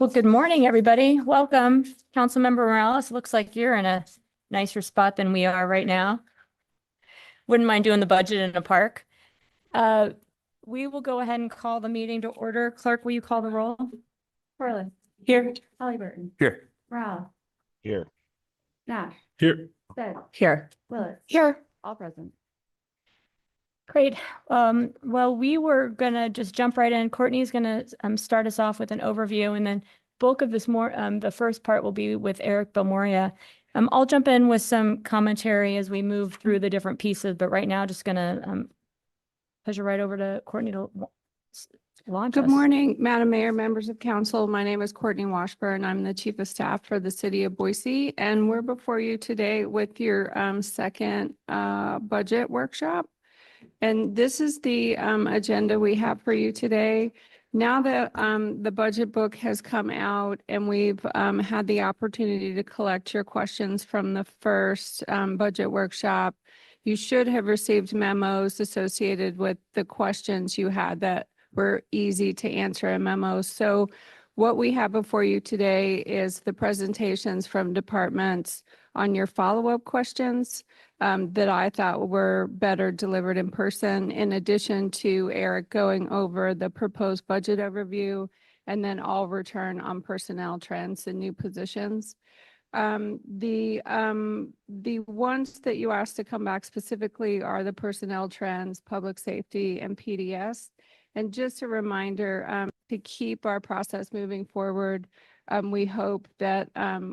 Well, good morning, everybody. Welcome. Councilmember Morales, looks like you're in a nicer spot than we are right now. Wouldn't mind doing the budget in a park. We will go ahead and call the meeting to order. Clerk, will you call the roll? Corlin. Here. Halliburton. Here. Rao. Here. Nash. Here. Stead. Here. Willis. Here. All present. Great. Well, we were gonna just jump right in. Courtney's gonna start us off with an overview, and then bulk of this the first part will be with Eric Belmoria. I'll jump in with some commentary as we move through the different pieces, but right now just gonna push it right over to Courtney to launch Good us. morning, Madam Mayor, members of council. My name is Courtney Washburn. I'm the Chief of Staff for the City of Boise, and we're before you today with your second budget workshop. And this is the agenda we have for you today. Now that the budget book has come out and we've had the opportunity to collect your questions from the first budget workshop, you should have received memos associated with the questions you had that were easy to answer in memos. So what we have before you today is the presentations from departments on your follow-up questions that I thought were better delivered in person, in addition to Eric going over the proposed budget overview, and then I'll return on personnel trends and new positions. The ones that you asked to come back specifically are the personnel trends, public safety, and PDS. And just a reminder to keep our process moving forward, we hope that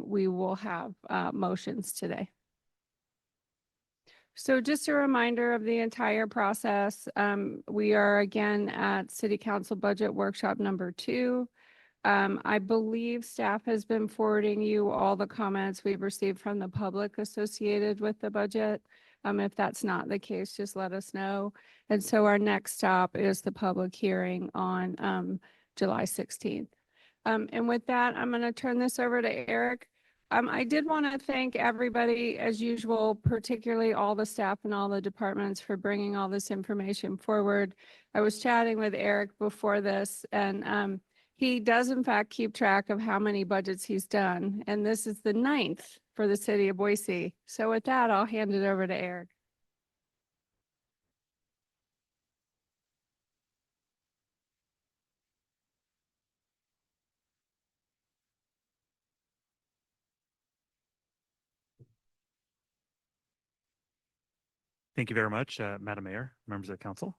we will have motions today. So just a reminder of the entire process. We are again at City Council Budget Workshop number 2. I believe staff has been forwarding you all the comments we've received from the public associated with the budget. If that's not the case, just let us know. And so our next stop is the public hearing on July 16th. And with that, I'm going to turn this over to Eric. I did want to thank everybody, as usual, particularly all the staff and all the departments for bringing all this information forward. I was chatting with Eric before this, and he does, in fact, keep track of how many budgets he's done. And this is the 9th for the city of Boise. So with that, I'll hand it over to Eric. Thank you very much, Madam Mayor, members of the council.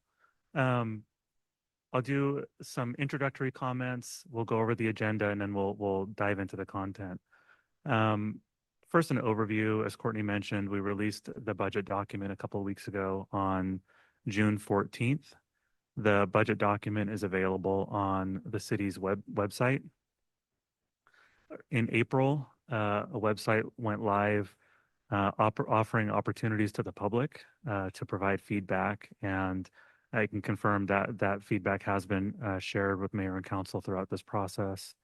I'll do some introductory comments. We'll go over the agenda and then we'll dive into the content. First, an overview. As Courtney mentioned, we released the budget document a couple of weeks ago on June 14th. The budget document is available on the city's website. In April, a website went live offering opportunities to the public to provide feedback, and I can confirm that that feedback has been shared with Mayor and Council throughout this process.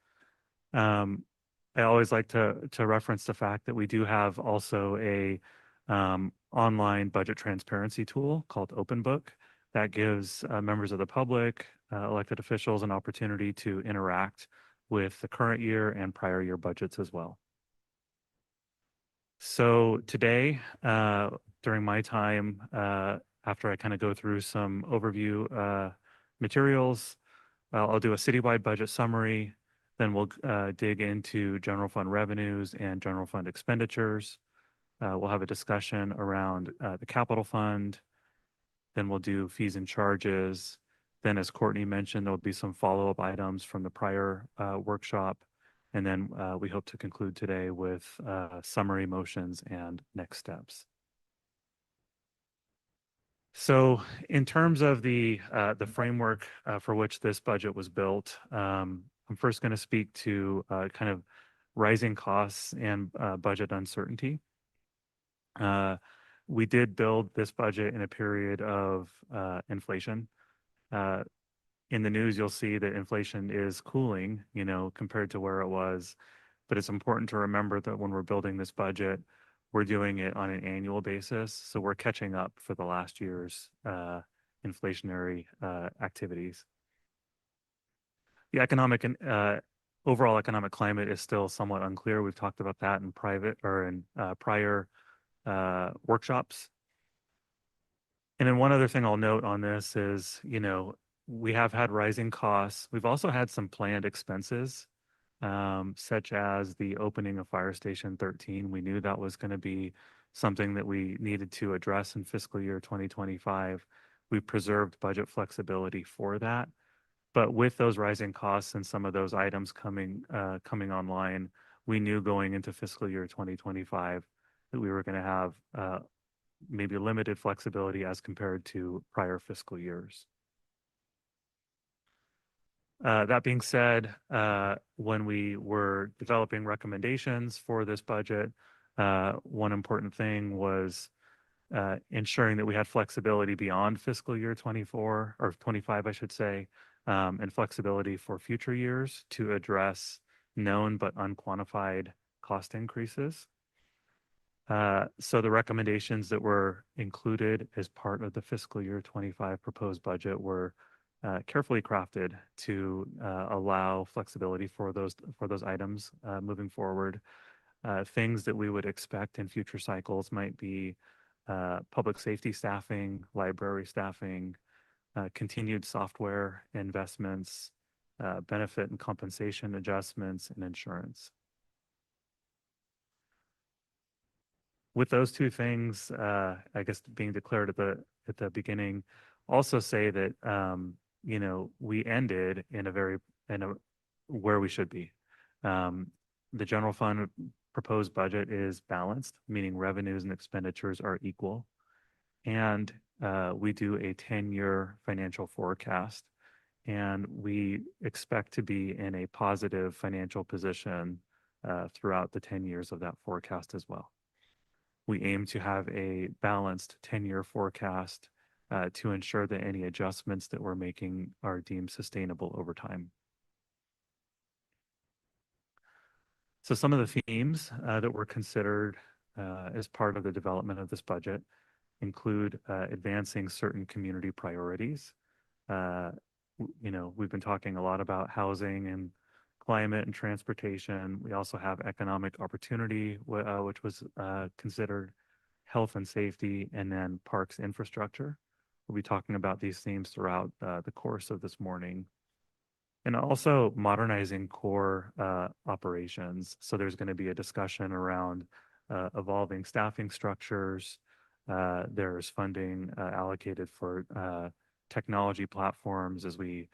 I always like to reference the fact that we do have also a online budget transparency tool called Open Book that gives members of the public, elected officials, an opportunity to interact with the current year and prior year budgets as well. So today, during my time, after I kind of go through some overview materials, I'll do a citywide budget summary. Then we'll dig into general fund revenues and general fund expenditures. We'll have a discussion around the capital fund. Then we'll do fees and charges. Then, as Courtney mentioned, there'll be some follow-up items from the prior workshop. And then we hope to conclude today with summary motions and next steps. So in terms of the framework for which this budget was built, I'm first going to speak to kind of rising costs and budget uncertainty. We did build this budget in a period of inflation. In the news, you'll see that inflation is cooling, compared to where it was. But it's important to remember that when we're building this budget, we're doing it on an annual basis. So we're catching up for the last year's inflationary activities. The economic overall economic climate is still somewhat unclear. We've talked about that in private or in prior workshops. And then one other thing I'll note on this is, we have had rising costs. We've also had some planned expenses, such as the opening of Fire Station 13. We knew that was going to be something that we needed to address in fiscal year 2025. We preserved budget flexibility for that. But with those rising costs and some of those items coming online, we knew going into fiscal year 2025 that we were going to have maybe limited flexibility as compared to prior fiscal years. That being said, when we were developing recommendations for this budget, one important thing was ensuring that we had flexibility beyond fiscal year 24 or 25, I should say, and flexibility for future years to address known but unquantified cost increases. So the recommendations that were included as part of the fiscal year 25 proposed budget were carefully crafted to allow flexibility for those items moving forward. Things that we would expect in future cycles might be public safety staffing, library staffing, continued software investments, benefit and compensation adjustments, and insurance. With those two things, I guess being declared at the beginning, also say that we ended in a where we should be. The general fund proposed budget is balanced, meaning revenues and expenditures are equal, and we do a 10-year financial forecast, and we expect to be in a positive financial position throughout the 10 years of that forecast as well. We aim to have a balanced 10-year forecast to ensure that any adjustments that we're making are deemed sustainable over time. So some of the themes that were considered as part of the development of this budget include advancing certain community priorities. We've been talking a lot about housing and climate and transportation. We also have economic opportunity, which was considered, health and safety, and then parks infrastructure. We'll be talking about these themes throughout the course of this morning. And also modernizing core operations. So there's going to be a discussion around evolving staffing structures. There's funding allocated for technology platforms as we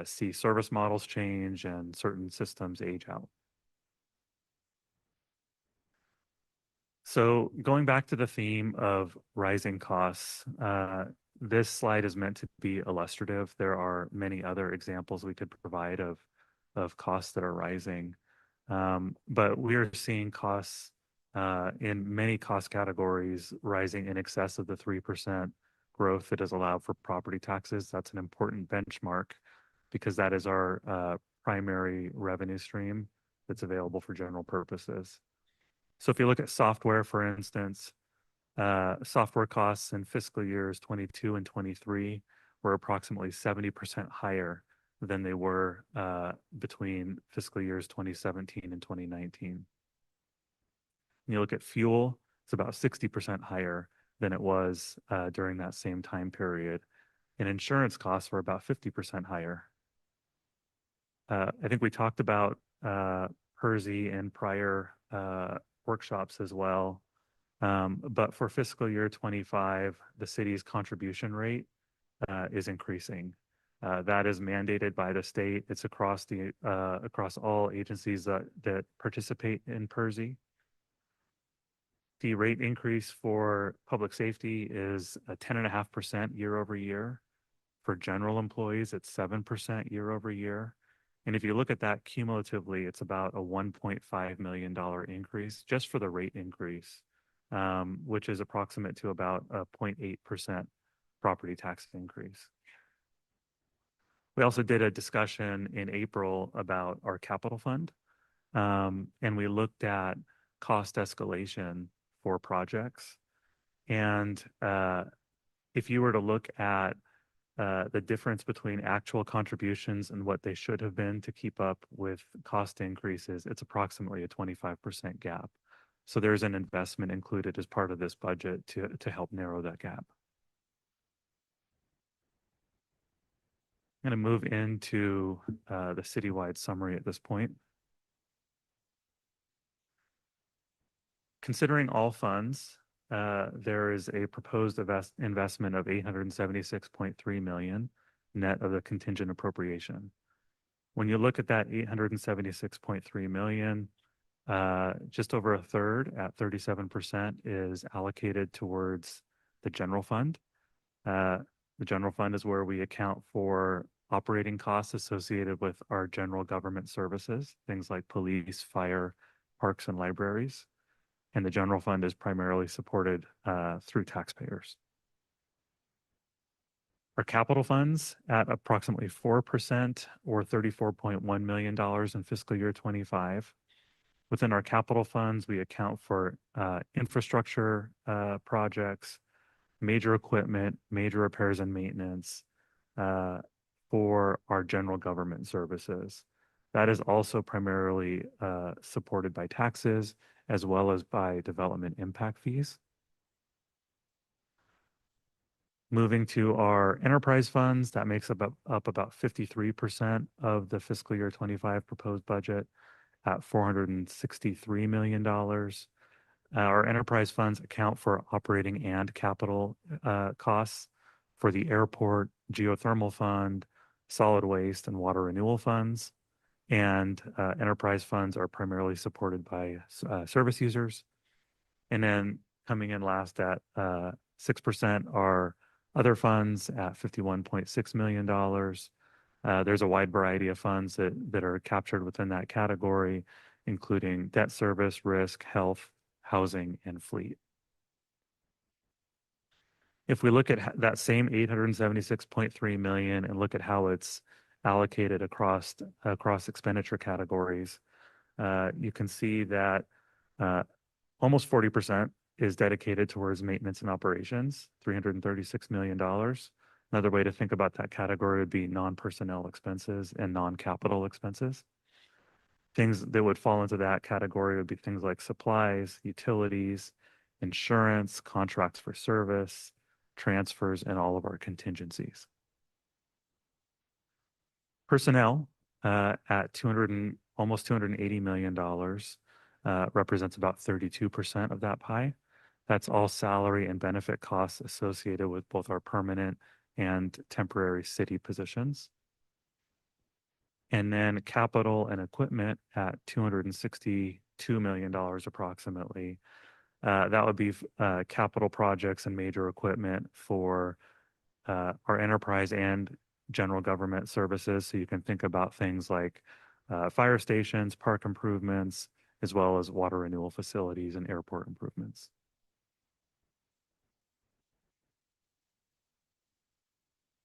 see service models change and certain systems age out. So going back to the theme of rising costs, this slide is meant to be illustrative. There are many other examples we could provide of costs that are rising. But we are seeing costs in many cost categories rising in excess of the 3% growth that is allowed for property taxes. That's an important benchmark because that is our primary revenue stream that's available for general purposes. So if you look at software, for instance, software costs in fiscal years 22 and 23 were approximately 70% higher than they were between fiscal years 2017 and 2019. And you look at fuel, it's about 60% higher than it was during that same time period. And insurance costs were about 50% higher. I think we talked about PERSI in prior workshops as well. But for fiscal year 25, the city's contribution rate is increasing. That is mandated by the state. It's across all agencies that participate in PERSI. The rate increase for public safety is 10.5% year over year. For general employees, it's 7% year over year. And if you look at that cumulatively, it's about a $1.5 million increase just for the rate increase, which is approximate to about a 0.8% property tax increase. We also did a discussion in April about our capital fund, and we looked at cost escalation for projects. And if you were to look at the difference between actual contributions and what they should have been to keep up with cost increases, it's approximately a 25% gap. So there's an investment included as part of this budget to help narrow that gap. I'm going to move into the citywide summary at this point. Considering all funds, there is a proposed investment of 876.3 million net of the contingent appropriation. When you look at that 876.3 million, just over a third at 37% is allocated towards the general fund. The general fund is where we account for operating costs associated with our general government services, things like police, fire, parks, and libraries. And the general fund is primarily supported through taxpayers. Our capital funds at approximately 4% or $34.1 million in fiscal year 25. Within our capital funds, we account for infrastructure projects, major equipment, major repairs and maintenance for our general government services. That is also primarily supported by taxes as well as by development impact fees. Moving to our enterprise funds, that makes up about 53% of the fiscal year 25 proposed budget at $463 million. Our enterprise funds account for operating and capital costs for the airport, geothermal fund, solid waste, and water renewal funds. And enterprise funds are primarily supported by service users. And then coming in last at 6% are other funds at $51.6 million. There's a wide variety of funds that are captured within that category, including debt service, risk, health, housing, and fleet. If we look at that same 876.3 million and look at how it's allocated across expenditure categories, you can see that almost 40% is dedicated towards maintenance and operations, $336 million. Another way to think about that category would be non-personnel expenses and non-capital expenses. Things that would fall into that category would be things like supplies, utilities, insurance, contracts for service, transfers, and all of our contingencies. Personnel at almost $280 million represents about 32% of that pie. That's all salary and benefit costs associated with both our permanent and temporary city positions. And then capital and equipment at $262 million approximately. That would be capital projects and major equipment for our enterprise and general government services. So you can think about things like fire stations, park improvements, as well as water renewal facilities and airport improvements.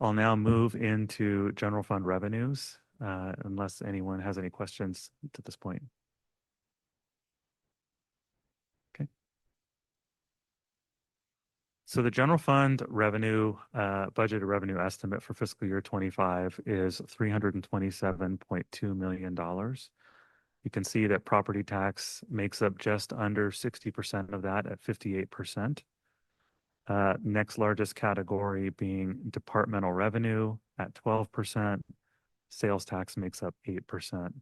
I'll now move into general fund revenues, unless anyone has any questions to this point. Okay. So the general fund revenue, budgeted revenue estimate for fiscal year 25 is $327.2 million. You can see that property tax makes up just under 60% of that at 58%. Next largest category being departmental revenue at 12%. Sales tax makes up 8%.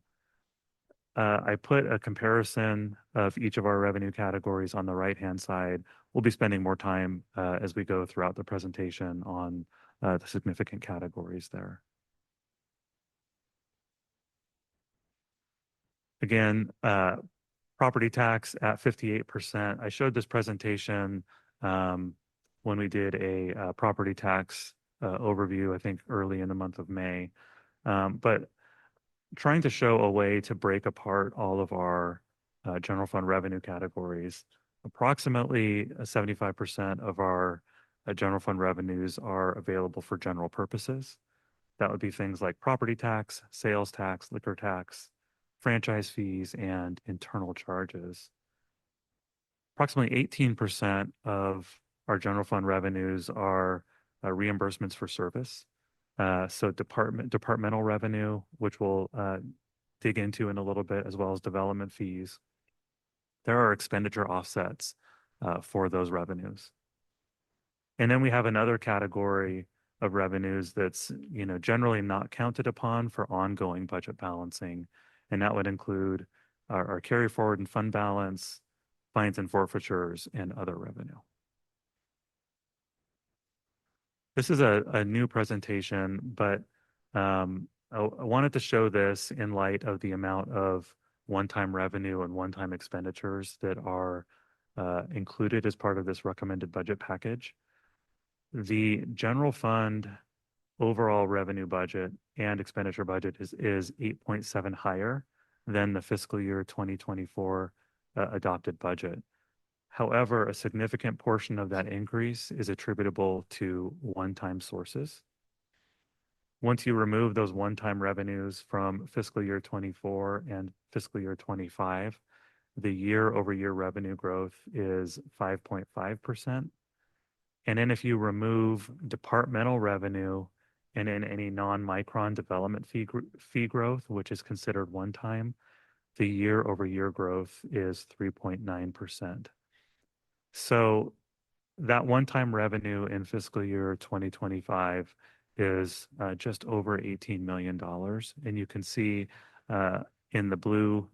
I put a comparison of each of our revenue categories on the right-hand side. We'll be spending more time as we go throughout the presentation on the significant categories there. Again, property tax at 58%. I showed this presentation when we did a property tax overview, I think early in the month of May. But trying to show a way to break apart all of our general fund revenue categories, approximately 75% of our general fund revenues are available for general purposes. That would be things like property tax, sales tax, liquor tax, franchise fees, and internal charges. Approximately 18% of our general fund revenues are reimbursements for service. So departmental revenue, which we'll dig into in a little bit, as well as development fees. There are expenditure offsets for those revenues. And then we have another category of revenues that's, generally not counted upon for ongoing budget balancing. And that would include our carry forward and fund balance, fines and forfeitures, and other revenue. This is a new presentation, but I wanted to show this in light of the amount of one-time revenue and one-time expenditures that are included as part of this recommended budget package. The general fund overall revenue budget and expenditure budget is 8.7 higher than the fiscal year 2024 adopted budget. However, a significant portion of that increase is attributable to one-time sources. Once you remove those one-time revenues from fiscal year 24 and fiscal year 25, the year-over-year revenue growth is 5.5%. And then if you remove departmental revenue and then any non-micron development fee growth, which is considered one time, the year-over-year growth is 3.9%. So that one-time revenue in fiscal year 2025 is just over $18 million. And you can see in the blue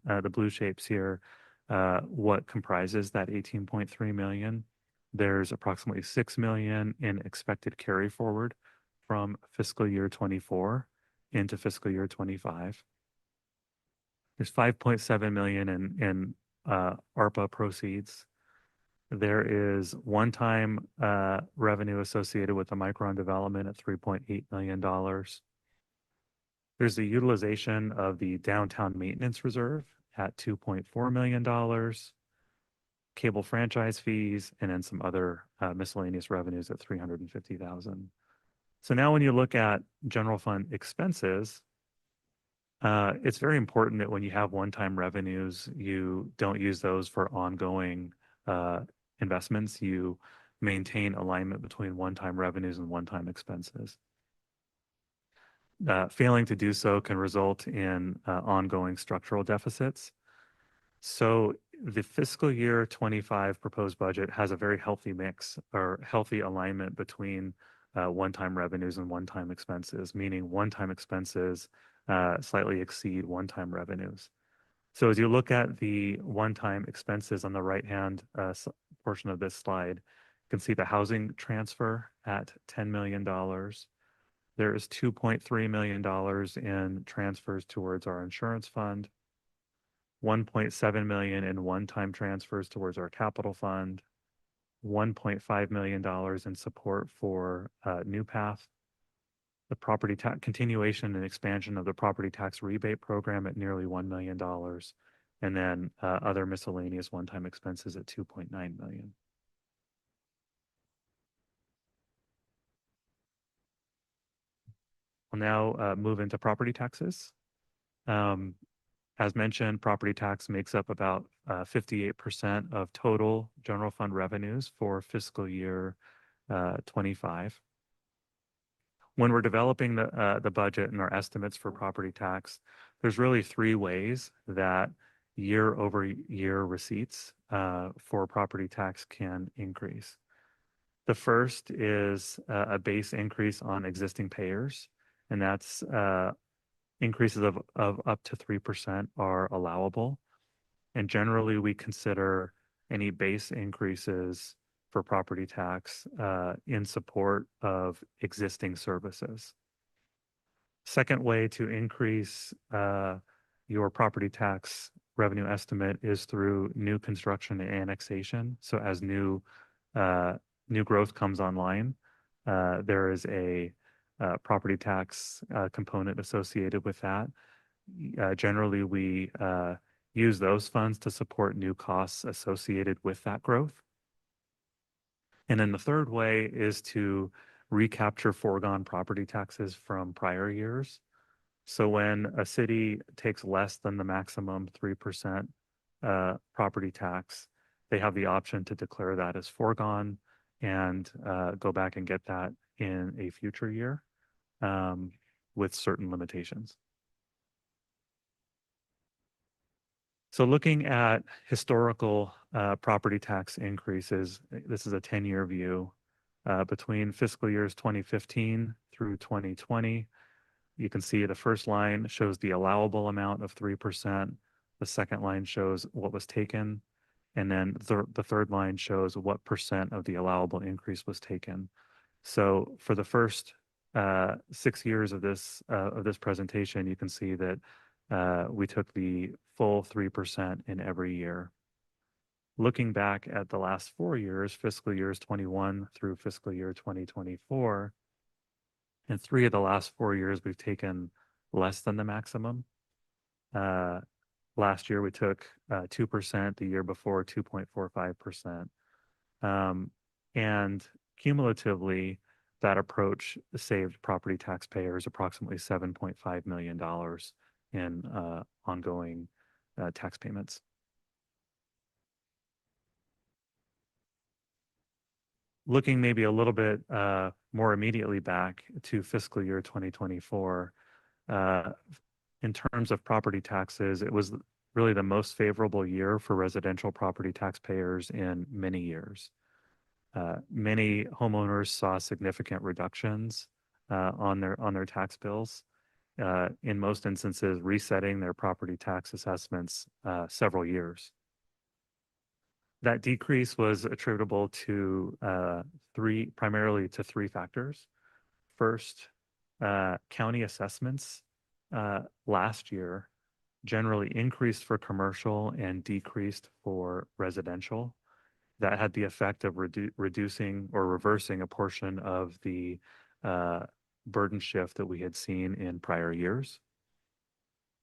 shapes here what comprises that 18.3 million. There's approximately 6 million in expected carry forward from fiscal year 24 into fiscal year 25. There's 5.7 million in ARPA proceeds. There is one-time revenue associated with the Micron development at $3.8 million. There's the utilization of the downtown maintenance reserve at $2.4 million, cable franchise fees, and then some other miscellaneous revenues at $350,000. So now when you look at general fund expenses, it's very important that when you have one-time revenues, you don't use those for ongoing investments. You maintain alignment between one-time revenues and one-time expenses. Failing to do so can result in ongoing structural deficits. So the fiscal year 25 proposed budget has a very healthy mix or healthy alignment between one-time revenues and one-time expenses, meaning one-time expenses slightly exceed one-time revenues. So as you look at the one-time expenses on the right-hand portion of this slide, you can see the housing transfer at $10 million. There is $2.3 million in transfers towards our insurance fund, $1.7 million in one-time transfers towards our capital fund, $1.5 million in support for New Path, the property tax continuation and expansion of the property tax rebate program at nearly $1 million, and then other miscellaneous one-time expenses at $2.9 million. We'll now move into property taxes. As mentioned, property tax makes up about 58% of total general fund revenues for fiscal year 25. When we're developing the budget and our estimates for property tax, there's really three ways that year-over-year receipts for property tax can increase. The first is a base increase on existing payers, and that's increases of up to 3% are allowable. And generally, we consider any base increases for property tax in support of existing services. Second way to increase your property tax revenue estimate is through new construction and annexation. So as new growth comes online, there is a property tax component associated with that. Generally, we use those funds to support new costs associated with that growth. And then the third way is to recapture foregone property taxes from prior years. So when a city takes less than the maximum 3% property tax, they have the option to declare that as foregone and go back and get that in a future year. with certain limitations. So looking at historical property tax increases, this is a 10-year view between fiscal years 2015 through 2020. You can see the first line shows the allowable amount of 3%. The second line shows what was taken. And then the third line shows what percent of the allowable increase was taken. So for the first 6 years of this presentation, you can see that we took the full 3% in every year. Looking back at the last 4 years, fiscal years 21 through fiscal year 2024, in 3 of the last 4 years, we've taken less than the maximum. Last year, we took 2%, the year before, 2.45%. And cumulatively, that approach saved property taxpayers approximately $7.5 million in ongoing tax payments. Looking maybe a little bit more immediately back to fiscal year 2024, in terms of property taxes, it was really the most favorable year for residential property taxpayers in many years. Many homeowners saw significant reductions on their tax bills. In most instances, resetting their property tax assessments several years. That decrease was attributable to primarily to 3 factors. First, county assessments last year generally increased for commercial and decreased for residential. That had the effect of reducing or reversing a portion of the burden shift that we had seen in prior years.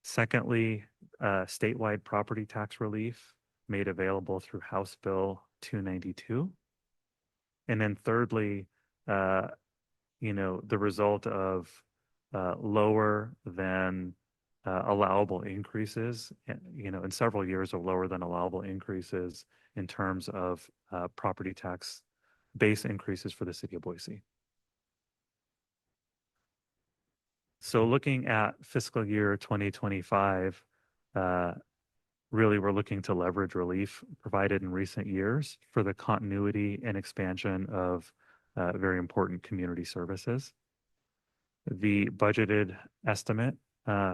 Secondly, statewide property tax relief made available through House Bill 292. And then thirdly, the result of lower than allowable increases, in several years of lower than allowable increases in terms of property tax base increases for the city of Boise. So looking at fiscal year 2025, really we're looking to leverage relief provided in recent years for the continuity and expansion of very important community services. The budgeted estimate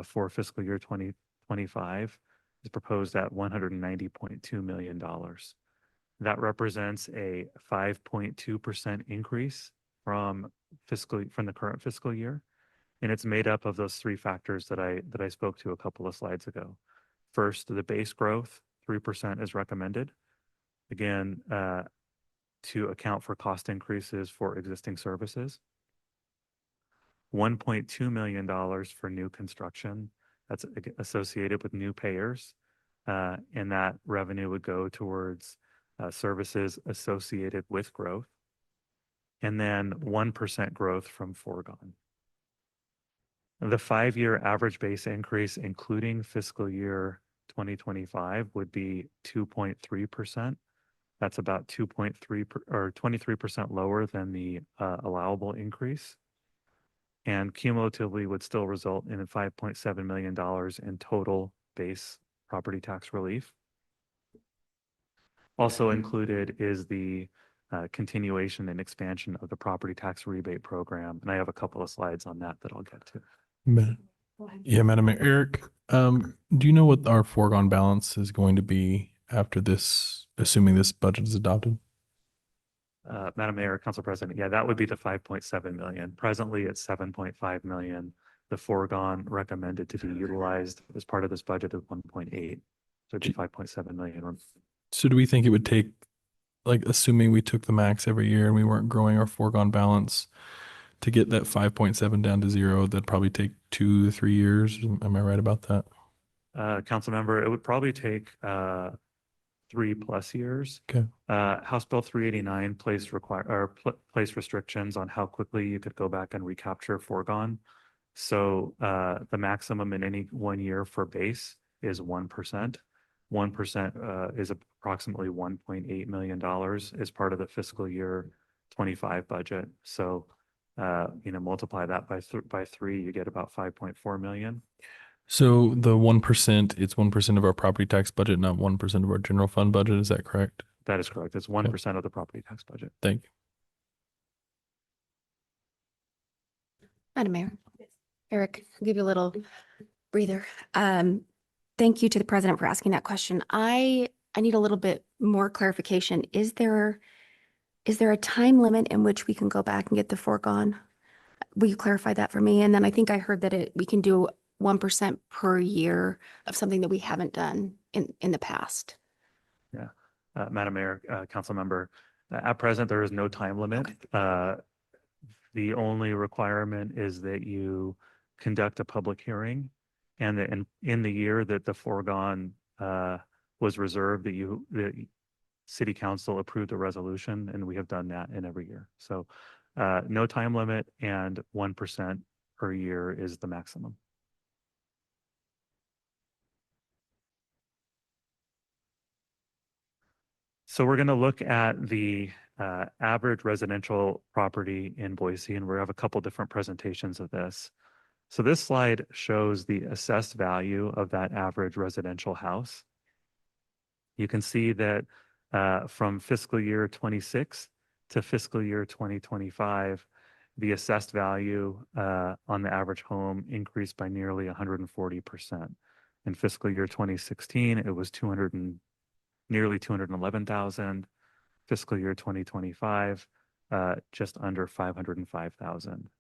for fiscal year 2025 is proposed at $190.2 million. That represents a 5.2% increase from the current fiscal year, and it's made up of those 3 factors that I spoke to a couple of slides ago. First, the base growth, 3% is recommended, again, to account for cost increases for existing services. $1.2 million for new construction. That's associated with new payers, and that revenue would go towards services associated with growth. And then 1% growth from foregone. The 5-year average base increase, including fiscal year 2025, would be 2.3%. That's about 2.3 or 23% lower than the allowable increase, and cumulatively would still result in $5.7 million in total base property tax relief. Also included is the continuation and expansion of the property tax rebate program, and I have a couple of slides on that I'll get to. Madam Mayor. Eric, do you know what our foregone balance is going to be after this, assuming this budget is adopted? Madam Mayor, Council President, yeah, that would be the 5.7 million. Presently, it's 7.5 million. The foregone recommended to be utilized as part of this budget of 1.8. So it'd be 5.7 million. So do we think it would take, like, assuming we took the max every year and we weren't growing our foregone balance, to get that 5.7 down to 0, that'd probably take 2 to 3 years? Am I right about that? Council member, it would probably take 3+ years. Okay. House Bill 389 placed restrictions on how quickly you could go back and recapture foregone. So the maximum in any 1 year for base is 1%. 1% is approximately $1.8 million as part of the fiscal year 25 budget. So multiply that by three, you get about 5.4 million. So the 1%, it's 1% of our property tax budget, not 1% of our general fund budget. Is that correct? That is correct. It's 1% of the property tax budget. Thank you. Madam Mayor, Eric, I'll give you a little breather. Thank you to the president for asking that question. I need a little bit more clarification. Is there a time limit in which we can go back and get the foregone? Will you clarify that for me? And then I think I heard that we can do 1% per year of something that we haven't done in the past. Yeah. Madam Mayor, council member, at present, there is no time limit. The only requirement is that you conduct a public hearing and that in the year that the foregone was reserved, that city council approved a resolution, and we have done that in every year. So no time limit, and 1% per year is the maximum. So we're going to look at the average residential property in Boise, and we have a couple different presentations of this. So this slide shows the assessed value of that average residential house. You can see that from fiscal year 26 to fiscal year 2025, the assessed value on the average home increased by nearly 140%. In fiscal year 2016, it was nearly 211,000. Fiscal year 2025, just under 505,000.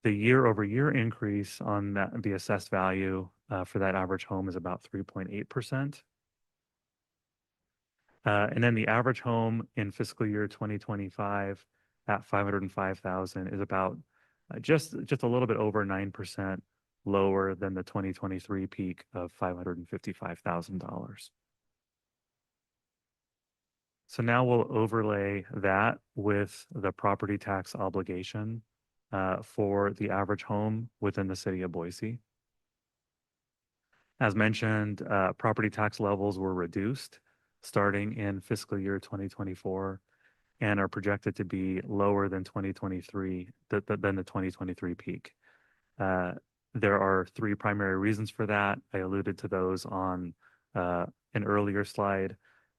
The year-over-year increase on the assessed value for that average home is about 3.8%. And then the average home in fiscal year 2025 at 505,000 is about just a little bit over 9% lower than the 2023 peak of $555,000. So now we'll overlay that with the property tax obligation for the average home within the city of Boise. As mentioned, property tax levels were reduced starting in fiscal year 2024 and are projected to be lower than 2023, than the 2023 peak. There are three primary reasons for that. I alluded to those on an earlier slide.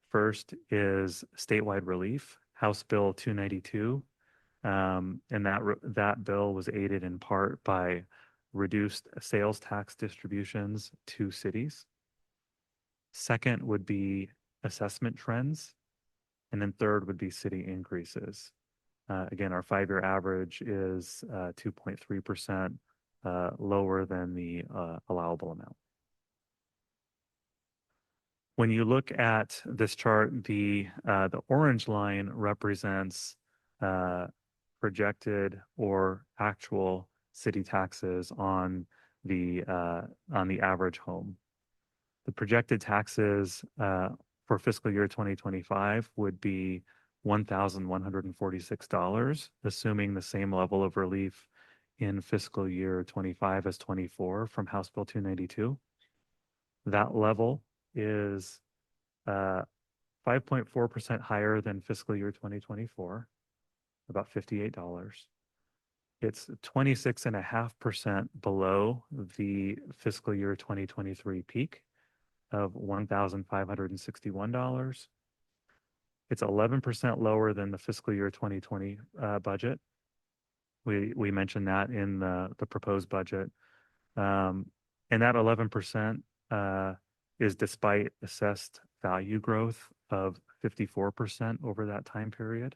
First is statewide relief, House Bill 292, and that bill was aided in part by reduced sales tax distributions to cities. Second would be assessment trends, and then third would be city increases. Again, our 5-year average is 2.3% lower than the allowable amount. When you look at this chart, the orange line represents projected or actual city taxes on the average home. The projected taxes for fiscal year 2025 would be $1,146, assuming the same level of relief in fiscal year 25 as 24 from House Bill 292. That level is 5.4% higher than fiscal year 2024, about $58. It's 26.5% below the fiscal year 2023 peak of $1,561. It's 11% lower than the fiscal year 2020 budget. We mentioned that in the proposed budget. And that 11% is despite assessed value growth of 54% over that time period.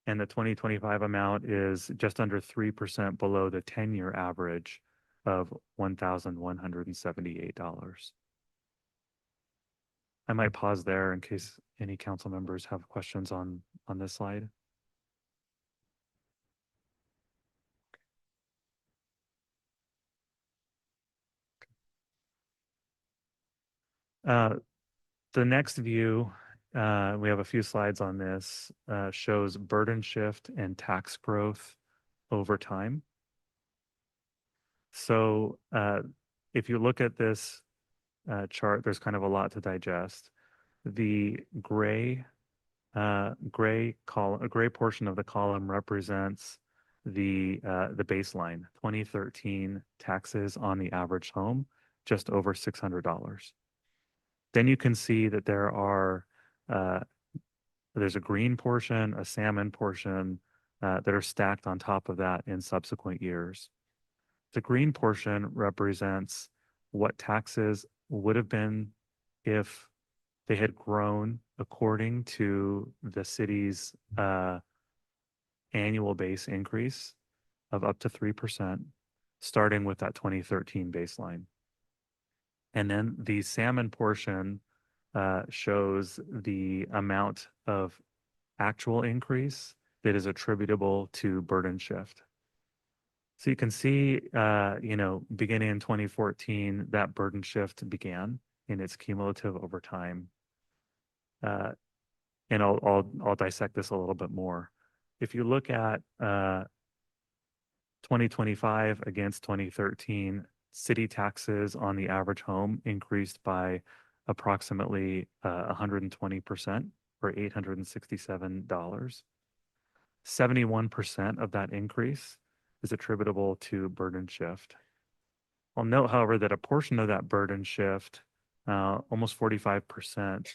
And the 2025 amount is just under 3% below the 10-year average of $1,178. I might pause there in case any council members have questions on this slide. The next view, we have a few slides on this, shows burden shift and tax growth over time. So if you look at this chart, there's kind of a lot to digest. The gray A gray portion of the column represents the baseline, 2013 taxes on the average home, just over $600. Then you can see that there's a green portion, a salmon portion that are stacked on top of that in subsequent years. The green portion represents what taxes would have been if they had grown according to the city's annual base increase of up to 3%, starting with that 2013 baseline. And then the salmon portion shows the amount of actual increase that is attributable to burden shift. So you can see, beginning in 2014, that burden shift began in its cumulative over time. And I'll dissect this a little bit more. If you look at 2025 against 2013, city taxes on the average home increased by approximately 120% or $867. 71% of that increase is attributable to burden shift. I'll note, however, that a portion of that burden shift, almost 45%,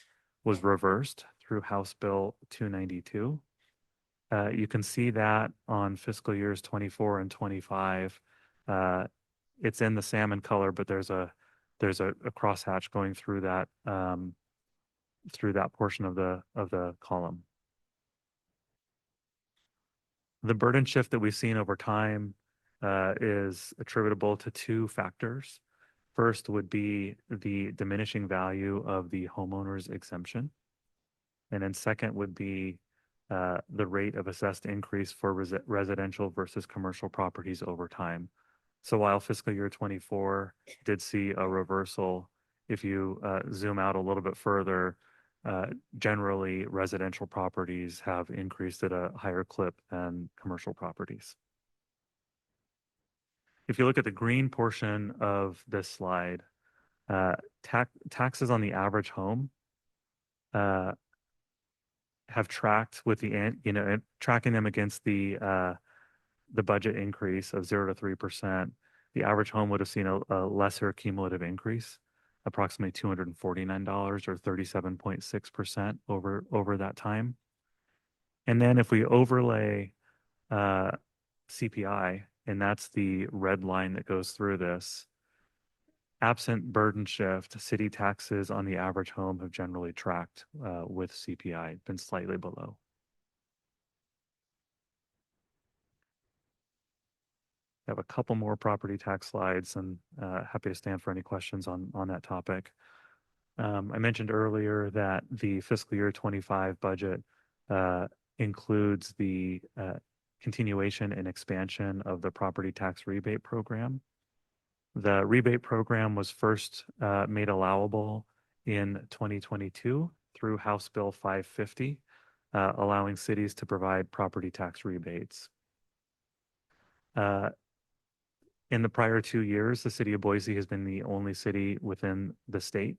was reversed through House Bill 292. You can see that on fiscal years 24 and 25. It's in the salmon color, but there's a crosshatch going through that portion of the column. The burden shift that we've seen over time is attributable to two factors. First would be the diminishing value of the homeowner's exemption. And then second would be the rate of assessed increase for residential versus commercial properties over time. So while fiscal year 24 did see a reversal, if you zoom out a little bit further, generally residential properties have increased at a higher clip than commercial properties. If you look at the green portion of this slide, taxes on the average home have tracked with tracking them against the budget increase of 0 to 3%. The average home would have seen a lesser cumulative increase, approximately $249 or 37.6% over that time. And then if we overlay CPI, and that's the red line that goes through this, absent burden shift, city taxes on the average home have generally tracked with CPI, been slightly below. I have a couple more property tax slides, and happy to stand for any questions on that topic. I mentioned earlier that the fiscal year 25 budget includes the continuation and expansion of the property tax rebate program. The rebate program was first made allowable in 2022 through House Bill 550, allowing cities to provide property tax rebates. In the prior 2 years, the city of Boise has been the only city within the state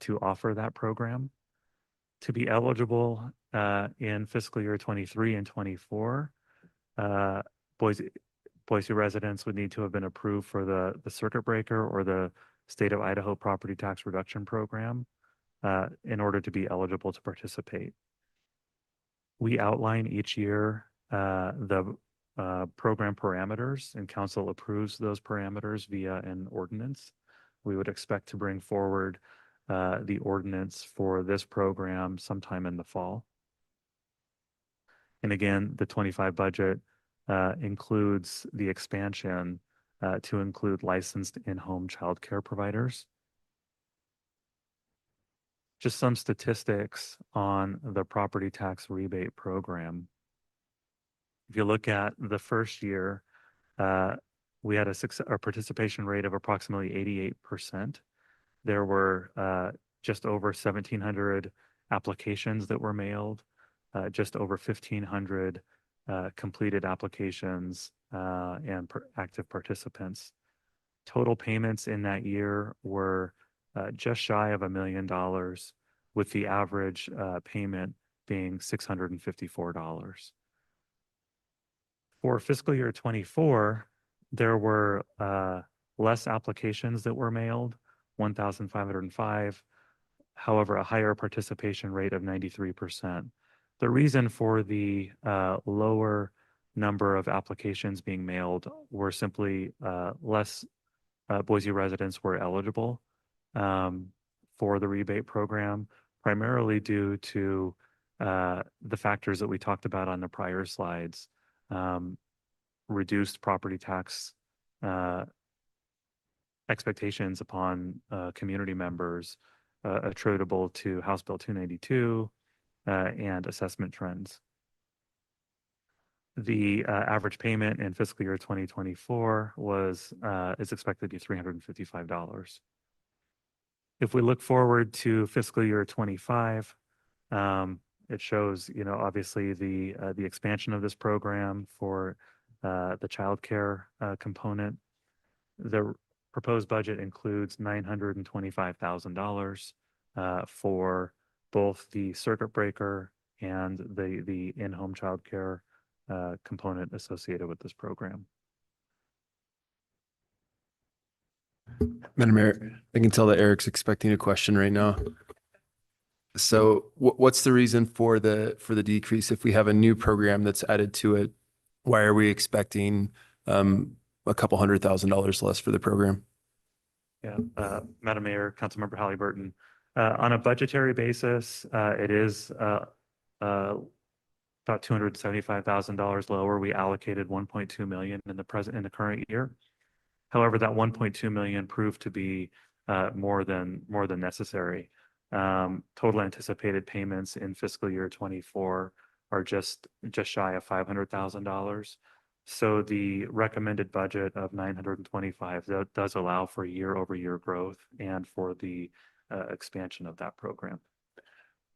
to offer that program. To be eligible in fiscal year 23 and 24, Boise residents would need to have been approved for the circuit breaker or the state of Idaho property tax reduction program in order to be eligible to participate. We outline each year the program parameters, and council approves those parameters via an ordinance. We would expect to bring forward the ordinance for this program sometime in the fall. And again, the 25 budget includes the expansion to include licensed in-home child care providers. Just some statistics on the property tax rebate program. If you look at the first year, we had a participation rate of approximately 88%. There were just over 1,700 applications that were mailed, just over 1,500 completed applications and active participants. Total payments in that year were just shy of $1 million, with the average payment being $654. For fiscal year 24, there were less applications that were mailed, 1,505. However, a higher participation rate of 93%. The reason for the lower number of applications being mailed were simply less Boise residents were eligible for the rebate program, primarily due to the factors that we talked about on the prior slides. Reduced property tax expectations upon community members attributable to House Bill 292 and assessment trends. The average payment in fiscal year 2024 is expected to be $355. If we look forward to fiscal year 25, it shows, obviously the expansion of this program for the child care component. The proposed budget includes $925,000 for both the circuit breaker and the in-home child care component associated with this program. Madam Mayor, I can tell that Eric's expecting a question right now. So what's the reason for the decrease? If we have a new program that's added to it, why are we expecting a couple $100,000 less for the program? Yeah, Madam Mayor, Councilmember Halliburton, on a budgetary basis, it is about $275,000 lower. We allocated 1.2 million in the current year. However, that 1.2 million proved to be more than necessary. Total anticipated payments in fiscal year 24 are just shy of $500,000. So the recommended budget of 925 does allow for year-over-year growth and for the expansion of that program.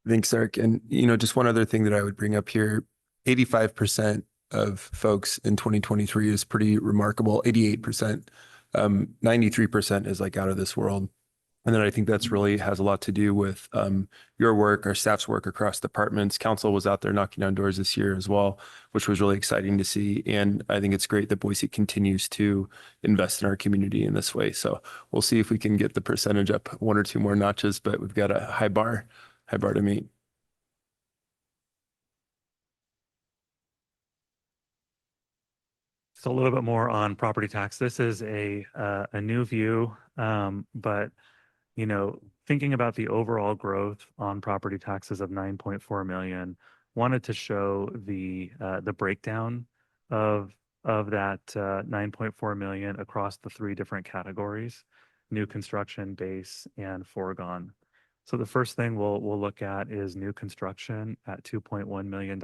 Thanks, Eric. And, just one other thing that I would bring up here, 85% of folks in 2023 is pretty remarkable, 88%. 93% is like out of this world. And then I think that's really has a lot to do with your work, our staff's work across departments. Council was out there knocking down doors this year as well, which was really exciting to see. And I think it's great that Boise continues to invest in our community in this way. So we'll see if we can get the percentage up one or two more notches, but we've got a high bar to meet. So a little bit more on property tax. This is a new view, but thinking about the overall growth on property taxes of 9.4 million, wanted to show the breakdown of that 9.4 million across the three different categories: new construction, base, and foregone. So the first thing we'll look at is new construction at $2.1 million,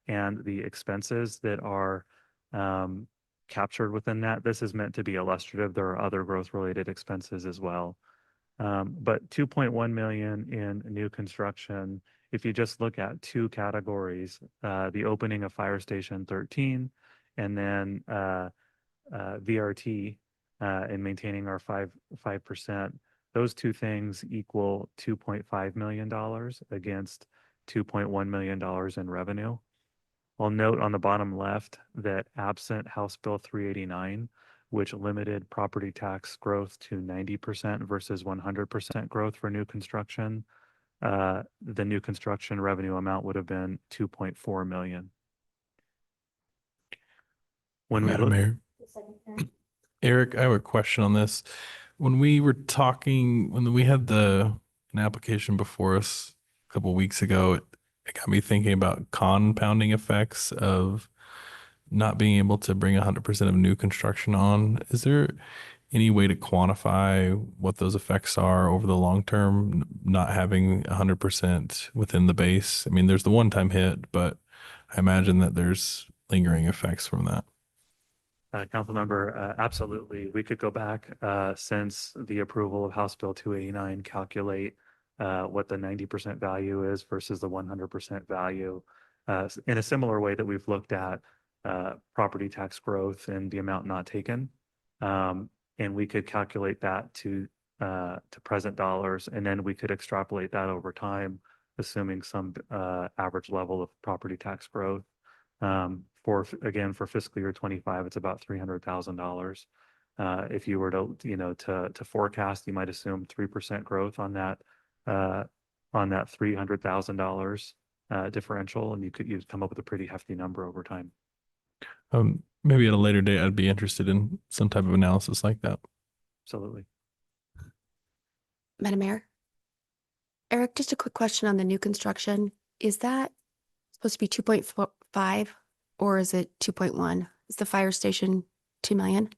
and the expenses that are captured within that. This is meant to be illustrative. There are other growth-related expenses as well. But 2.1 million in new construction, if you just look at two categories, the opening of Fire Station 13 and then VRT and maintaining our 5%, those two things equal $2.5 million against $2.1 million in revenue. I'll note on the bottom left that absent House Bill 389, which limited property tax growth to 90% versus 100% growth for new construction, the new construction revenue amount would have been 2.4 million. Madam Mayor. Eric, I have a question on this. When we were talking, when we had an application before us a couple of weeks ago, it got me thinking about compounding effects of not being able to bring 100% of new construction on. Is there any way to quantify what those effects are over the long term, not having 100% within the base? I mean, there's the one-time hit, but I imagine that there's lingering effects from that. Council member, absolutely. We could go back since the approval of House Bill 289, calculate what the 90% value is versus the 100% value in a similar way that we've looked at property tax growth and the amount not taken. And we could calculate that to present dollars, and then we could extrapolate that over time assuming some average level of property tax growth. Again, for fiscal year 25, it's about $300,000. If you were to, to forecast, you might assume 3% growth on that $300,000 differential, and you'd come up with a pretty hefty number over time. Maybe at a later date, I'd be interested in some type of analysis like that. Absolutely. Madam Mayor? Eric, just a quick question on the new construction. Is that supposed to be 2.5 or is it 2.1? Is the fire station 2 million?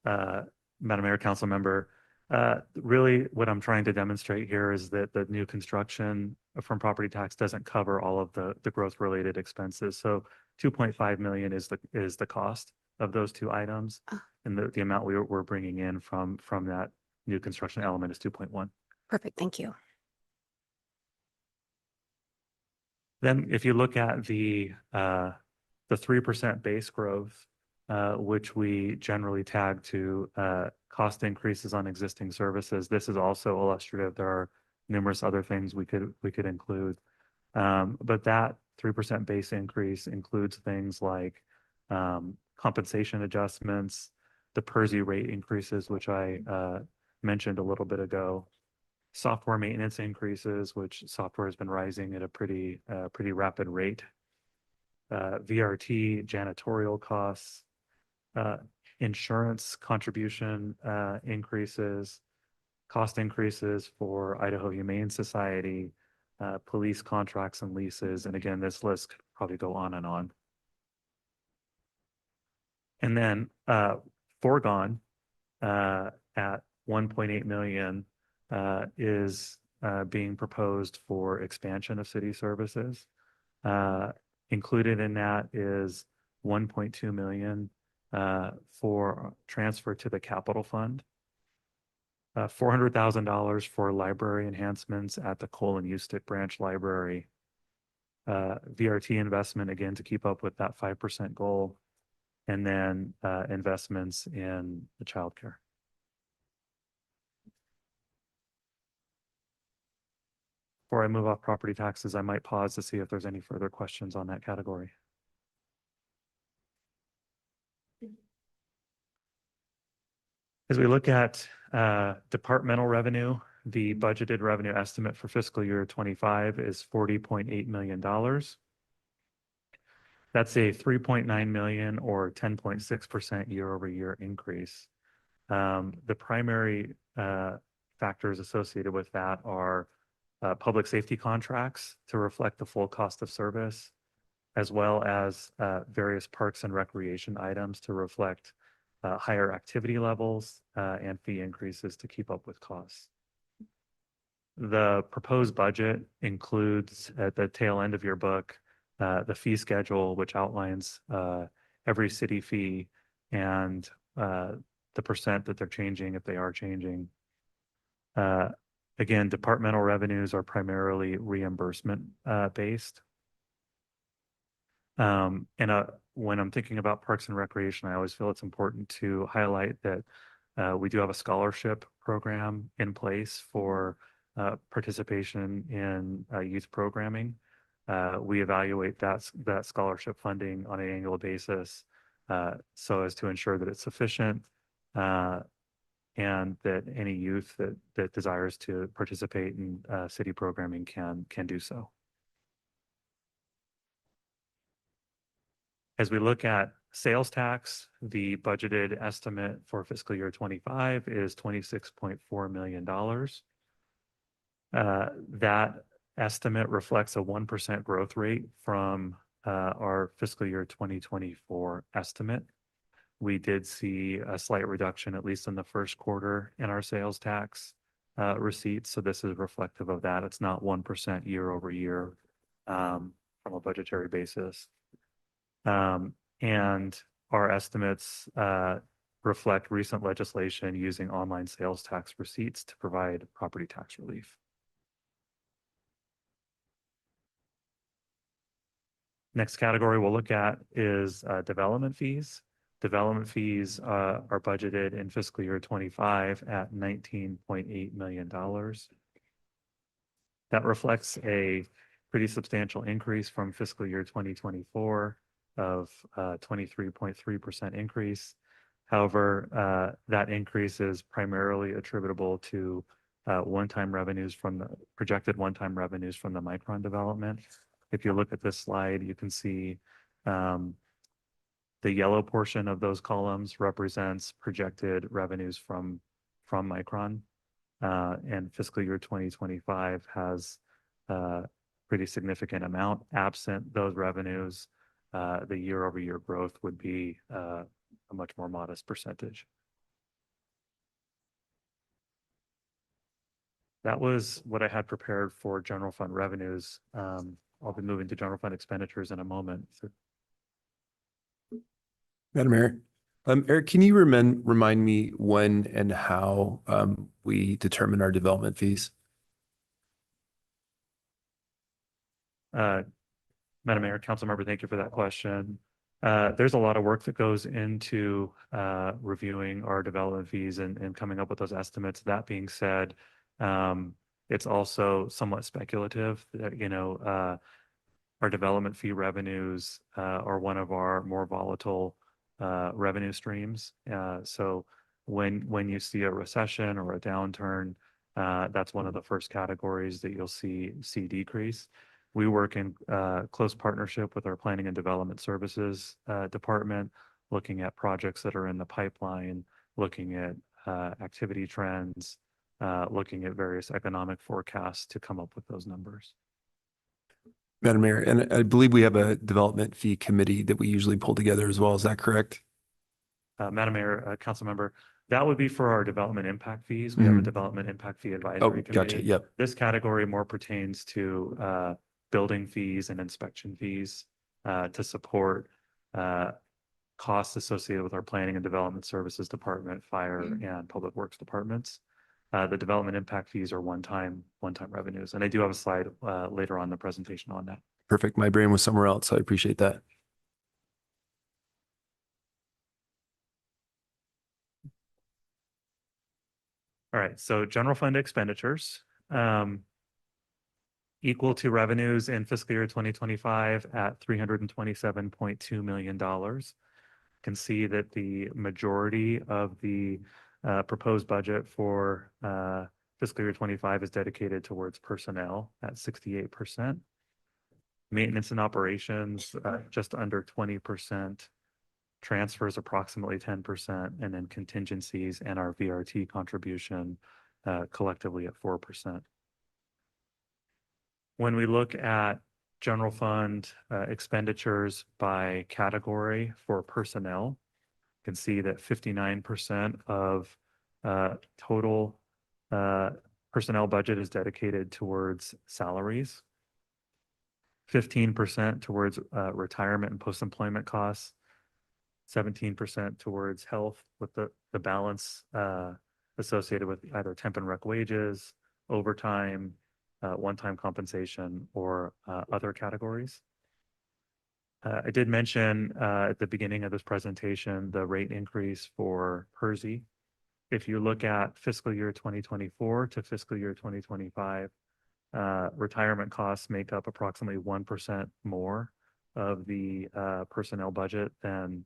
Madam Mayor, Council Member, really what I'm trying to demonstrate here is that the new construction from property tax doesn't cover all of the growth related expenses. So 2.5 million is the cost of those two items. And the amount we're bringing in from that new construction element is 2.1. Perfect. Thank you. Then if you look at the 3% base growth, which we generally tag to cost increases on existing services, this is also illustrative. There are numerous other things we could include. But that 3% base increase includes things like compensation adjustments, the PERSI rate increases, which I mentioned a little bit ago, software maintenance increases, which software has been rising at a pretty rapid rate, VRT, janitorial costs, insurance contribution increases, cost increases for Idaho Humane Society, police contracts and leases. And again, this list could probably go on and on. And then foregone at 1.8 million is being proposed for expansion of city services. Included in that is 1.2 million for transfer to the capital fund, $400,000 for library enhancements at the Cole and Eustick branch library, VRT investment again to keep up with that 5% goal, and then investments in the childcare. Before I move off property taxes, I might pause to see if there's any further questions on that category. As we look at departmental revenue, the budgeted revenue estimate for fiscal year 25 is $40.8 million. That's a 3.9 million or 10.6% year over year increase. The primary factors associated with that are public safety contracts to reflect the full cost of service, as well as various parks and recreation items to reflect higher activity levels and fee increases to keep up with costs. The proposed budget includes, at the tail end of your book, the fee schedule, which outlines every city fee and the percent that they're changing if they are changing. Again, departmental revenues are primarily reimbursement based. When I'm thinking about parks and recreation, I always feel it's important to highlight that we do have a scholarship program in place for participation in youth programming. We evaluate that scholarship funding on an annual basis so as to ensure that it's sufficient and that any youth that desires to participate in city programming can do so. As we look at sales tax, the budgeted estimate for fiscal year 25 is $26.4 million. That estimate reflects a 1% growth rate from our fiscal year 2024 estimate. We did see a slight reduction, at least in the first quarter, in our sales tax receipts. So this is reflective of that. It's not 1% year over year from a budgetary basis. And our estimates reflect recent legislation using online sales tax receipts to provide property tax relief. Next category we'll look at is development fees. Development fees are budgeted in fiscal year 25 at $19.8 million. That reflects a pretty substantial increase from fiscal year 2024 of 23.3% increase. However, that increase is primarily attributable to one-time revenues from the projected one-time revenues from the Micron development. If you look at this slide, you can see the yellow portion of those columns represents projected revenues from Micron. And fiscal year 2025 has a pretty significant amount. Absent those revenues, the year-over-year growth would be a much more modest percentage. That was what I had prepared for general fund revenues. I'll be moving to general fund expenditures in a moment. So, Madam Mayor. Eric, can you remind me when and how we determine our development fees? Madam Mayor, Council Member, thank you for that question. There's a lot of work that goes into reviewing our development fees and coming up with those estimates. That being said, it's also somewhat speculative that, our development fee revenues are one of our more volatile revenue streams. So when you see a recession or a downturn, that's one of the first categories that you'll see decrease. We work in close partnership with our planning and development services department, looking at projects that are in the pipeline, looking at activity trends, looking at various economic forecasts to come up with those numbers. Madam Mayor, and I believe we have a development fee committee that we usually pull together as well. Is that correct? Madam Mayor, Council Member, that would be for our development impact fees. We have a development impact fee advisory committee. Gotcha. Yep. This category more pertains to building fees and inspection fees to support costs associated with our planning and development services department, fire, and public works departments. The development impact fees are one-time revenues. And I do have a slide later on in the presentation on that. Perfect. My brain was somewhere else, so I appreciate that. All right, so general fund expenditures equal to revenues in fiscal year 2025 at $327.2 million. You can see that the majority of the proposed budget for fiscal year 25 is dedicated towards personnel at 68%. Maintenance and operations just under 20%. Transfers approximately 10%, and then contingencies and our VRT contribution collectively at 4%. When we look at general fund expenditures by category for personnel, you can see that 59% of total personnel budget is dedicated towards salaries, 15% towards retirement and post-employment costs, 17% towards health, with the balance associated with either temp and rec wages, overtime, one-time compensation, or other categories. I did mention at the beginning of this presentation the rate increase for PERSI. If you look at fiscal year 2024 to fiscal year 2025, retirement costs make up approximately 1% more of the personnel budget than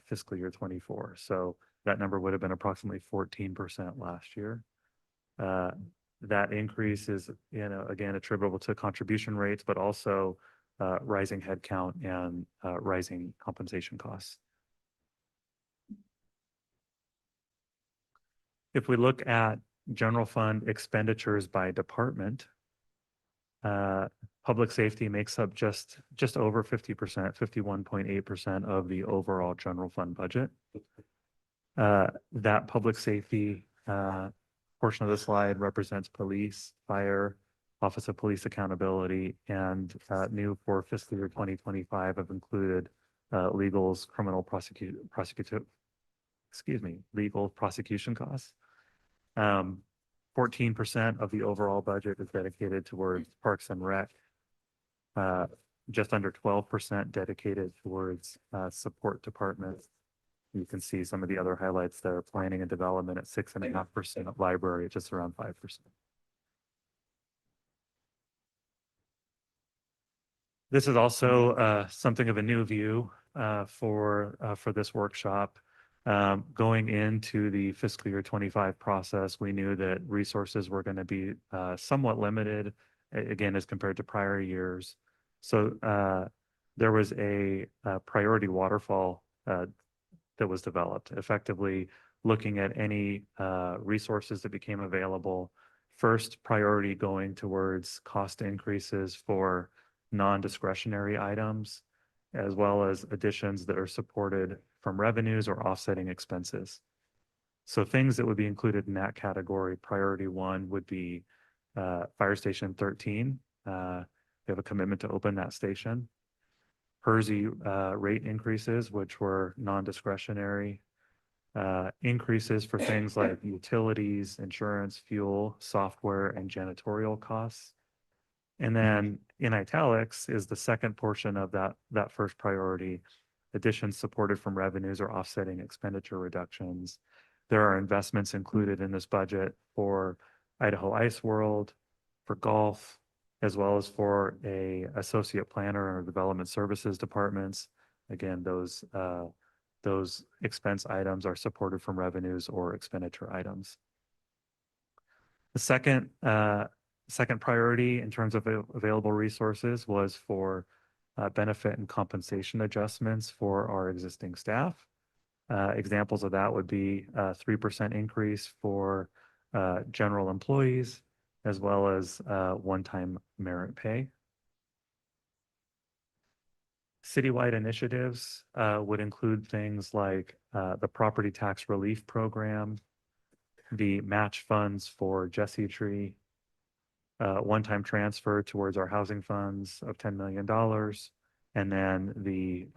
fiscal year 24. So that number would have been approximately 14% last year. That increase is, again, attributable to contribution rates, but also rising headcount and rising compensation costs. If we look at general fund expenditures by department, public safety makes up just over 50%, 51.8% of the overall general fund budget. That public safety portion of the slide represents police, fire, Office of Police Accountability, and new for fiscal year 2025 have included legal prosecution costs. 14% of the overall budget is dedicated towards Parks and Rec. Just under 12% dedicated towards support departments. You can see some of the other highlights there: planning and development at 6.5%, library at just around 5%. This is also something of a new view for this workshop. Going into the fiscal year 25 process, we knew that resources were going to be somewhat limited, again, as compared to prior years. So there was a priority waterfall that was developed, effectively looking at any resources that became available. First priority going towards cost increases for non-discretionary items, as well as additions that are supported from revenues or offsetting expenses. So things that would be included in that category, priority one would be Fire Station 13. We have a commitment to open that station. PERSI rate increases, which were non-discretionary. Increases for things like utilities, insurance, fuel, software, and janitorial costs. And then in italics is the second portion of that first priority, additions supported from revenues or offsetting expenditure reductions. There are investments included in this budget for Idaho Ice World, for golf, as well as for a associate planner or development services departments. Again, those expense items are supported from revenues or expenditure items. The second priority in terms of available resources was for benefit and compensation adjustments for our existing staff. Examples of that would be a 3% increase for general employees, as well as one-time merit pay. Citywide initiatives would include things like the property tax relief program, the match funds for Jesse Tree, one-time transfer towards our housing funds of $10 million, and then the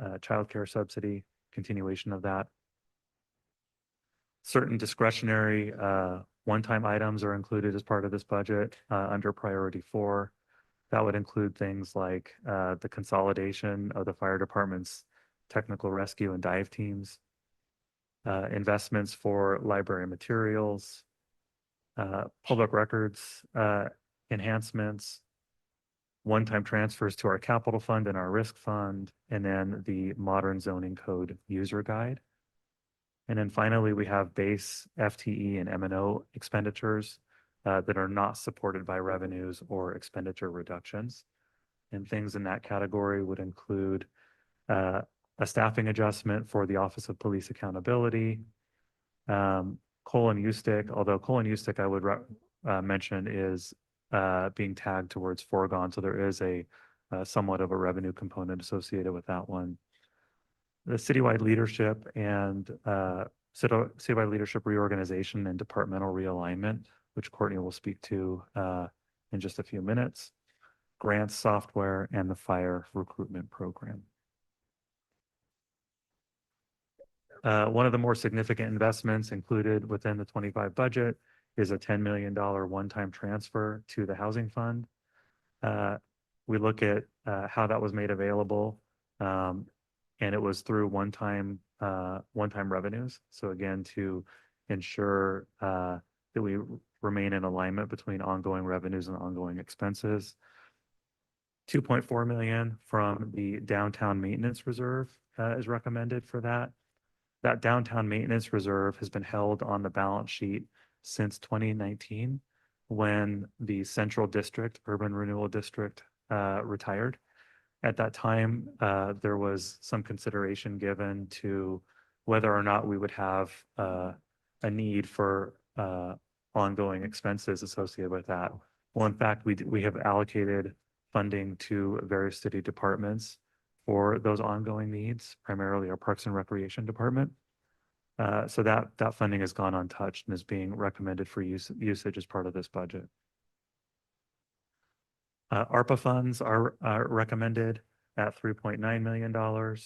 childcare subsidy, continuation of that. Certain discretionary one-time items are included as part of this budget under priority 4. That would include things like the consolidation of the fire department's technical rescue and dive teams, investments for library materials, public records enhancements, one-time transfers to our capital fund and our risk fund, and then the modern zoning code user guide. And then finally, we have base FTE and M&O expenditures that are not supported by revenues or expenditure reductions. And things in that category would include a staffing adjustment for the Office of Police Accountability, coal and USTIC, although coal and USTIC I would mention is being tagged towards foregone. So there is a somewhat of a revenue component associated with that one. The citywide leadership and citywide leadership reorganization and departmental realignment, which Courtney will speak to in just a few minutes, grants, software, and the fire recruitment program. One of the more significant investments included within the 25 budget is a $10 million one-time transfer to the housing fund. We look at how that was made available, and it was through one-time revenues. So again, to ensure that we remain in alignment between ongoing revenues and ongoing expenses. $2.4 million from the downtown maintenance reserve is recommended for that. That downtown maintenance reserve has been held on the balance sheet since 2019, when the Central District, Urban Renewal District, retired. At that time, there was some consideration given to whether or not we would have a need for ongoing expenses associated with that. Well, in fact, we have allocated funding to various city departments for those ongoing needs, primarily our Parks and Recreation Department. So that funding has gone untouched and is being recommended for usage as part of this budget. ARPA funds are recommended at $3.9 million.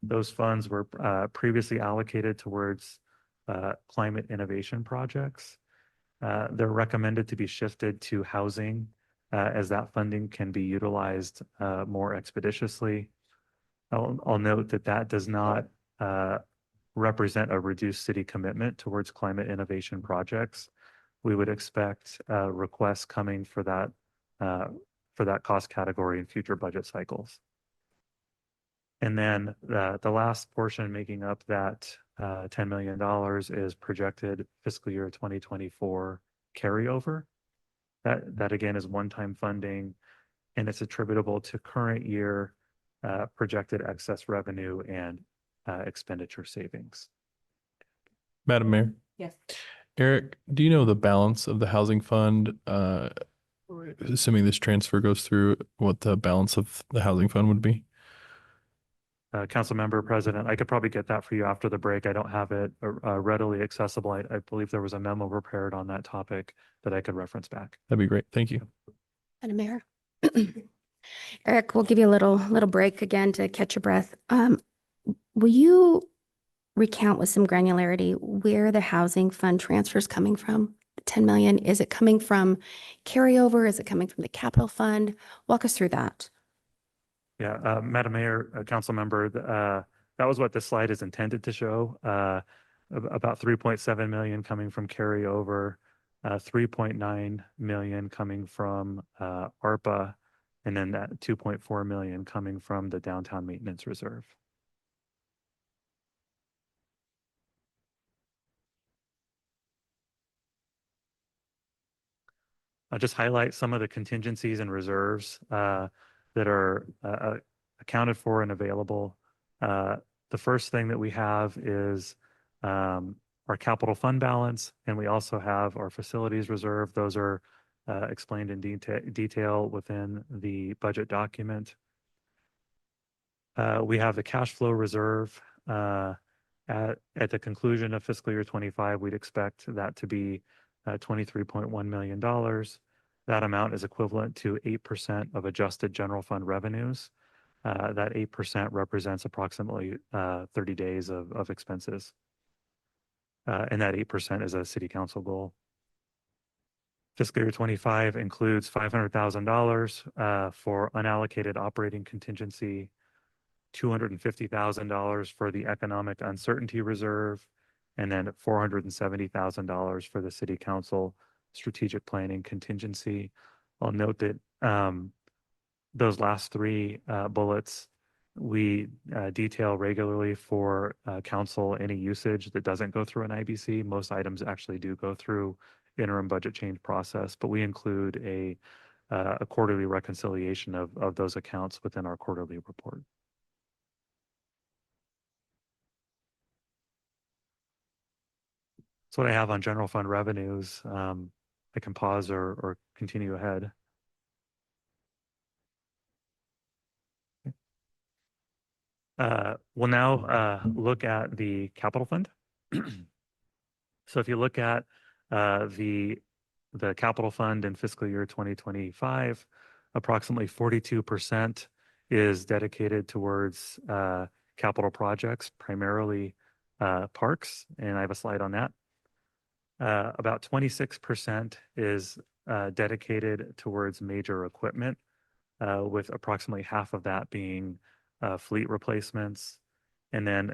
Those funds were previously allocated towards climate innovation projects. They're recommended to be shifted to housing as that funding can be utilized more expeditiously. I'll note that does not represent a reduced city commitment towards climate innovation projects. We would expect requests coming for that for that cost category in future budget cycles. And then the last portion making up that $10 million is projected fiscal year 2024 carryover. That again is one-time funding, and it's attributable to current year projected excess revenue and expenditure savings. Madam Mayor, Yes. Eric, do you know the balance of the housing fund? Assuming this transfer goes through, what the balance of the housing fund would be? Council Member President, I could probably get that for you after the break. I don't have it readily accessible. I believe there was a memo prepared on that topic that I could reference back. That'd be great. Thank you. Madam Mayor. Eric, we'll give you a little break again to catch your breath. Will you recount with some granularity where the housing fund transfer is coming from? The 10 million, is it coming from carryover? Is it coming from the capital fund? Walk us through that. Yeah, Madam Mayor, Council Member, that was what this slide is intended to show. About 3.7 million coming from carryover, 3.9 million coming from ARPA, and then that 2.4 million coming from the downtown maintenance reserve. I'll just highlight some of the contingencies and reserves that are accounted for and available. The first thing that we have is our capital fund balance, and we also have our facilities reserve. Those are explained in detail within the budget document. We have the cash flow reserve. At the conclusion of fiscal year 25, we'd expect that to be $23.1 million. That amount is equivalent to 8% of adjusted general fund revenues. That 8% represents approximately 30 days of expenses. And that 8% is a city council goal. Fiscal year 25 includes $500,000 for unallocated operating contingency, $250,000 for the economic uncertainty reserve, and then $470,000 for the city council strategic planning contingency. I'll note that those last three bullets we detail regularly for council any usage that doesn't go through an IBC. Most items actually do go through interim budget change process, but we include a quarterly reconciliation of those accounts within our quarterly report. That's what I have on general fund revenues. I can pause or continue ahead. We'll now look at the capital fund. So if you look at the capital fund in fiscal year 2025, approximately 42% is dedicated towards capital projects, primarily parks, and I have a slide on that. About 26% is dedicated towards major equipment, with approximately half of that being fleet replacements, and then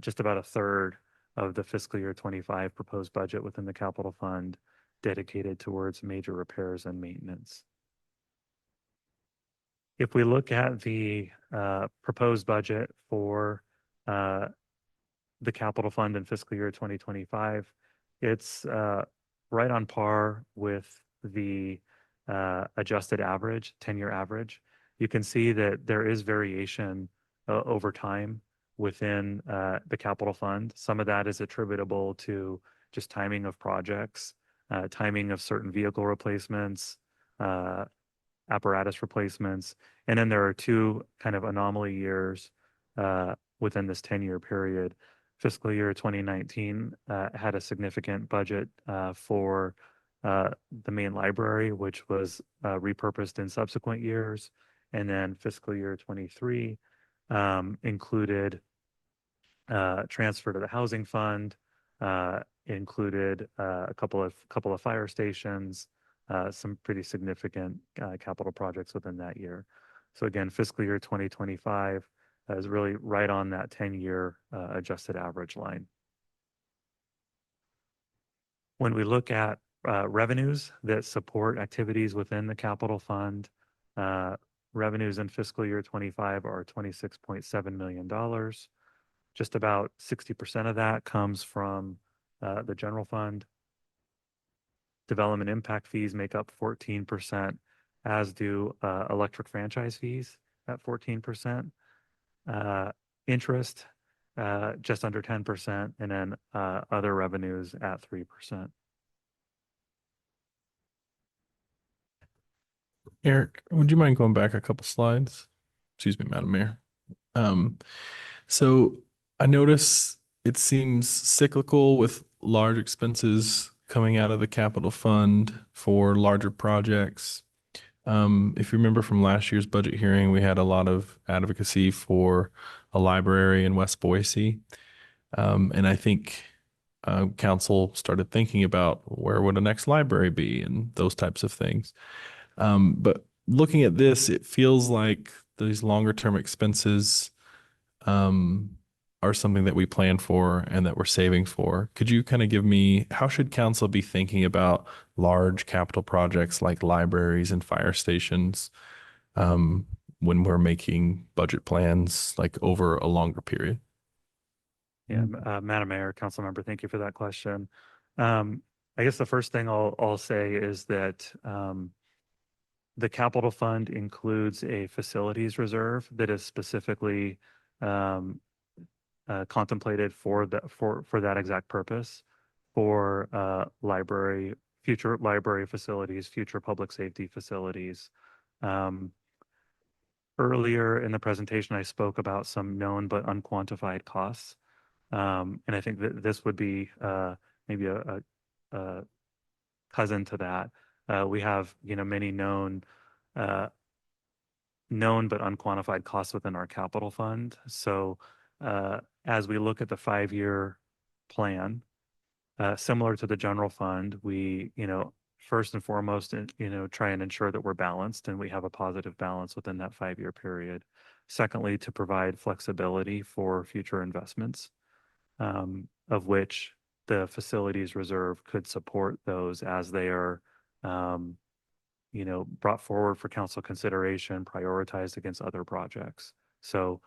just about a third of the fiscal year 25 proposed budget within the capital fund dedicated towards major repairs and maintenance. If we look at the proposed budget for the capital fund in fiscal year 2025, it's right on par with the adjusted average, 10-year average. You can see that there is variation over time within the capital fund. Some of that is attributable to just timing of projects, timing of certain vehicle replacements, apparatus replacements. And then there are two kind of anomaly years within this 10-year period. Fiscal year 2019 had a significant budget for the main library, which was repurposed in subsequent years. And then fiscal year 23 included transfer to the housing fund, included a couple of fire stations, some pretty significant capital projects within that year. So again, fiscal year 2025 is really right on that 10-year adjusted average line. When we look at revenues that support activities within the capital fund, Revenues in fiscal year 25 are $26.7 million. Just about 60% of that comes from the general fund. Development impact fees make up 14%, as do electric franchise fees at 14%. Interest, just under 10%, and then other revenues at 3%. Eric, would you mind going back a couple slides? Excuse me, Madam Mayor. Um, so I notice it seems cyclical with large expenses coming out of the capital fund for larger projects. If you remember from last year's budget hearing, we had a lot of advocacy for a library in West Boise. And I think council started thinking about where would a next library be and those types of things. But looking at this, it feels like these longer term expenses are something that we plan for and that we're saving for. Could you kind of give me, how should council be thinking about large capital projects like libraries and fire stations when we're making budget plans like over a longer period? Yeah, Madam Mayor, Council Member, thank you for that question. I guess the first thing I'll say is that the capital fund includes a facilities reserve that is specifically contemplated for that exact purpose, for future library facilities, future public safety facilities. Earlier in the presentation, I spoke about some known but unquantified costs. And I think that this would be maybe a cousin to that. We have, many known but unquantified costs within our capital fund. So as we look at the 5-year plan, similar to the general fund, we, first and foremost, try and ensure that we're balanced and we have a positive balance within that 5-year period. Secondly, to provide flexibility for future investments, of which the facilities reserve could support those as they are, brought forward for council consideration, prioritized against other projects. So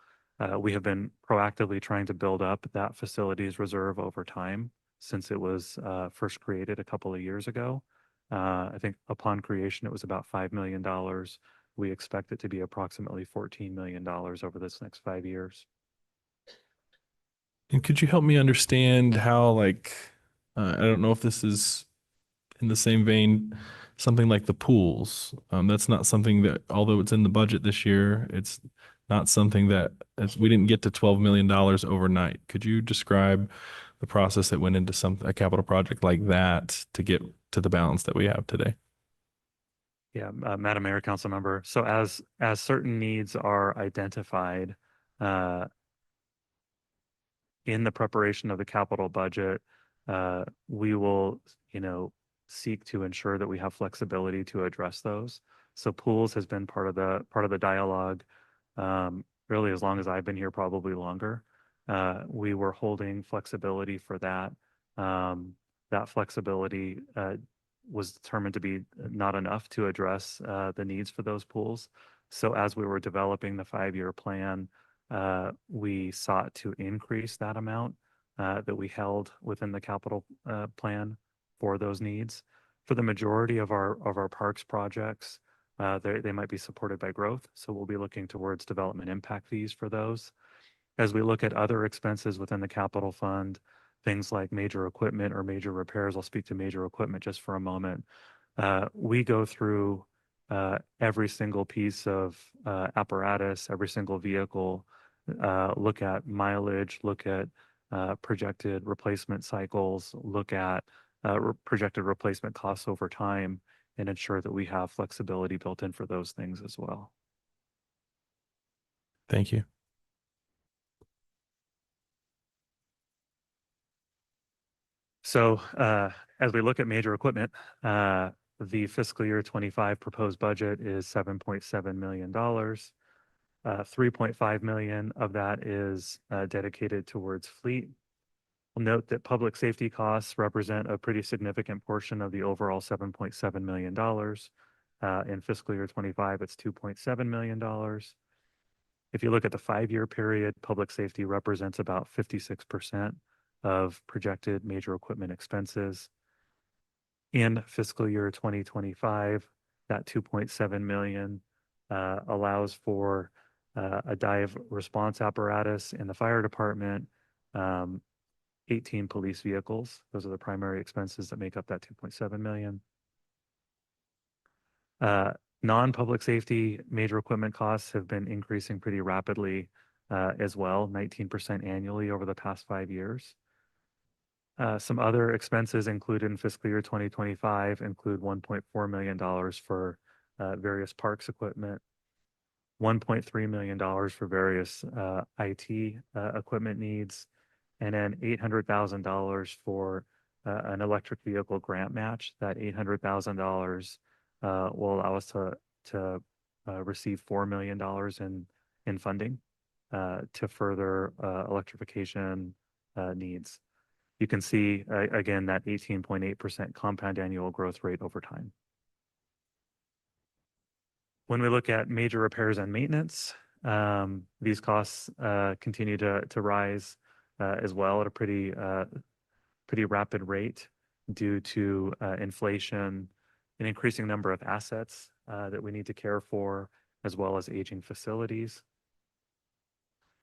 we have been proactively trying to build up that facilities reserve over time since it was first created a couple of years ago. I think upon creation, it was about $5 million. We expect it to be approximately $14 million over this next 5 years. And could you help me understand how, like, I don't know if this is in the same vein, something like the pools. That's not something that, although it's in the budget this year, it's not something that we didn't get to $12 million overnight. Could you describe the process that went into a capital project like that to get to the balance that we have today? Yeah, Madam Mayor, Council Member. So as certain needs are identified in the preparation of the capital budget, we will, seek to ensure that we have flexibility to address those. So pools has been part of the dialogue, really as long as I've been here, probably longer. We were holding flexibility for that. That flexibility was determined to be not enough to address the needs for those pools. So as we were developing the 5-year plan, we sought to increase that amount that we held within the capital plan for those needs. For the majority of our parks projects, they might be supported by growth. So we'll be looking towards development impact fees for those. As we look at other expenses within the capital fund, things like major equipment or major repairs, I'll speak to major equipment just for a moment. We go through every single piece of apparatus, every single vehicle, look at mileage, look at projected replacement cycles, look at projected replacement costs over time, and ensure that we have flexibility built in for those things as well. Thank you. So as we look at major equipment, the fiscal year 25 proposed budget is $7.7 million. 3.5 million of that is dedicated towards fleet. We'll note that public safety costs represent a pretty significant portion of the overall $7.7 million. In fiscal year 25, it's $2.7 million. If you look at the 5-year period, public safety represents about 56% of projected major equipment expenses. In fiscal year 2025, that 2.7 million allows for a dive response apparatus in the fire department, 18 police vehicles. Those are the primary expenses that make up that 2.7 million. Non-public safety major equipment costs have been increasing pretty rapidly as well, 19% annually over the past 5 years. Some other expenses included in fiscal year 2025 include $1.4 million for various parks equipment, $1.3 million for various IT equipment needs, and then $800,000 for an electric vehicle grant match. That $800,000 will allow us to receive $4 million in funding to further electrification needs. You can see, again, that 18.8% compound annual growth rate over time. When we look at major repairs and maintenance, these costs continue to rise as well at a pretty rapid rate due to inflation, an increasing number of assets that we need to care for, as well as aging facilities.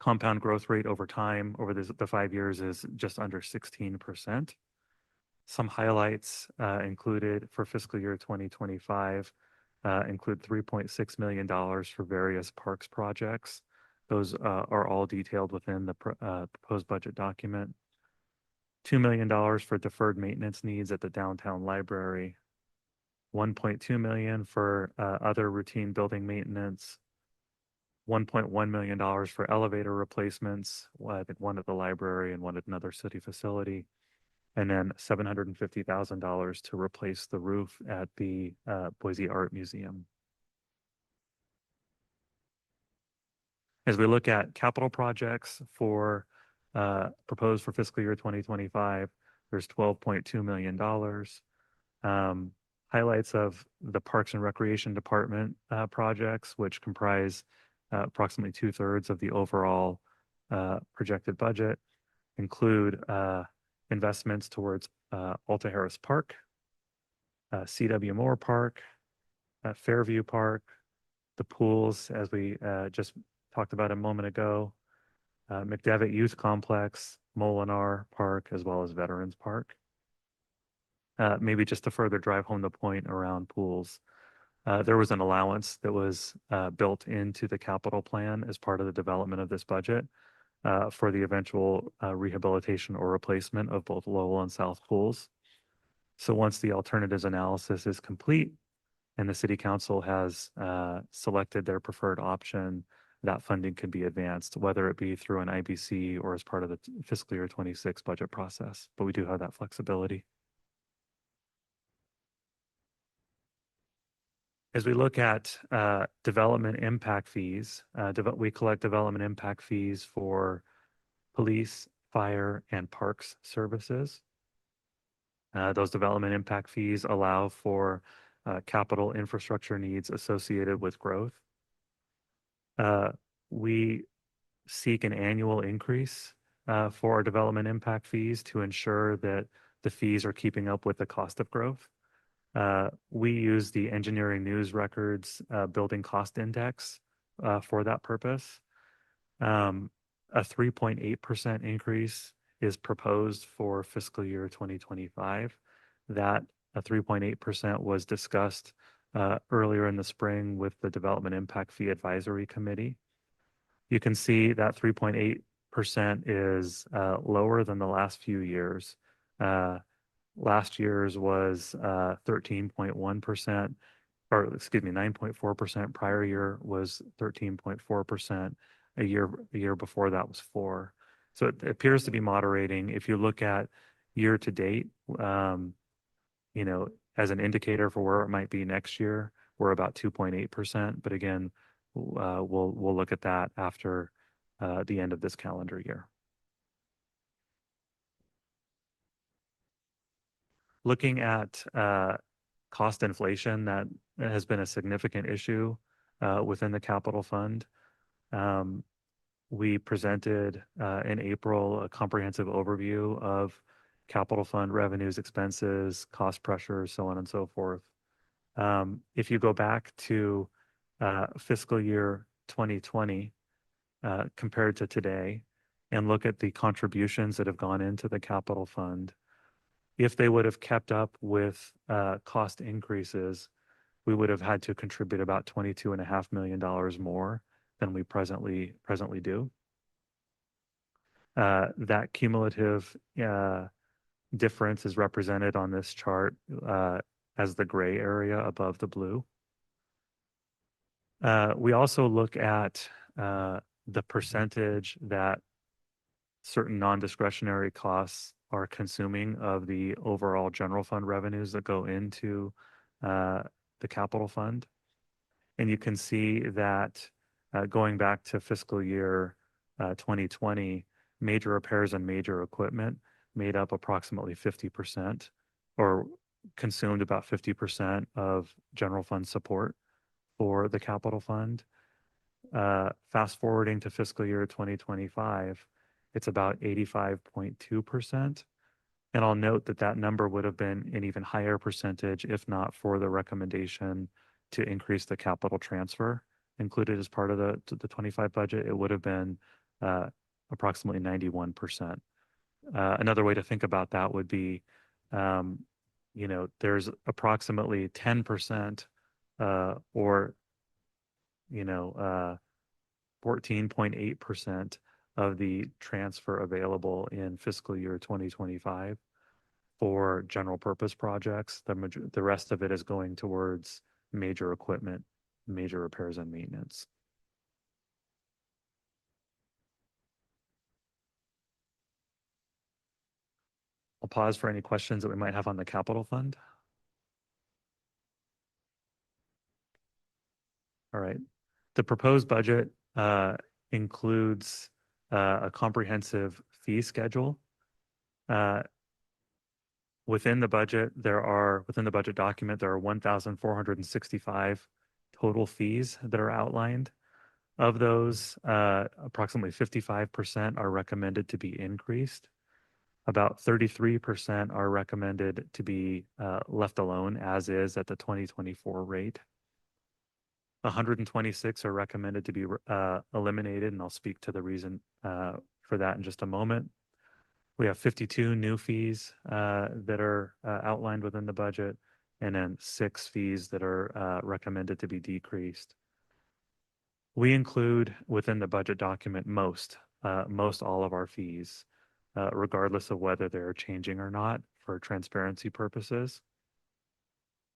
Compound growth rate over time, over the 5 years, is just under 16%. Some highlights included for fiscal year 2025 include $3.6 million for various parks projects. Those are all detailed within the proposed budget document. $2 million for deferred maintenance needs at the downtown library. $1.2 million for other routine building maintenance. $1.1 million for elevator replacements, I think one at the library and one at another city facility, and then $750,000 to replace the roof at the Boise Art Museum. As we look at capital projects for proposed for fiscal year 2025, there's $12.2 million. Highlights of the Parks and Recreation Department projects, which comprise approximately 2/3 of the overall projected budget, include investments towards Alta Harris Park, C.W. Moore Park, Fairview Park, the pools, as we just talked about a moment ago, McDevitt Youth Complex, Molinar Park, as well as Veterans Park. Maybe just to further drive home the point around pools, there was an allowance that was built into the capital plan as part of the development of this budget for the eventual rehabilitation or replacement of both Lowell and South pools. So once the alternatives analysis is complete and the city council has selected their preferred option, that funding can be advanced, whether it be through an IBC or as part of the fiscal year 26 budget process. But we do have that flexibility. As we look at development impact fees, we collect development impact fees for police, fire, and parks services. Those development impact fees allow for capital infrastructure needs associated with growth. We seek an annual increase for our development impact fees to ensure that the fees are keeping up with the cost of growth. We use the Engineering News Records Building Cost Index for that purpose. A 3.8% increase is proposed for fiscal year 2025. That 3.8% was discussed earlier in the spring with the Development Impact Fee Advisory Committee. You can see that 3.8% is lower than the last few years. Last year's was 13.1%, or excuse me, 9.4%. Prior year was 13.4%. A year before that was 4%. So it appears to be moderating. If you look at year to date, you know, as an indicator for where it might be next year, we're about 2.8%. But again, we'll look at that after the end of this calendar year. Looking at cost inflation that has been a significant issue within the capital fund. We presented in April a comprehensive overview of capital fund revenues, expenses, cost pressures, so on and so forth. If you go back to fiscal year 2020 compared to today and look at the contributions that have gone into the capital fund, if they would have kept up with cost increases, we would have had to contribute about $22.5 million more than we presently do. That cumulative difference is represented on this chart as the gray area above the blue. We also look at the percentage that certain non-discretionary costs are consuming of the overall general fund revenues that go into the capital fund. And you can see that going back to fiscal year 2020, major repairs and major equipment made up approximately 50% or consumed about 50% of general fund support for the capital fund. Fast forwarding to fiscal year 2025, it's about 85.2%. And I'll note that that number would have been an even higher percentage if not for the recommendation to increase the capital transfer included as part of the 25 budget. It would have been approximately 91%. Another way to think about that would be, there's approximately 10% or 14.8% of the transfer available in fiscal year 2025 for general purpose projects. The rest of it is going towards major equipment, major repairs and maintenance. I'll pause for any questions that we might have on the capital fund. All right. The proposed budget includes a comprehensive fee schedule. Within the budget document, there are 1,465 total fees that are outlined. Of those, approximately 55% are recommended to be increased. About 33% are recommended to be left alone as is at the 2024 rate. 126 are recommended to be eliminated, and I'll speak to the reason for that in just a moment. We have 52 new fees that are outlined within the budget, and then 6 fees that are recommended to be decreased. We include within the budget document most all of our fees, regardless of whether they're changing or not for transparency purposes.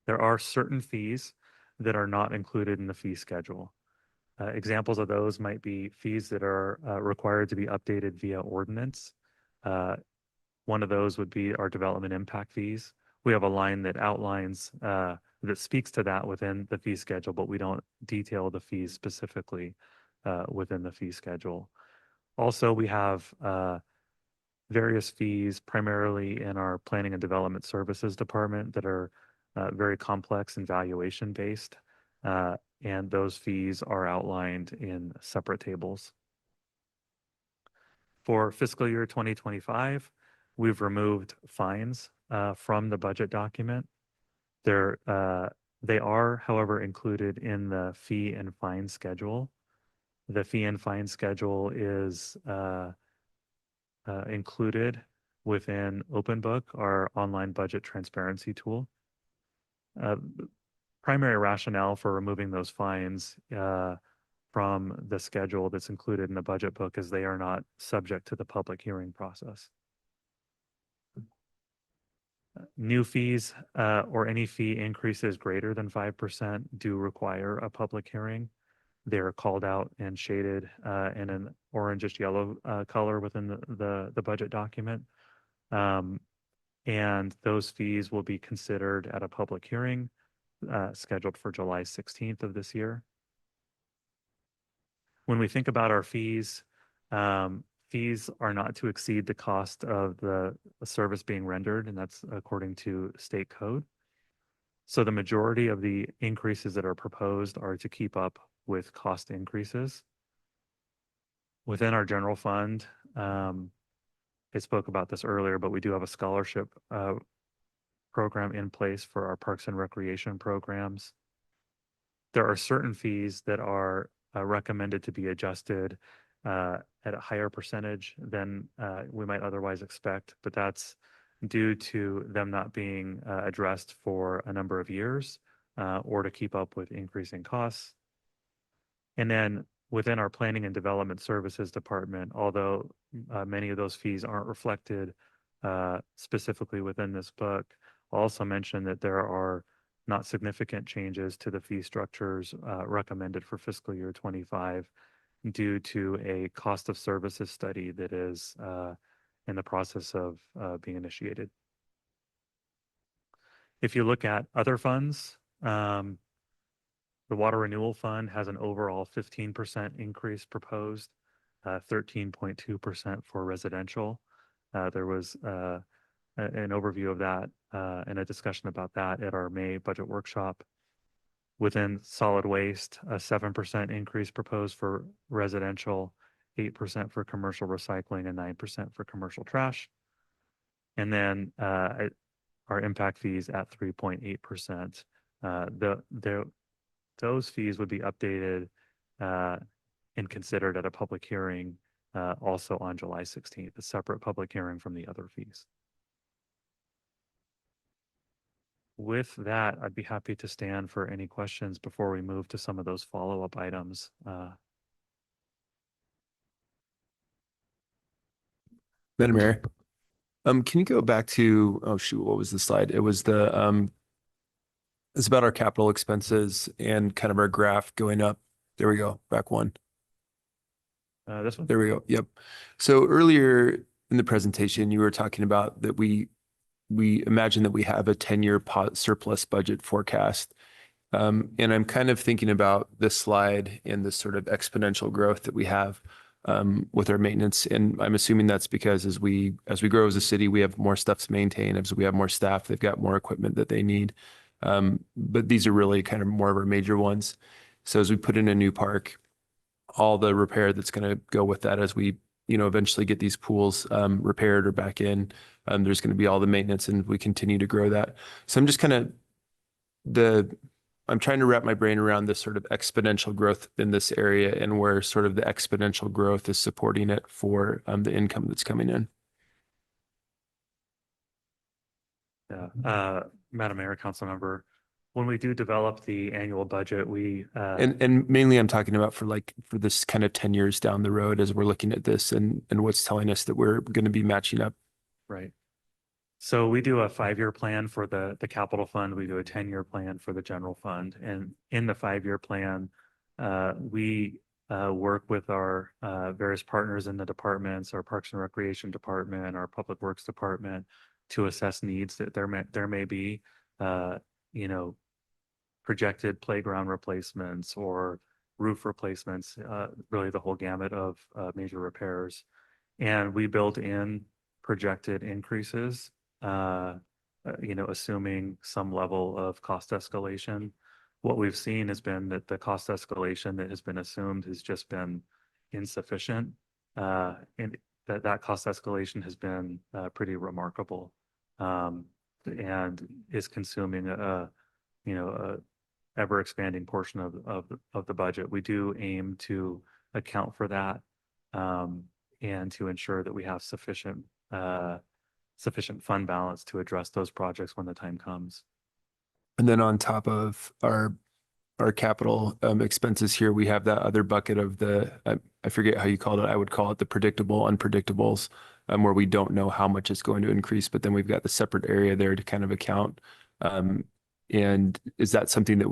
There are certain fees that are not included in the fee schedule. Examples of those might be fees that are required to be updated via ordinance. One of those would be our development impact fees. We have a line that outlines, that speaks to that within the fee schedule, but we don't detail the fees specifically within the fee schedule. Also, we have various fees primarily in our planning and development services department that are very complex and valuation based. And those fees are outlined in separate tables. For fiscal year 2025, we've removed fines from the budget document. They are, however, included in the fee and fine schedule. The fee and fine schedule is included within OpenBook, our online budget transparency tool. Primary rationale for removing those fines from the schedule that's included in the budget book is they are not subject to the public hearing process. New fees or any fee increases greater than 5% do require a public hearing. They're called out and shaded in an orangish yellow color within the budget document. And those fees will be considered at a public hearing scheduled for July 16th of this year. When we think about our fees, fees are not to exceed the cost of the service being rendered, and that's according to state code. So the majority of the increases that are proposed are to keep up with cost increases. Within our general fund, I spoke about this earlier, but we do have a scholarship program in place for our parks and recreation programs. There are certain fees that are recommended to be adjusted at a higher percentage than we might otherwise expect, but that's due to them not being addressed for a number of years or to keep up with increasing costs. And then within our planning and development services department, although many of those fees aren't reflected specifically within this book, I'll also mention that there are not significant changes to the fee structures recommended for fiscal year 25 due to a cost of services study that is in the process of being initiated. If you look at other funds, the Water Renewal Fund has an overall 15% increase proposed, 13.2% for residential. There was an overview of that and a discussion about that at our May budget workshop. Within solid waste, a 7% increase proposed for residential, 8% for commercial recycling, and 9% for commercial trash. And then our impact fees at 3.8%. Those fees would be updated and considered at a public hearing also on July 16th, a separate public hearing from the other fees. With that, I'd be happy to stand for any questions before we move to some of those follow-up items. Madam Mayor, can you go back to, oh shoot, what was the slide? It was it's about our capital expenses and kind of our graph going up. There we go, back one. This one? There we go. Yep. So earlier in the presentation, you were talking about that we imagine that we have a 10-year surplus budget forecast. And I'm kind of thinking about this slide and this sort of exponential growth that we have with our maintenance. And I'm assuming that's because as we grow as a city, we have more stuff to maintain. As we have more staff, they've got more equipment that they need. But these are really kind of more of our major ones. So as we put in a new park, all the repair that's going to go with that as we, eventually get these pools repaired or back in, there's going to be all the maintenance and we continue to grow that. So I'm just kind of I'm trying to wrap my brain around this sort of exponential growth in this area and where sort of the exponential growth is supporting it for the income that's coming in. Yeah. Madam Mayor, Council Member, when we do develop the annual budget, we and mainly I'm talking about for this kind of 10 years down the road as we're looking at this and what's telling us that we're going to be matching up. right. So we do a 5-year plan for the capital fund. We do a 10-year plan for the general fund. And in the 5-year plan, we work with our various partners in the departments, our Parks and Recreation Department, our Public Works Department, to assess needs that there may be, projected playground replacements or roof replacements, really the whole gamut of major repairs. And we built in projected increases, assuming some level of cost escalation. What we've seen has been that the cost escalation that has been assumed has just been insufficient, and that cost escalation has been pretty remarkable, and is consuming a ever expanding portion of the budget. We do aim to account for that, and to ensure that we have sufficient fund balance to address those projects when the time comes. And then on top of our capital expenses here, we have that other bucket of I forget how you called it. I would call it the predictable unpredictables, where we don't know how much it's going to increase, but then we've got the separate area there to kind of account. And is that something that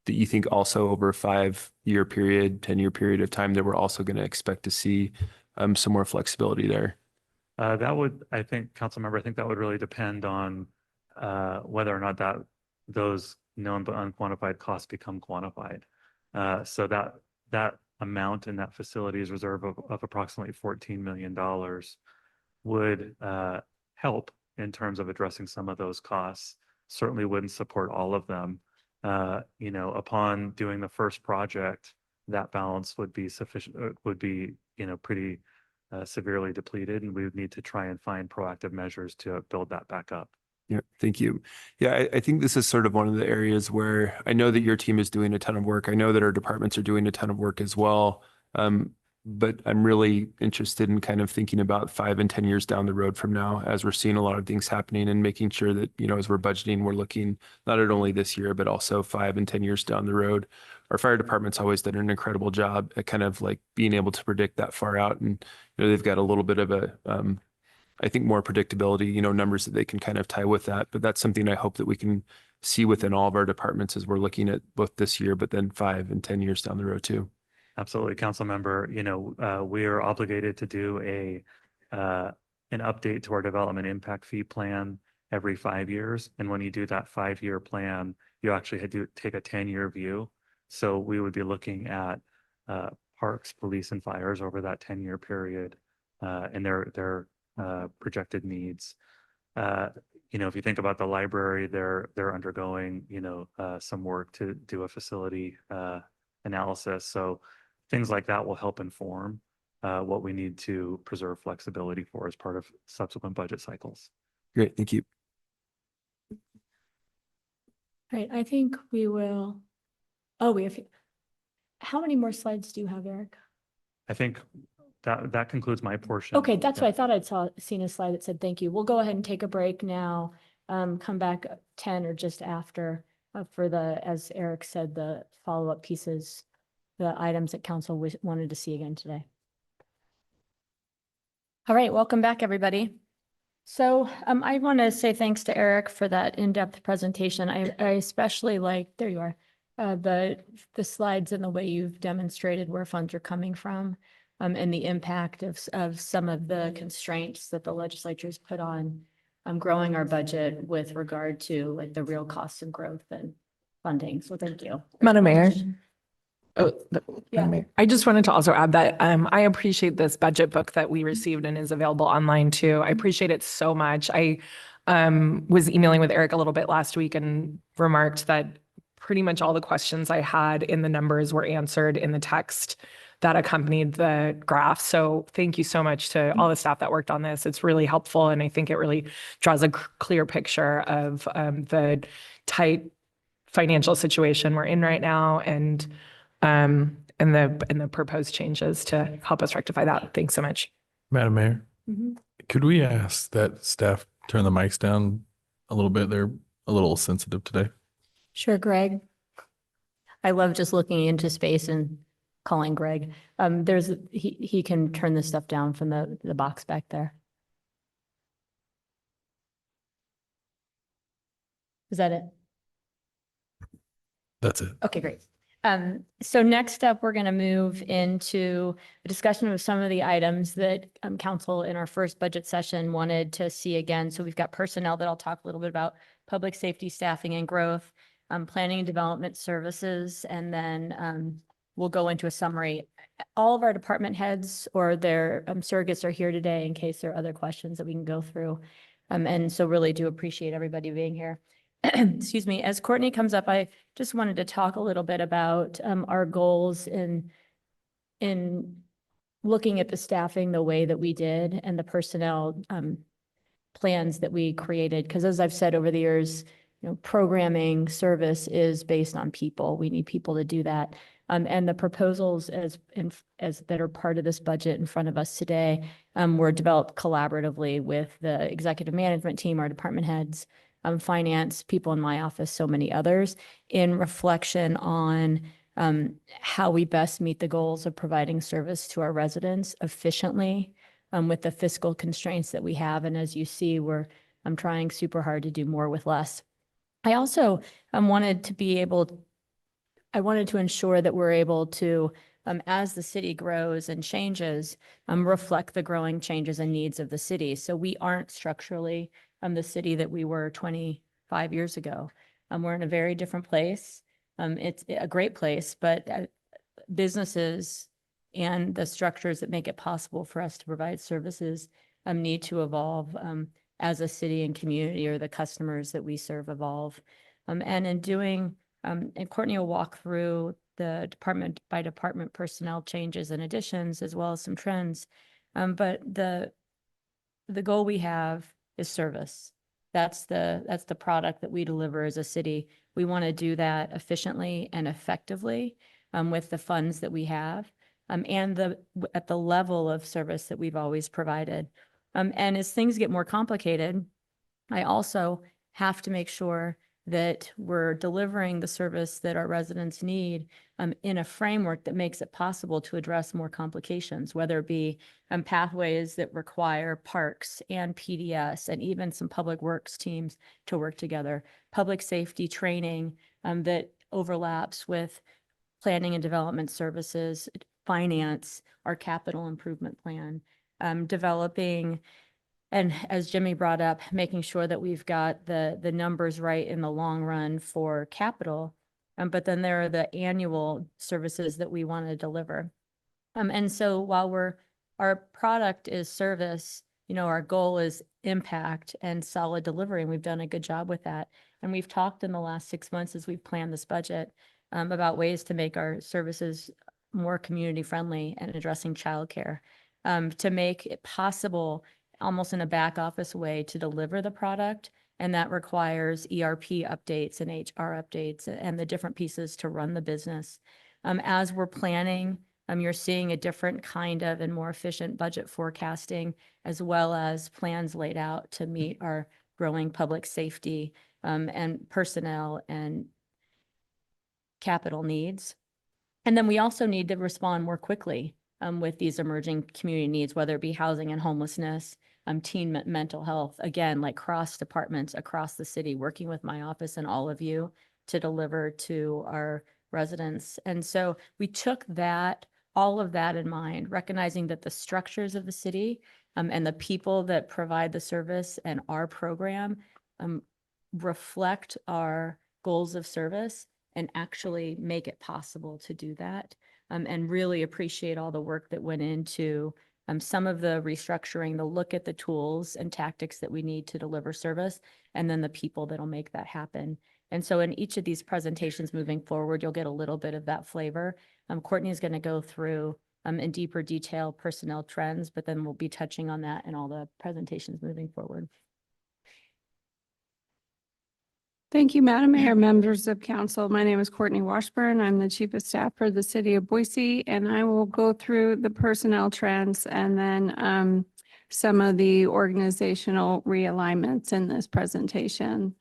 you think also over a 5-year period, 10-year period of time that we're also going to expect to see some more flexibility there? That would, I think, Council Member, I think that would really depend on whether or not those known but unquantified costs become quantified. So that amount in that facilities reserve of approximately $14 million would help in terms of addressing some of those costs. certainly wouldn't support all of them. You know, upon doing the first project, that balance would be sufficient, would be, you know, pretty severely depleted, and we would need to try and find proactive measures to build that back up. Yeah, thank you. Yeah, I think this is sort of one of the areas where I know that your team is doing a ton of work. I know that our departments are doing a ton of work as well. But I'm really interested in kind of thinking about 5 and 10 years down the road from now, as we're seeing a lot of things happening, and making sure that, you know, as we're budgeting, we're looking not at only this year, but also 5 and 10 years down the road. Our fire department's always done an incredible job at kind of like being able to predict that far out. And, you know, they've got a little bit of a, I think, more predictability, you know, numbers that they can kind of tie with that. But that's something I hope that we can see within all of our departments as we're looking at both this year, but then 5 and 10 years down the road too. Absolutely, council member. You know, we are obligated to do an update to our development impact fee plan every 5 years. And when you do that 5-year plan, you actually had to take a 10-year view. So we would be looking at parks, police, and fires over that 10-year period, and their projected needs. You know, if you think about the library, they're undergoing, you know, some work to do a facility analysis. So things like that will help inform what we need to preserve flexibility for as part of subsequent budget cycles. Great, thank you. Right, I think we will, oh, we have, how many more slides do you have, Eric? I think that concludes my portion. Okay, that's Yeah. what I thought seen a slide that said, thank you. We'll go ahead and take a break now. Come back 10 or just after for the, as Eric said, the follow-up pieces, the items that council wanted to see again today. All right, welcome back, everybody. So I want to say thanks to Eric for that in-depth presentation. I especially like, there you are, the slides and the way you've demonstrated where funds are coming from. And the impact of some of the constraints that the legislature's put on growing our budget with regard to like the real costs of growth and funding. So thank you. Madam Mayor. Oh, Yeah. Madam Mayor. I just wanted to also add that I appreciate this budget book that we received and is available online too. I appreciate it so much. I was emailing with Eric a little bit last week and remarked that pretty much all the questions I had in the numbers were answered in the text that accompanied the graph. So thank you so much to all the staff that worked on this. It's really helpful. And I think it really draws a clear picture of the tight financial situation we're in right now and the proposed changes to help us rectify that. Thanks so much. Madam Mayor, Mhm. could we ask that staff turn the mics down a little bit? They're a little sensitive today. Sure, Greg. I love just looking into space and calling Greg. He can turn this stuff down from the box back there. Is that it? That's it. Okay, great. So next up, we're going to move into a discussion of some of the items that council in our first budget session wanted to see again. So we've got personnel that I'll talk a little bit about, public safety, staffing and growth, planning and development services, and then we'll go into a summary. All of our department heads or their surrogates are here today in case there are other questions that we can go through. And so really do appreciate everybody being here. Excuse me, as Courtney comes up, I just wanted to talk a little bit about our goals in looking at the staffing the way that we did and the personnel plans that we created. Because as I've said over the years, you know, programming service is based on people. We need people to do that. And the proposals as that are part of this budget in front of us today were developed collaboratively with the executive management team, our department heads, finance, people in my office, so many others, in reflection on how we best meet the goals of providing service to our residents efficiently with the fiscal constraints that we have. And as you see, I'm trying super hard to do more with less. I also wanted to ensure that we're able to, as the city grows and changes, reflect the growing changes and needs of the city. So we aren't structurally the city that we were 25 years ago. We're in a very different place. It's a great place, but businesses and the structures that make it possible for us to provide services need to evolve as a city and community, or the customers that we serve evolve. And in doing, and Courtney will walk through the department by department personnel changes and additions, as well as some trends. But the goal we have is service. That's the product that we deliver as a city. We want to do that efficiently and effectively with the funds that we have and at the level of service that we've always provided. And as things get more complicated, I also have to make sure that we're delivering the service that our residents need in a framework that makes it possible to address more complications, whether it be pathways that require parks and PDS and even some public works teams to work together, public safety training that overlaps with planning and development services, finance, our capital improvement plan, developing. And as Jimmy brought up, making sure that we've got the numbers right in the long run for capital. But then there are the annual services that we want to deliver. And so while our product is service, our goal is impact and solid delivery, and we've done a good job with that. And we've talked in the last 6 months as we've planned this budget about ways to make our services more community friendly and addressing childcare, to make it possible almost in a back office way to deliver the product. And that requires ERP updates and HR updates and the different pieces to run the business. As we're planning, you're seeing a different kind of and more efficient budget forecasting, as well as plans laid out to meet our growing public safety and personnel and capital needs. And then we also need to respond more quickly with these emerging community needs, whether it be housing and homelessness, teen mental health, again, like cross departments across the city, working with my office and all of you to deliver to our residents. And so we took all of that in mind, recognizing that the structures of the city and the people that provide the service and our program reflect our goals of service and actually make it possible to do that. And really appreciate all the work that went into some of the restructuring, the look at the tools and tactics that we need to deliver service, and then the people that'll make that happen. And so in each of these presentations moving forward, you'll get a little bit of that flavor. Courtney is going to go through in deeper detail personnel trends, but then we'll be touching on that in all the presentations moving forward. Thank you, Madam Mayor, members of council. My name is Courtney Washburn. I'm the Chief of Staff for the City of Boise, and I will go through the personnel trends and then some of the organizational realignments in this presentation.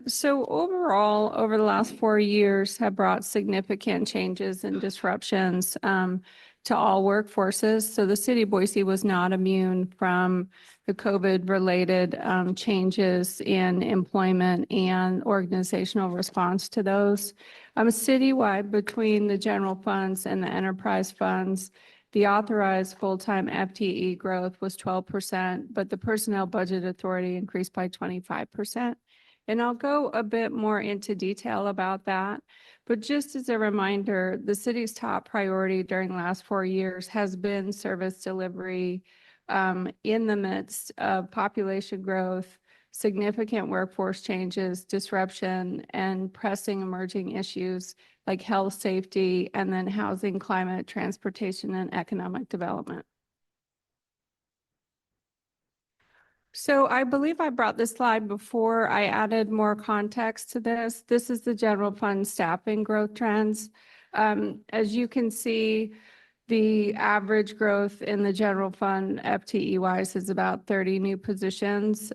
So overall, over the last 4 years have brought significant changes and disruptions to all workforces. So the City of Boise was not immune from the COVID-related changes in employment and organizational response to those. Citywide, between the general funds and the enterprise funds, the authorized full-time FTE growth was 12%, but the personnel budget authority increased by 25%. And I'll go a bit more into detail about that. But just as a reminder, the city's top priority during the last 4 years has been service delivery in the midst of population growth, significant workforce changes, disruption, and pressing emerging issues like health, safety, and then housing, climate, transportation, and economic development. So I believe I brought this slide before. I added more context to this. This is the general fund staffing growth trends. As you can see, the average growth in the general fund FTE wise is about 30 new positions.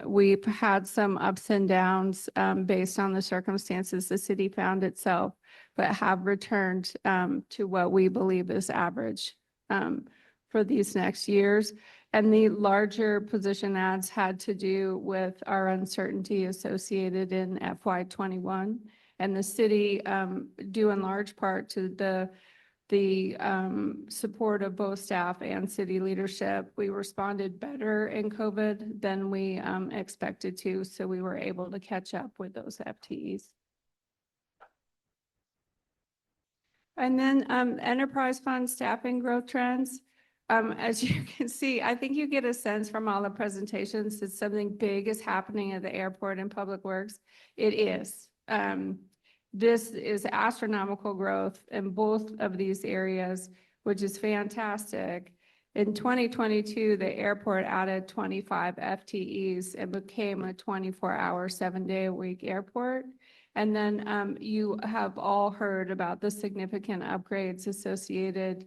We've had some ups and downs based on the circumstances the city found itself, but have returned to what we believe is average for these next years. And the larger position adds had to do with our uncertainty associated in FY21 and the city due in large part to the support of both staff and city leadership. We responded better in COVID than we expected to, so we were able to catch up with those FTEs. And then enterprise fund staffing growth trends. As you can see, I think you get a sense from all the presentations that something big is happening at the airport and Public Works. It is. This is astronomical growth in both of these areas, which is fantastic. In 2022, the airport added 25 FTEs and became a 24-hour, 7-day-a-week airport. And then you have all heard about the significant upgrades associated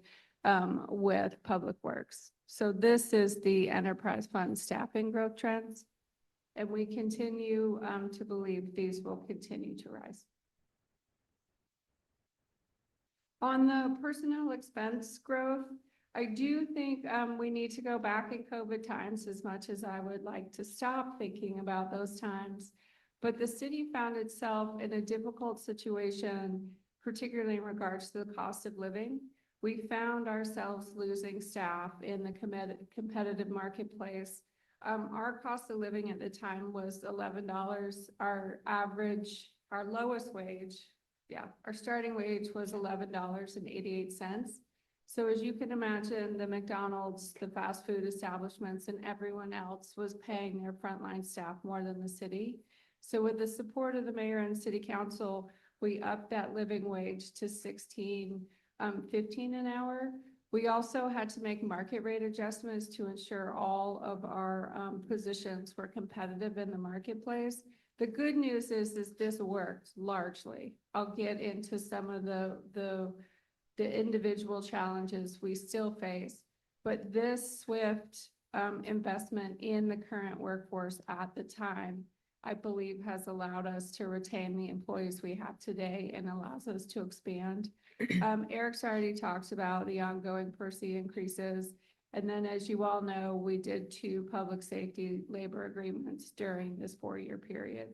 with Public Works. So this is the enterprise fund staffing growth trends. And we continue to believe these will continue to rise. On the personnel expense growth, I do think we need to go back in COVID times, as much as I would like to stop thinking about those times. But the city found itself in a difficult situation, particularly in regards to the cost of living. We found ourselves losing staff in the competitive marketplace. Our cost of living at the time was $11. Our lowest wage, our starting wage was $11.88. So as you can imagine, the McDonald's, the fast food establishments, and everyone else was paying their frontline staff more than the city. So with the support of the mayor and city council, we upped that living wage to $16.15 an hour. We also had to make market rate adjustments to ensure all of our positions were competitive in the marketplace. The good news is this worked largely. I'll get into some of the individual challenges we still face, but this swift investment in the current workforce at the time, I believe, has allowed us to retain the employees we have today and allows us to expand. Eric's already talked about the ongoing PERSI increases. And then, as you all know, we did 2 public safety labor agreements during this 4-year period.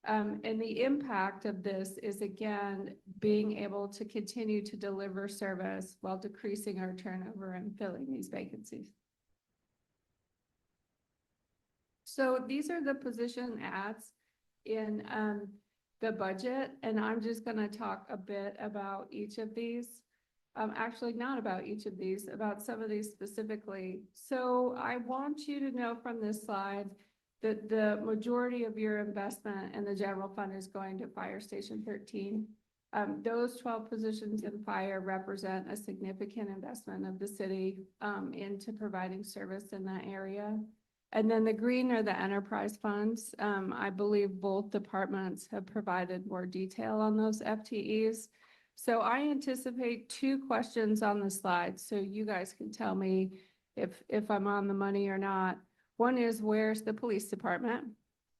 And the impact of this is, again, being able to continue to deliver service while decreasing our turnover and filling these vacancies. So these are the position ads in the budget, and I'm just going to talk a bit about each of these. Actually, not about each of these, about some of these specifically. So I want you to know from this slide that the majority of your investment in the general fund is going to Fire Station 13. Those 12 positions in fire represent a significant investment of the city into providing service in that area. And then the green are the enterprise funds. I believe both departments have provided more detail on those FTEs. So I anticipate 2 questions on the slide, so you guys can tell me if I'm on the money or not. One is, where's the police department?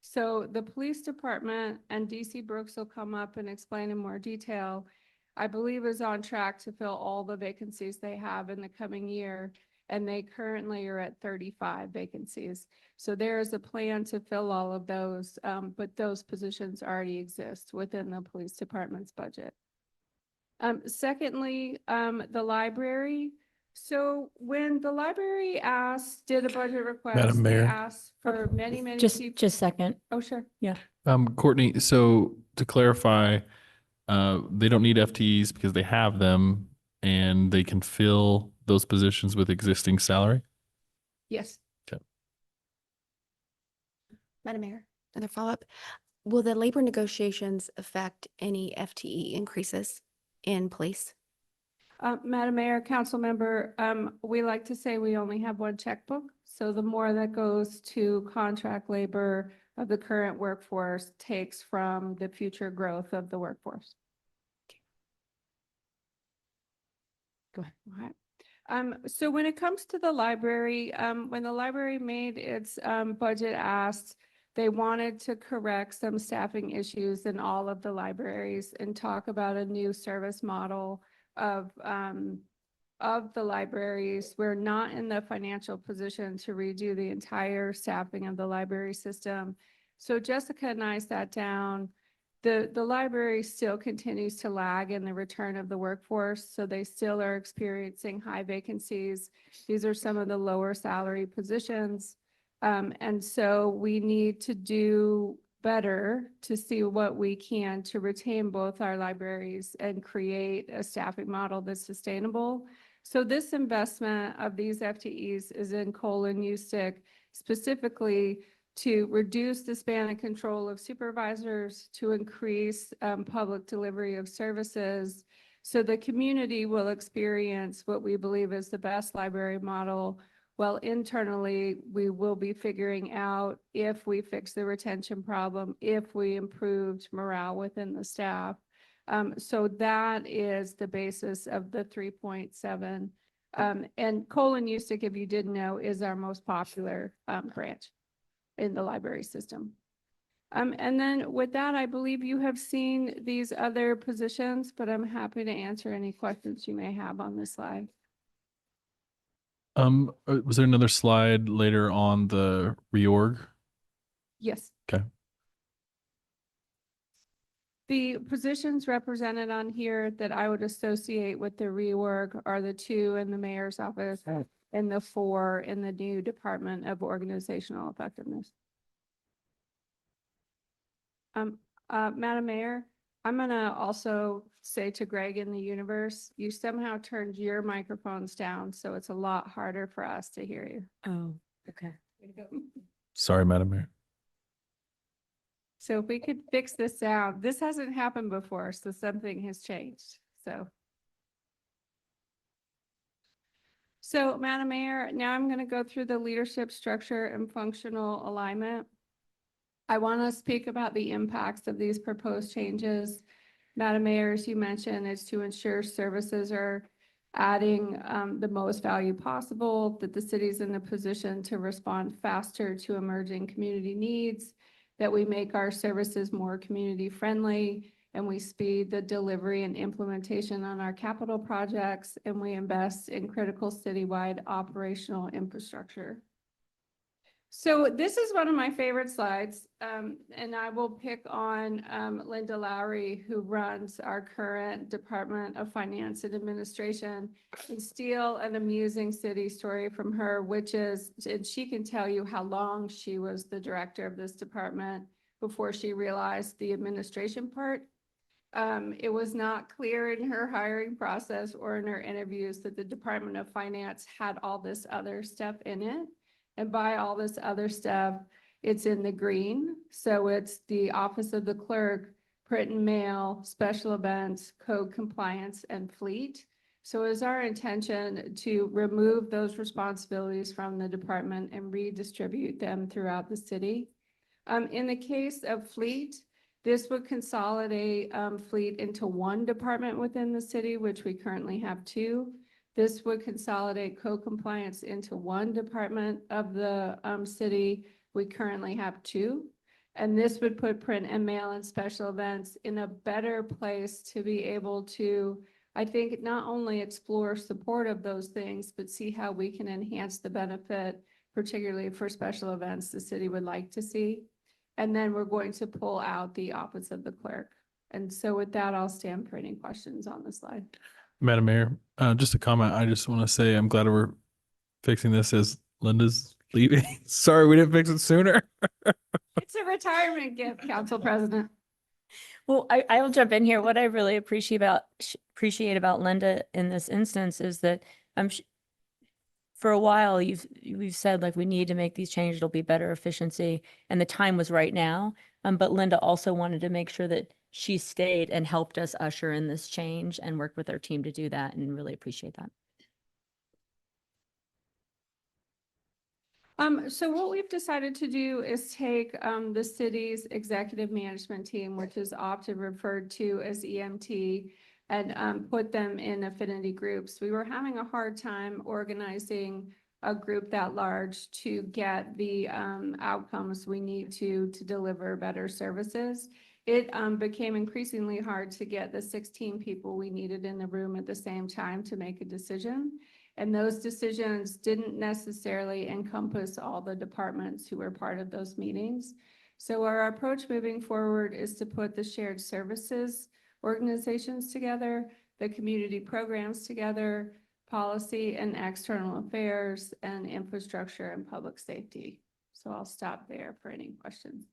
So the police department, and DC Brooks will come up and explain in more detail, I believe is on track to fill all the vacancies they have in the coming year. And they currently are at 35 vacancies. So there is a plan to fill all of those, but those positions already exist within the police department's budget. Secondly, the library. So when the library did a budget request, Madam they Mayor. asked for many Just people. a second. Oh, sure. Courtney, so to clarify, they don't need FTEs because they have them and they can fill those positions with existing salary? Yes. Madam Mayor, another follow-up. Will the labor negotiations affect any FTE increases in place? Madam Mayor, council member, we like to say we only have one checkbook. So the more that goes to contract labor of the current workforce takes from the future growth of the workforce. Go ahead. All right. So when it comes to the library, when the library made its budget asks, they wanted to correct some staffing issues in all of the libraries and talk about a new service model of the libraries. We're not in the financial position to redo the entire staffing of the library system. So Jessica and I sat down. The library still continues to lag in the return of the workforce, so they still are experiencing high vacancies. These are some of the lower salary positions. And so we need to do better to see what we can to retain both our libraries and create a staffing model that's sustainable. So this investment of these FTEs is in Colon Ustick specifically to reduce the span of control of supervisors, to increase public delivery of services. So the community will experience what we believe is the best library model, while internally we will be figuring out if we fix the retention problem, if we improved morale within the staff. So that is the basis of the 3.7. And Colon Ustick, if you didn't know, is our most popular branch in the library system. And then with that, I believe you have seen these other positions, but I'm happy to answer any questions you may have on this slide. Was there another slide later on the reorg? Yes. Okay. The positions represented on here that I would associate with the reorg are the 2 in the mayor's office and the 4 in the new Department of Organizational Effectiveness. Madam Mayor, I'm gonna also say to Greg in the universe, you somehow turned your microphones down, so it's a lot harder for us to hear you. Oh, okay. Sorry, Madam Mayor. So if we could fix this sound, this hasn't happened before, so something has changed, so. So Madam Mayor, now I'm gonna go through the leadership structure and functional alignment. I want to speak about the impacts of these proposed changes. Madam Mayor, as you mentioned, is to ensure services are adding the most value possible, that the city's in a position to respond faster to emerging community needs, that we make our services more community friendly, and we speed the delivery and implementation on our capital projects, and we invest in critical citywide operational infrastructure. So this is one of my favorite slides, and I will pick on Linda Lowry, who runs our current Department of Finance and Administration, and steal an amusing city story from her, which is, and she can tell you how long she was the director of this department before she realized the administration part. It was not clear in her hiring process or in her interviews that the Department of Finance had all this other stuff in it. And by all this other stuff, it's in the green. So it's the Office of the Clerk, print and mail, special events, code compliance, and fleet. So it's our intention to remove those responsibilities from the department and redistribute them throughout the city. In the case of fleet, this would consolidate fleet into one department within the city, which we currently have 2. This would consolidate code compliance into one department of the city. We currently have 2. And this would put print and mail and special events in a better place to be able to, I think, not only explore support of those things, but see how we can enhance the benefit, particularly for special events the city would like to see. And then we're going to pull out the Office of the Clerk. And so with that, I'll stand for any questions on the slide. Madam Mayor, just a comment. I just want to say I'm glad we're fixing this as Linda's leaving. Sorry, we didn't fix it sooner. It's a retirement gift, Council President. Well, I will jump in here. What I really appreciate about Linda in this instance is that for a while we've said like we need to make these changes. It'll be better efficiency, and the time was right now. But Linda also wanted to make sure that she stayed and helped us usher in this change and worked with our team to do that, and really appreciate that. So what we've decided to do is take the city's executive management team, which is often referred to as EMT, and put them in affinity groups. We were having a hard time organizing a group that large to get the outcomes we need to deliver better services. It became increasingly hard to get the 16 people we needed in the room at the same time to make a decision. And those decisions didn't necessarily encompass all the departments who were part of those meetings. So our approach moving forward is to put the shared services organizations together, the community programs together, policy and external affairs, and infrastructure and public safety. So I'll stop there for any questions.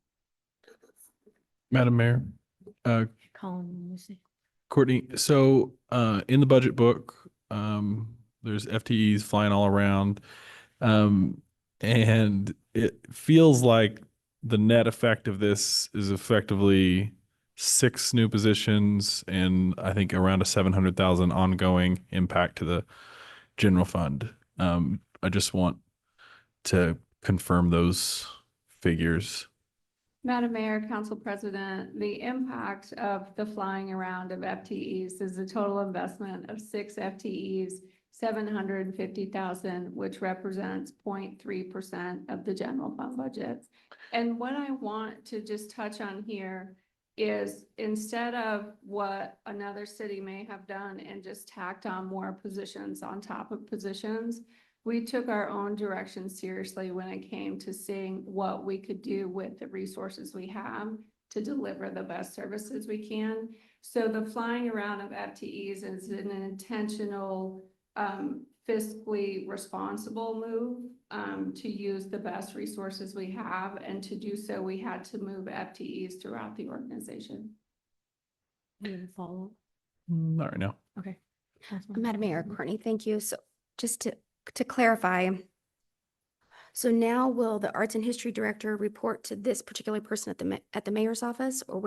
Madam Mayor, Colin, let me see. Courtney, so in the budget book, There's FTEs flying all around. And it feels like the net effect of this is effectively 6 new positions and I think around a 700,000 ongoing impact to the general fund. I just want to confirm those figures. Madam Mayor, Council President, the impact of the flying around of FTEs is a total investment of 6 FTEs, 750,000, which represents 0.3% of the general fund budget. And what I want to just touch on here is instead of what another city may have done and just tacked on more positions on top of positions, we took our own direction seriously when it came to seeing what we could do with the resources we have to deliver the best services we can. So the flying around of FTEs is an intentional, fiscally responsible move to use the best resources we have. And to do so, we had to move FTEs throughout the organization. You have a follow-up? Not right now. Okay. Councilman. Madam Mayor, Courtney, thank you. So just to clarify, so now will the Arts and History Director report to this particular person at the mayor's office, or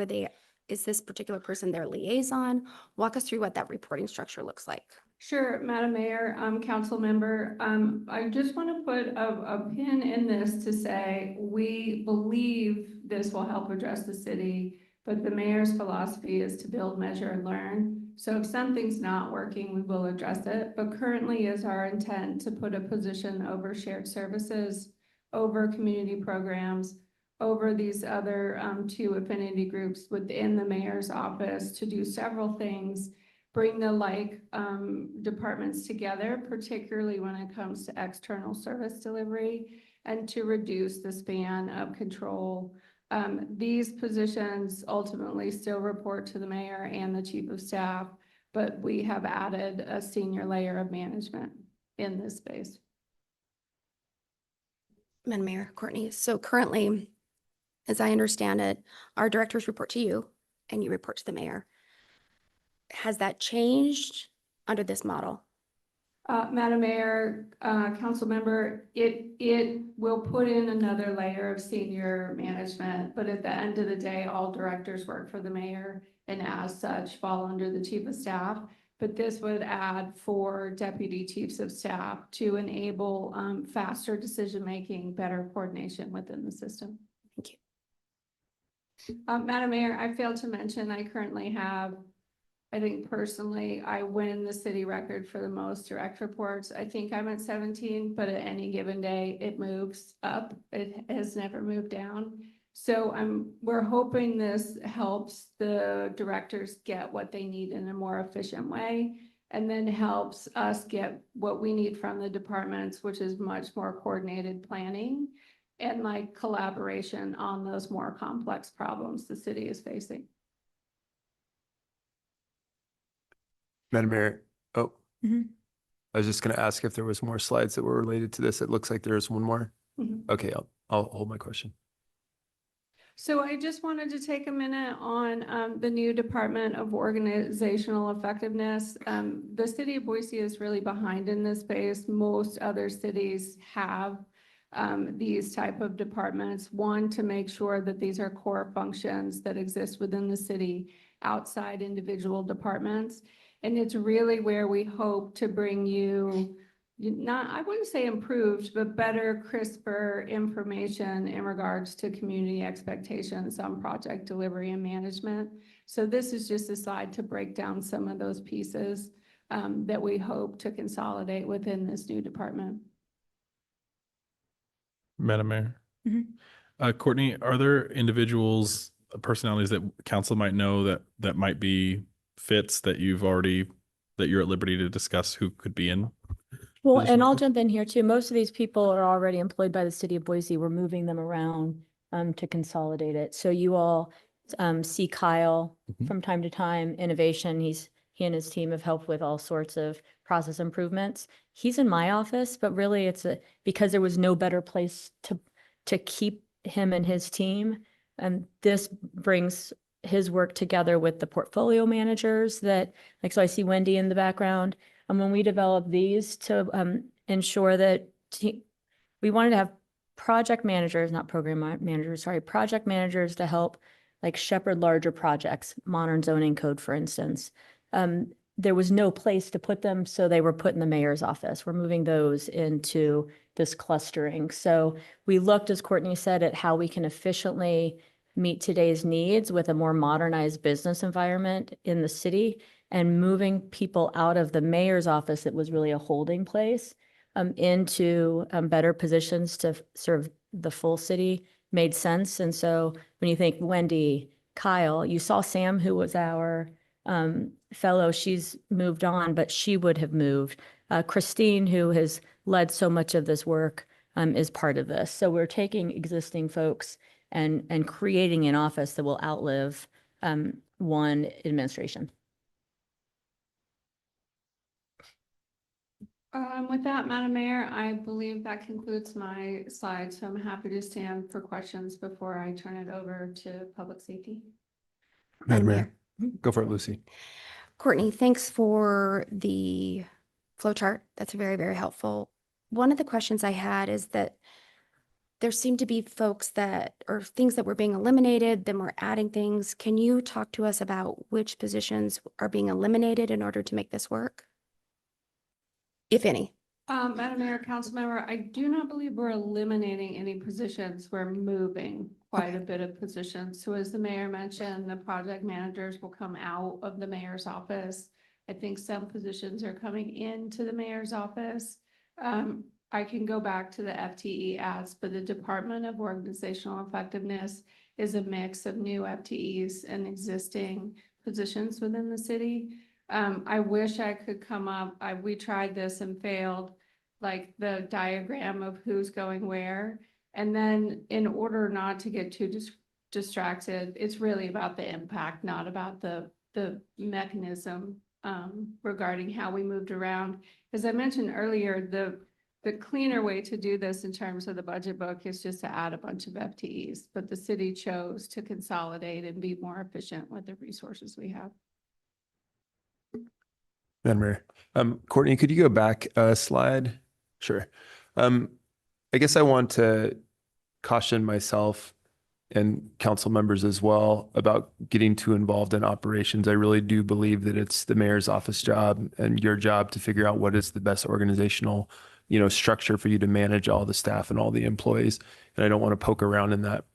is this particular person their liaison? Walk us through what that reporting structure looks like. Sure, Madam Mayor, Council Member, I just want to put a pin in this to say, we believe this will help address the city, but the mayor's philosophy is to build, measure, and learn. So if something's not working, we will address it, but currently is our intent to put a position over shared services, over community programs, over these other 2 affinity groups within the mayor's office to do several things, bring the departments together, particularly when it comes to external service delivery, and to reduce the span of control. These positions ultimately still report to the mayor and the chief of staff, but we have added a senior layer of management in this space. Madam Mayor, Courtney, so currently, as I understand it, our directors report to you and you report to the mayor. Has that changed under this model? Madam Mayor, Council Member, it will put in another layer of senior management, but at the end of the day, all directors work for the mayor and as such fall under the chief of staff. But this would add 4 deputy chiefs of staff to enable faster decision-making, better coordination within the system. Thank you. Madam Mayor, I failed to mention I currently have, I think personally, I win the city record for the most direct reports. I think I'm at 17, but at any given day, it moves up. It has never moved down. So we're hoping this helps the directors get what they need in a more efficient way, and then helps us get what we need from the departments, which is much more coordinated planning and collaboration on those more complex problems the city is facing. Madam Mayor, Mhm. I was just going to ask if there was more slides that were related to this. It looks like there's one more. Mhm. Okay, I'll hold my question. So I just wanted to take a minute on the new Department of Organizational Effectiveness. The city of Boise is really behind in this space. Most other cities have these type of departments. One, to make sure that these are core functions that exist within the city outside individual departments. And it's really where we hope to bring you I wouldn't say improved, but better, crisper information in regards to community expectations on project delivery and management. So this is just a slide to break down some of those pieces that we hope to consolidate within this new department. Madam Mayor. Mhm. Courtney, are there individuals, personalities that council might know that might be fits that you're at liberty to discuss who could be in? Well, position and like I'll this? jump in here too. Most of these people are already employed by the city of Boise. We're moving them around to consolidate it. So you all see Kyle Mhm. from time to time, innovation. He and his team have helped with all sorts of process improvements. He's in my office, but really because there was no better place to keep him and his team. And this brings his work together with the portfolio managers so I see Wendy in the background. And when we developed these to ensure that we wanted to have project managers, not program managers, sorry, project managers to help like shepherd larger projects, modern zoning code, for instance. There was no place to put them, so they were put in the mayor's office. We're moving those into this clustering. So we looked, as Courtney said, at how we can efficiently meet today's needs with a more modernized business environment in the city, and moving people out of the mayor's office that was really a holding place into better positions to serve the full city made sense. And so when you think Wendy, Kyle, you saw Sam, who was our fellow, she's moved on, but she would have moved. Christine, who has led so much of this work, is part of this. So we're taking existing folks and creating an office that will outlive one administration. With that, Madam Mayor, I believe that concludes my slide, so I'm happy to stand for questions before I turn it over to public safety. Madam Mayor, go for it, Lucy. Courtney, thanks for the flow chart. That's very, very helpful. One of the questions I had is that there seemed to be folks that, or things that were being eliminated, then we're adding things. Can you talk to us about which positions are being eliminated in order to make this work? If any. Madam Mayor, Council Member, I do not believe we're eliminating any positions. We're moving quite a bit of positions. So as the mayor mentioned, the project managers will come out of the mayor's office. I think some positions are coming into the mayor's office. I can go back to the FTE ads, but the Department of Organizational Effectiveness is a mix of new FTEs and existing positions within the city. I wish I could come up, we tried this and failed, like the diagram of who's going where. And then in order not to get too distracted, it's really about the impact, not about the mechanism regarding how we moved around. As I mentioned earlier, the cleaner way to do this in terms of the budget book is just to add a bunch of FTEs, but the city chose to consolidate and be more efficient with the resources we have. Madam Mayor. Courtney, could you go back a slide? Sure. I guess I want to caution myself and council members as well about getting too involved in operations. I really do believe that it's the mayor's office job and your job to figure out what is the best organizational, structure for you to manage all the staff and all the employees. And I don't want to poke around in that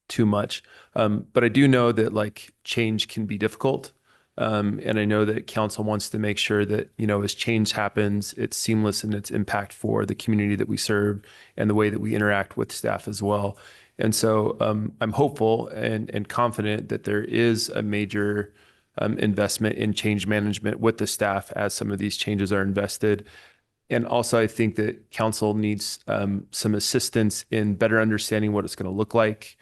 too much. But I do know that like change can be difficult. And I know that council wants to make sure that, as change happens, it's seamless in its impact for the community that we serve and the way that we interact with staff as well. And so I'm hopeful and confident that there is a major investment in change management with the staff as some of these changes are invested. And also, I think that council needs some assistance in better understanding what it's going to look like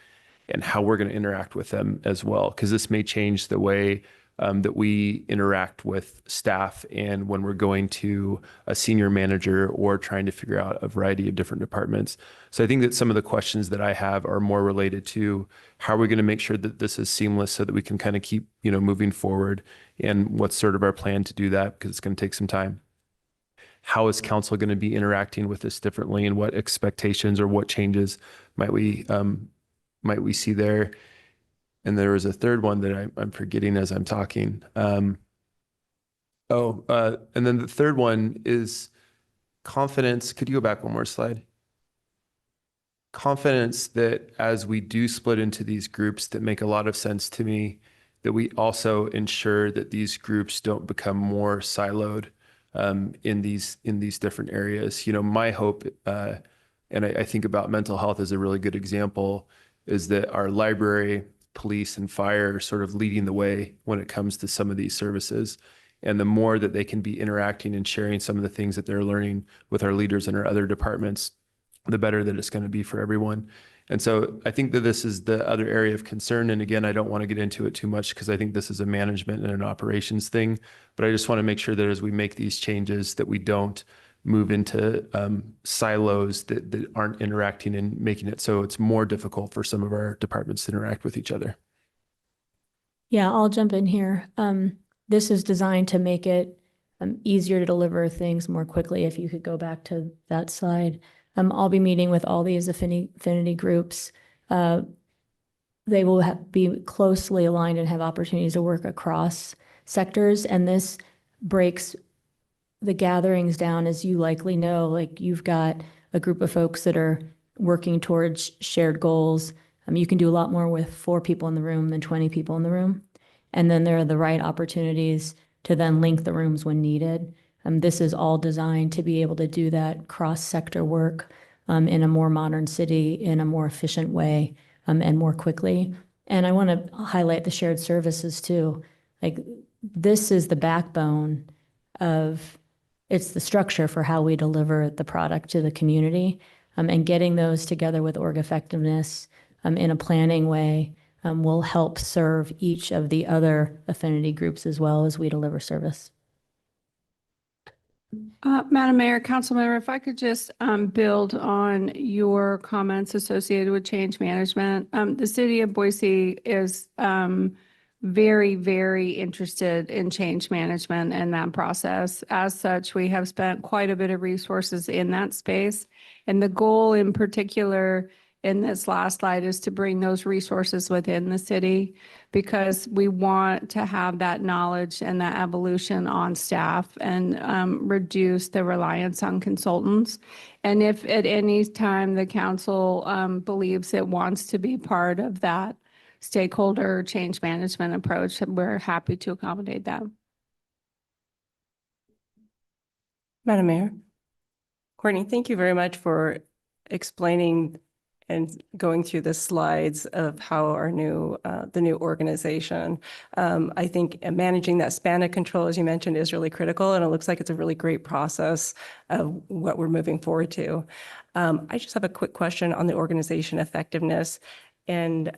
and how we're going to interact with them as well, because this may change the way that we interact with staff and when we're going to a senior manager or trying to figure out a variety of different departments. So I think that some of the questions that I have are more related to how are we going to make sure that this is seamless so that we can kind of keep, moving forward, and what's sort of our plan to do that, because it's going to take some time. How is council going to be interacting with this differently, and what expectations or what changes might we see there? And there was a third one that I'm forgetting as I'm talking. And then the third one is confidence. Could you go back one more slide? Confidence that as we do split into these groups that make a lot of sense to me, that we also ensure that these groups don't become more siloed in these different areas. My hope, and I think about mental health as a really good example, is that our library, police, and fire are sort of leading the way when it comes to some of these services. And the more that they can be interacting and sharing some of the things that they're learning with our leaders and our other departments, the better that it's going to be for everyone. And so I think that this is the other area of concern. And again, I don't want to get into it too much because I think this is a management and an operations thing, but I just want to make sure that as we make these changes that we don't move into silos that aren't interacting and making it so it's more difficult for some of our departments to interact with each other. Yeah, I'll jump in here. This is designed to make it easier to deliver things more quickly. If you could go back to that slide. I'll be meeting with all these affinity groups. They will be closely aligned and have opportunities to work across sectors. And this breaks the gatherings down, as you likely know, like you've got a group of folks that are working towards shared goals. You can do a lot more with 4 people in the room than 20 people in the room. And then there are the right opportunities to then link the rooms when needed. This is all designed to be able to do that cross-sector work in a more modern city, in a more efficient way, and more quickly. And I want to highlight the shared services too. Like this is the backbone of, it's the structure for how we deliver the product to the community, and getting those together with org effectiveness in a planning way will help serve each of the other affinity groups as well as we deliver service. Madam Mayor, Councilmember, if I could just build on your comments associated with change management. The city of Boise is very, very interested in change management and that process. As such, we have spent quite a bit of resources in that space. And the goal in particular in this last slide is to bring those resources within the city, because we want to have that knowledge and that evolution on staff and reduce the reliance on consultants. And if at any time the council believes it wants to be part of that stakeholder change management approach, we're happy to accommodate that. Madam Mayor. Courtney, thank you very much for explaining and going through the slides of how our new, the new organization. I think managing that span of control, as you mentioned, is really critical, and it looks like it's a really great process of what we're moving forward to. I just have a quick question on the organization effectiveness. And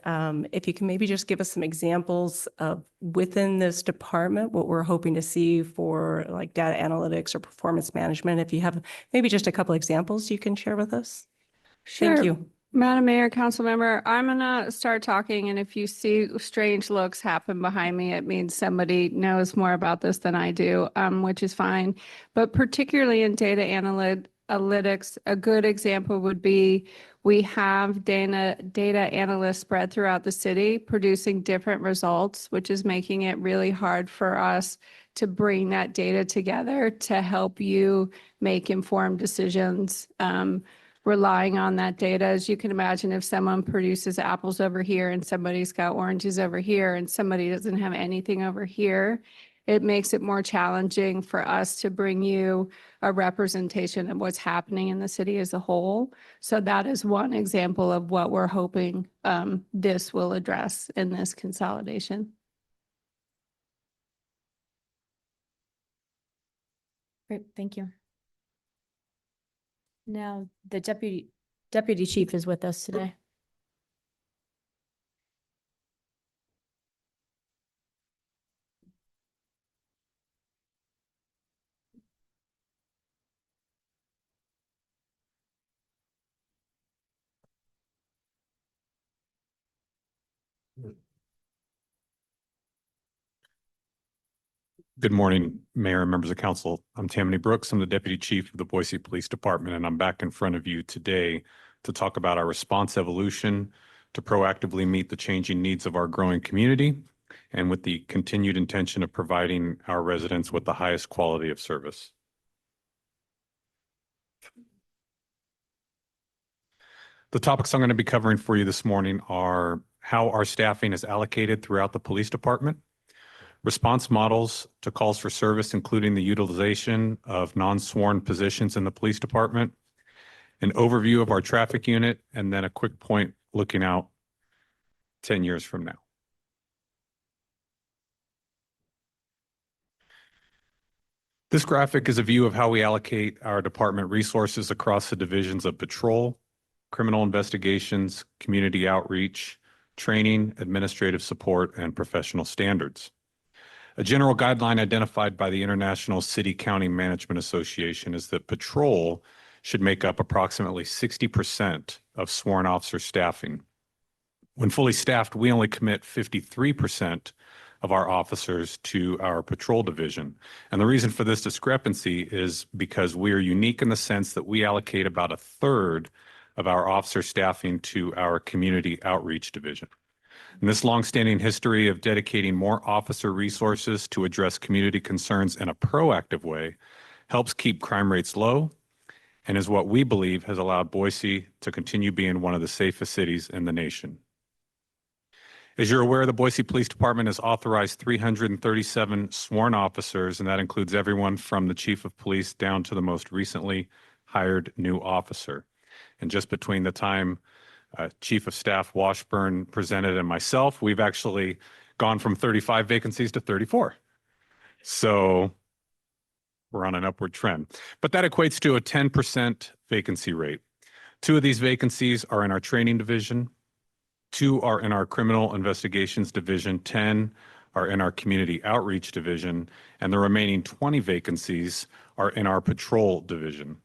if you can maybe just give us some examples of within this department, what we're hoping to see for like data analytics or performance management. If you have maybe just a couple examples you can share with us. Sure. Thank you. Madam Mayor, Councilmember, I'm gonna start talking, and if you see strange looks happen behind me, it means somebody knows more about this than I do, which is fine. But particularly in data analytics, a good example would be we have data analysts spread throughout the city producing different results, which is making it really hard for us to bring that data together to help you make informed decisions. Relying on that data. As you can imagine, if someone produces apples over here and somebody's got oranges over here and somebody doesn't have anything over here, it makes it more challenging for us to bring you a representation of what's happening in the city as a whole. So that is one example of what we're hoping this will address in this consolidation. Great, thank you. Now, the deputy chief is with us today. Good morning, Mayor and members of council. I'm Tammany Brooks. I'm the Deputy Chief of the Boise Police Department, and I'm back in front of you today to talk about our response evolution to proactively meet the changing needs of our growing community and with the continued intention of providing our residents with the highest quality of service. The topics I'm going to be covering for you this morning are how our staffing is allocated throughout the police department, response models to calls for service, including the utilization of non-sworn positions in the police department, an overview of our traffic unit, and then a quick point looking out 10 years from now. This graphic is a view of how we allocate our department resources across the divisions of patrol, criminal investigations, community outreach, training, administrative support, and professional standards. A general guideline identified by the International City County Management Association is that patrol should make up approximately 60% of sworn officer staffing. When fully staffed, we only commit 53% of our officers to our patrol division. And the reason for this discrepancy is because we are unique in the sense that we allocate about a third of our officer staffing to our community outreach division. And this longstanding history of dedicating more officer resources to address community concerns in a proactive way helps keep crime rates low and is what we believe has allowed Boise to continue being one of the safest cities in the nation. As you're aware, the Boise Police Department has authorized 337 sworn officers, and that includes everyone from the chief of police down to the most recently hired new officer. And just between the time Chief of Staff Washburn presented and myself, we've actually gone from 35 vacancies to 34. So we're on an upward trend. But that equates to a 10% vacancy rate. 2 of these vacancies are in our training division. 2 are in our criminal investigations division. 10 are in our community outreach division. And the remaining 20 vacancies are in our patrol division.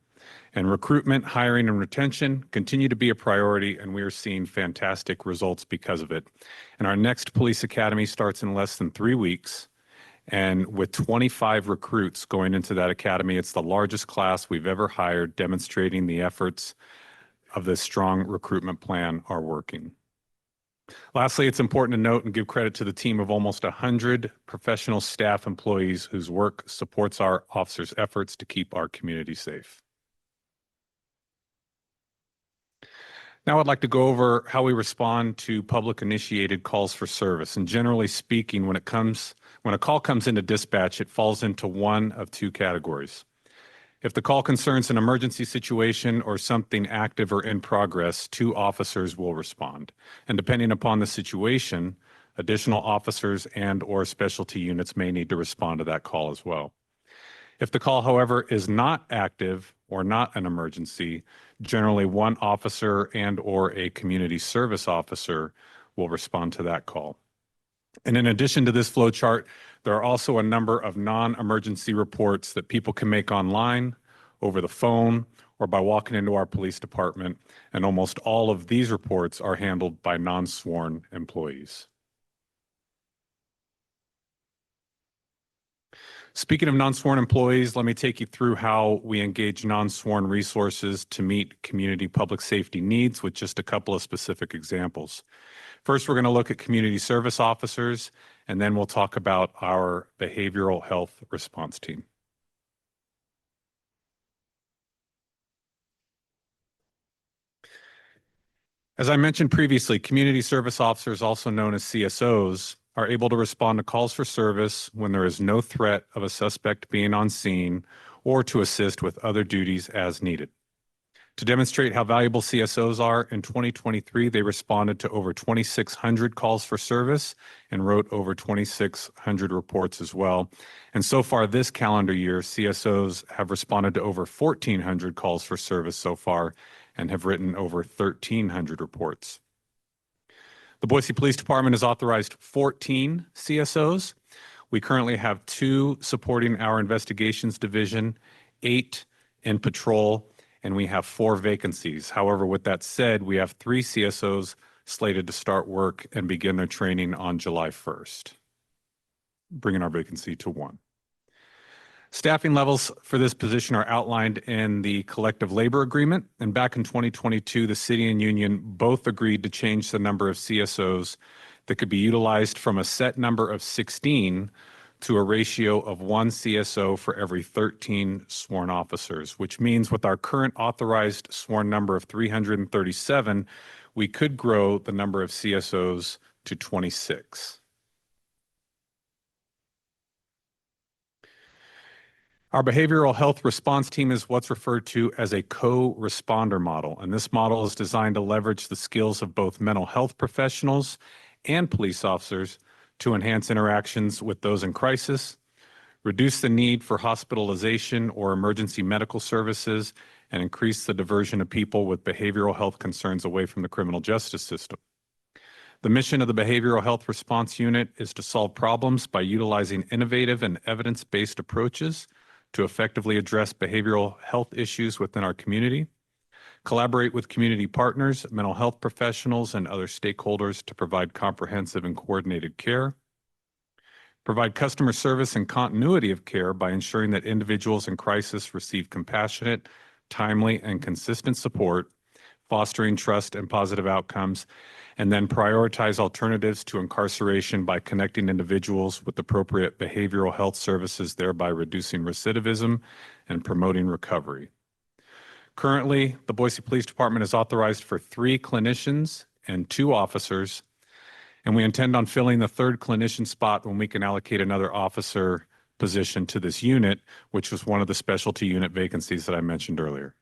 And recruitment, hiring, and retention continue to be a priority, and we are seeing fantastic results because of it. And our next police academy starts in less than 3 weeks. And with 25 recruits going into that academy, it's the largest class we've ever hired, demonstrating the efforts of this strong recruitment plan are working. Lastly, it's important to note and give credit to the team of almost 100 professional staff employees whose work supports our officers' efforts to keep our community safe. Now I'd like to go over how we respond to public initiated calls for service. And generally speaking, when a call comes into dispatch, it falls into one of 2 categories. If the call concerns an emergency situation or something active or in progress, 2 officers will respond. And depending upon the situation, additional officers and/or specialty units may need to respond to that call as well. If the call, however, is not active or not an emergency, generally 1 officer and/or a community service officer will respond to that call. And in addition to this flow chart, there are also a number of non-emergency reports that people can make online, over the phone, or by walking into our police department. And almost all of these reports are handled by non-sworn employees. Speaking of non-sworn employees, let me take you through how we engage non-sworn resources to meet community public safety needs with just a couple of specific examples. First, we're going to look at community service officers, and then we'll talk about our behavioral health response team. As I mentioned previously, community service officers, also known as CSOs, are able to respond to calls for service when there is no threat of a suspect being on scene or to assist with other duties as needed. To demonstrate how valuable CSOs are, in 2023, they responded to over 2,600 calls for service and wrote over 2,600 reports as well. And so far this calendar year, CSOs have responded to over 1,400 calls for service so far and have written over 1,300 reports. The Boise Police Department has authorized 14 CSOs. We currently have 2 supporting our investigations division, 8 in patrol, and we have 4 vacancies. However, with that said, we have 3 CSOs slated to start work and begin their training on July 1st, bringing our vacancy to 1. Staffing levels for this position are outlined in the collective labor agreement. And back in 2022, the city and union both agreed to change the number of CSOs that could be utilized from a set number of 16 to a ratio of 1 CSO for every 13 sworn officers, which means with our current authorized sworn number of 337, we could grow the number of CSOs to 26. Our behavioral health response team is what's referred to as a co-responder model, and this model is designed to leverage the skills of both mental health professionals and police officers to enhance interactions with those in crisis, reduce the need for hospitalization or emergency medical services, and increase the diversion of people with behavioral health concerns away from the criminal justice system. The mission of the Behavioral Health Response Unit is to solve problems by utilizing innovative and evidence-based approaches to effectively address behavioral health issues within our community, collaborate with community partners, mental health professionals, and other stakeholders to provide comprehensive and coordinated care, Provide customer service and continuity of care by ensuring that individuals in crisis receive compassionate, timely, and consistent support, fostering trust and positive outcomes, and then prioritize alternatives to incarceration by connecting individuals with appropriate behavioral health services, thereby reducing recidivism and promoting recovery. Currently, the Boise Police Department is authorized for 3 clinicians and 2 officers, and we intend on filling the 3rd clinician spot when we can allocate another officer position to this unit, which was one of the specialty unit vacancies that I mentioned earlier.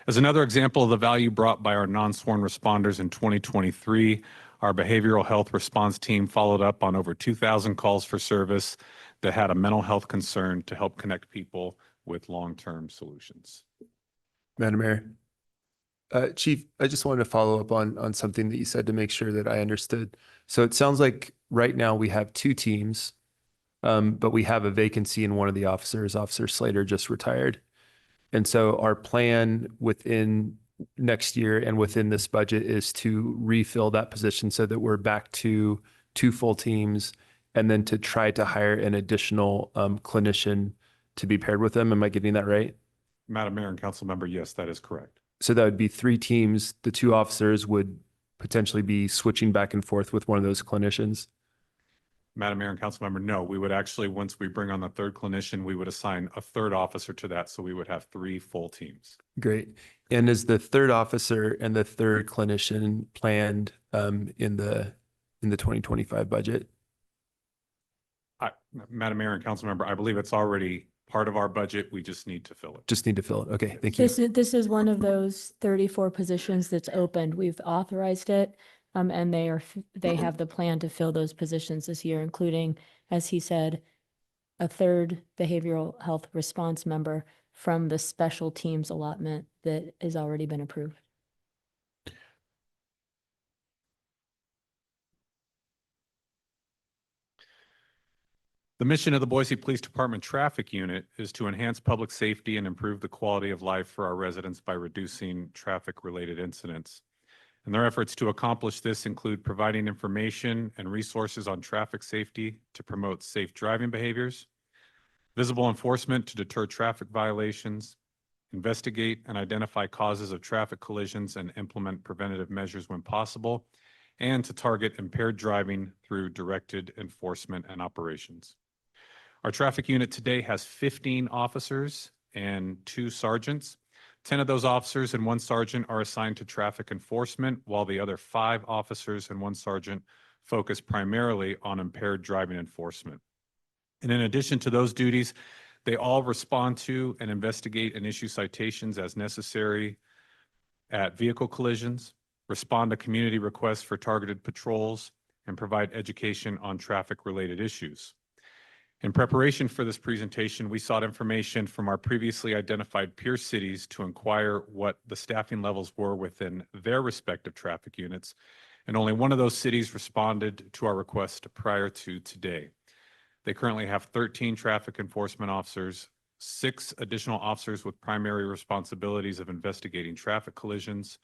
As another example of the value brought by our non-sworn responders in 2023, our behavioral health response team followed up on over 2,000 calls for service that had a mental health concern to help connect people with long-term solutions. Madam Mayor. Chief, I just wanted to follow up on something that you said to make sure that I understood. So it sounds like right now we have 2 teams, but we have a vacancy in one of the officers. Officer Slater just retired. And so our plan within next year and within this budget is to refill that position so that we're back to 2 full teams, and then to try to hire an additional clinician to be paired with them. Am I getting that right? Madam Mayor and Council Member, yes, that is correct. So that would be 3 teams. The 2 officers would potentially be switching back and forth with one of those clinicians. Madam Mayor and Council Member, no, we would actually, once we bring on the 3rd clinician, we would assign a 3rd officer to that. So we would have 3 full teams. Great. And is the 3rd officer and the 3rd clinician planned in the 2025 budget? Madam Mayor and Council Member, I believe it's already part of our budget. We just need to fill it. Just need to fill it. Okay, thank you. This is one of those 34 positions that's opened. We've authorized it. And they have the plan to fill those positions this year, including, as he said, a 3rd behavioral health response member from the special teams allotment that has already been approved. The mission of the Boise Police Department Traffic Unit is to enhance public safety and improve the quality of life for our residents by reducing traffic-related incidents. And their efforts to accomplish this include providing information and resources on traffic safety to promote safe driving behaviors, visible enforcement to deter traffic violations, investigate and identify causes of traffic collisions and implement preventative measures when possible, and to target impaired driving through directed enforcement and operations. Our traffic unit today has 15 officers and 2 sergeants. 10 of those officers and 1 sergeant are assigned to traffic enforcement, while the other 5 officers and 1 sergeant focus primarily on impaired driving enforcement. And in addition to those duties, they all respond to and investigate and issue citations as necessary at vehicle collisions, respond to community requests for targeted patrols, and provide education on traffic-related issues. In preparation for this presentation, we sought information from our previously identified peer cities to inquire what the staffing levels were within their respective traffic units, and only one of those cities responded to our request prior to today. They currently have 13 traffic enforcement officers, 6 additional officers with primary responsibilities of investigating traffic collisions,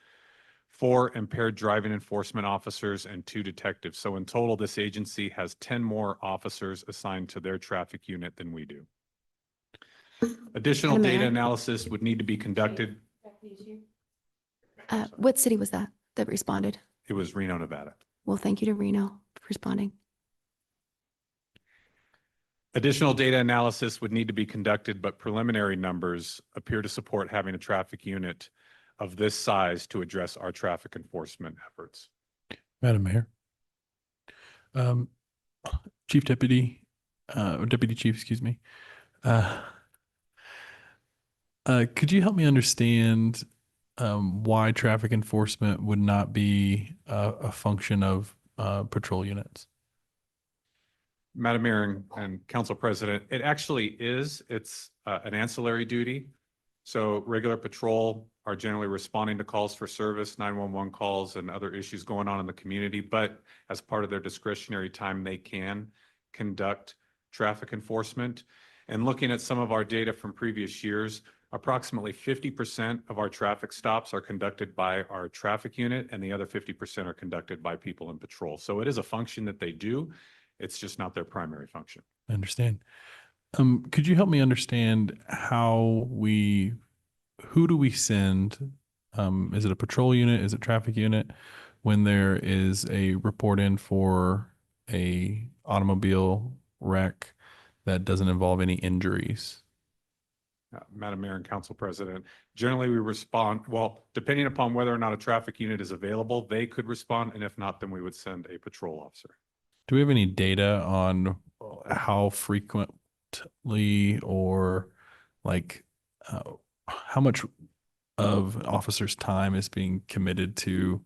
4 impaired driving enforcement officers, and 2 detectives. So in total, this agency has 10 more officers assigned to their traffic unit than we do. Additional Madam data Mayor? analysis would need to be conducted. What city was that responded? It was Reno, Nevada. Well, thank you to Reno for responding. Additional data analysis would need to be conducted, but preliminary numbers appear to support having a traffic unit of this size to address our traffic enforcement efforts. Madam Mayor. Chief Deputy, or Deputy Chief, excuse me. Could you help me understand why traffic enforcement would not be a function of patrol units? Madam Mayor and Council President, it actually is. It's an ancillary duty. So regular patrol are generally responding to calls for service, 911 calls, and other issues going on in the community. But as part of their discretionary time, they can conduct traffic enforcement. And looking at some of our data from previous years, approximately 50% of our traffic stops are conducted by our traffic unit, and the other 50% are conducted by people in patrol. So it is a function that they do. It's just not their primary function. I understand. Could you help me understand who do we send? Is it a patrol unit? Is it traffic unit? When there is a report in for a automobile wreck that doesn't involve any injuries? Madam Mayor and Council President, generally we respond, well, depending upon whether or not a traffic unit is available, they could respond, and if not, then we would send a patrol officer. Do we have any data on how frequently or like how much of an officer's time is being committed to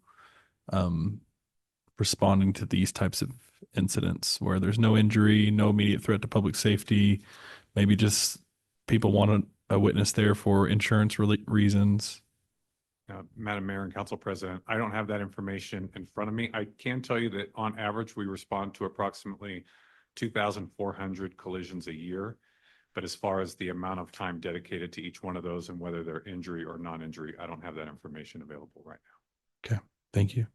responding to these types of incidents where there's no injury, no immediate threat to public safety, maybe just people want a witness there for insurance reasons? Madam Mayor and Council President, I don't have that information in front of me. I can tell you that on average, we respond to approximately 2,400 collisions a year. But as far as the amount of time dedicated to each one of those and whether they're injury or non-injury, I don't have that information available right now. Okay, thank you.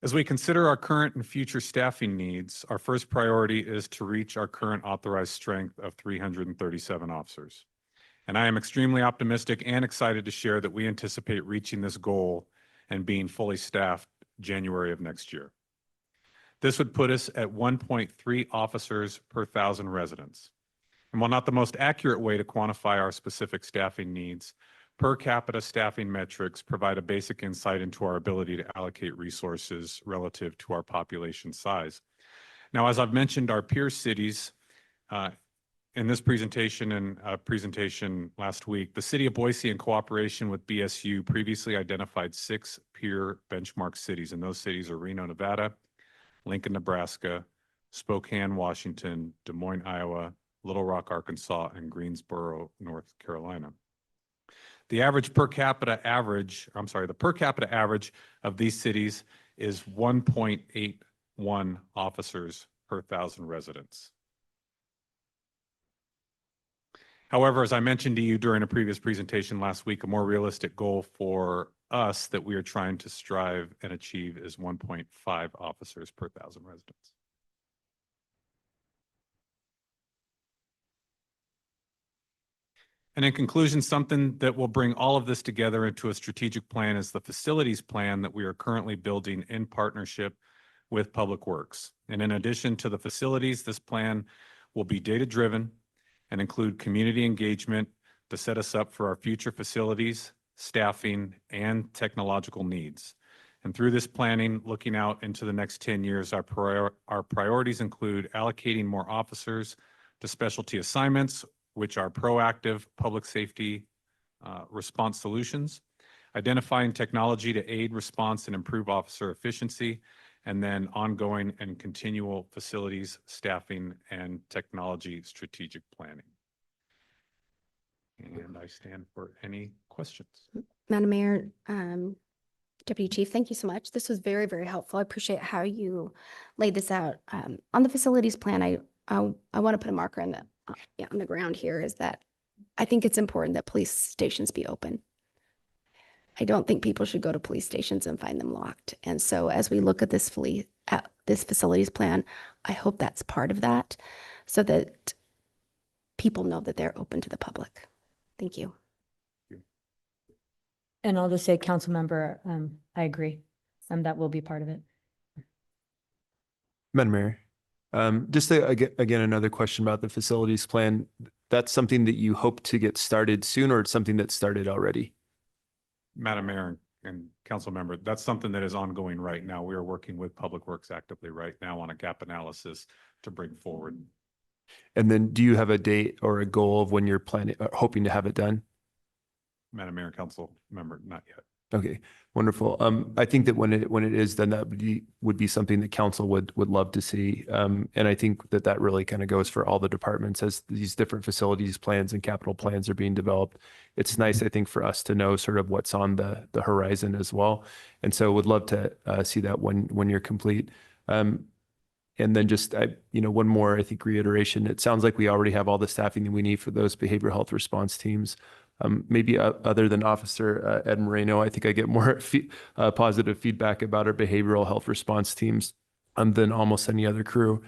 As we consider our current and future staffing needs, our first priority is to reach our current authorized strength of 337 officers. And I am extremely optimistic and excited to share that we anticipate reaching this goal and being fully staffed January of next year. This would put us at 1.3 officers per 1,000 residents. And while not the most accurate way to quantify our specific staffing needs, per capita staffing metrics provide a basic insight into our ability to allocate resources relative to our population size. Now, as I've mentioned, our peer cities, in this presentation and a presentation last week, the city of Boise, in cooperation with BSU, previously identified 6 peer benchmark cities, and those cities are Reno, Nevada, Lincoln, Nebraska, Spokane, Washington, Des Moines, Iowa, Little Rock, Arkansas, and Greensboro, North Carolina. The per capita average of these cities is 1.81 officers per 1,000 residents. However, as I mentioned to you during a previous presentation last week, a more realistic goal for us that we are trying to strive and achieve is 1.5 officers per 1,000 residents. And in conclusion, something that will bring all of this together into a strategic plan is the facilities plan that we are currently building in partnership with Public Works. And in addition to the facilities, this plan will be data-driven and include community engagement to set us up for our future facilities, staffing, and technological needs. And through this planning, looking out into the next 10 years, our priorities include allocating more officers to specialty assignments, which are proactive public safety response solutions, identifying technology to aid response and improve officer efficiency, and then ongoing and continual facilities, staffing, and technology strategic planning. And I stand for any questions. Madam Mayor, Deputy Chief, thank you so much. This was very, very helpful. I appreciate how you laid this out. On the facilities plan, I want to put a marker on the ground here is that I think it's important that police stations be open. I don't think people should go to police stations and find them locked. And so as we look at this facilities plan, I hope that's part of that so that people know that they're open to the public. Thank you. And I'll just say, council member, I agree. That will be part of it. Madam Mayor, again, another question about the facilities plan. That's something that you hope to get started soon, or it's something that's started already? Madam Mayor and council member, that's something that is ongoing right now. We are working with Public Works actively right now on a gap analysis to bring forward. And then do you have a date or a goal of when you're planning, hoping to have it done? Madam Mayor, council member, not yet. Okay, wonderful. I think that when it is, then that would be something that council would love to see. And I think that really kind of goes for all the departments as these different facilities plans and capital plans are being developed. It's nice, I think, for us to know sort of what's on the horizon as well. And so would love to see that when you're complete. And then just, one more, I think, reiteration. It sounds like we already have all the staffing that we need for those behavioral health response teams. Maybe other than Officer Ed Moreno, I think I get more positive feedback about our behavioral health response teams than almost any other crew.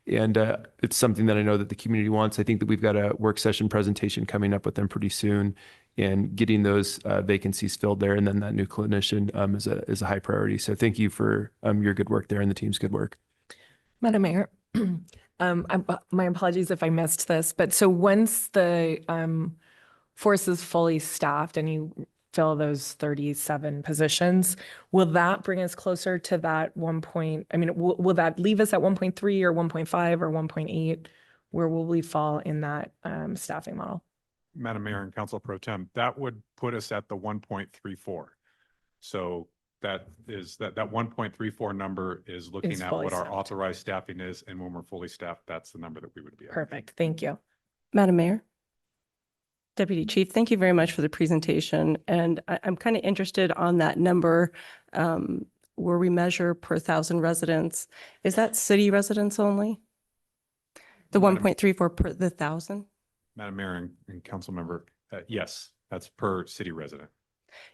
And it's something that I know that the community wants. I think that we've got a work session presentation coming up with them pretty soon, and getting those vacancies filled there, and then that new clinician is a high priority. So thank you for your good work there and the team's good work. Madam Mayor, my apologies if I missed this, but so once the force is fully staffed and you fill those 37 positions, will that bring us closer to that will that leave us at 1.3 or 1.5 or 1.8? Where will we fall in that staffing model? Madam Mayor and Council Pro Tem, that would put us at the 1.34. So that 1.34 number is looking Is at fully what our staffed. authorized staffing is. And when we're fully staffed, that's the number that we would be at. Perfect. Thank you. Madam Mayor. Deputy Chief, thank you very much for the presentation. And I'm kind of interested on that number where we measure per 1,000 residents. Is that city residents only? The Madam- 1.34 per the 1,000? Madam Mayor and Council Member, yes, that's per city resident.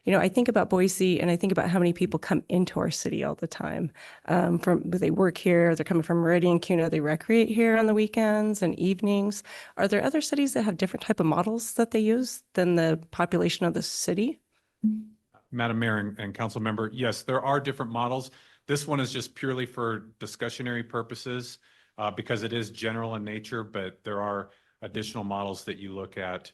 You know, I think about Boise and I think about how many people come into our city all the time. They work here, they're coming from Meridian, CUNA, they recreate here on the weekends and evenings. Are there other cities that have different type of models that they use than the population of the city? Madam Mayor and Council Member, yes, there are different models. This one is just purely for discussionary purposes because it is general in nature, but there are additional models that you look at.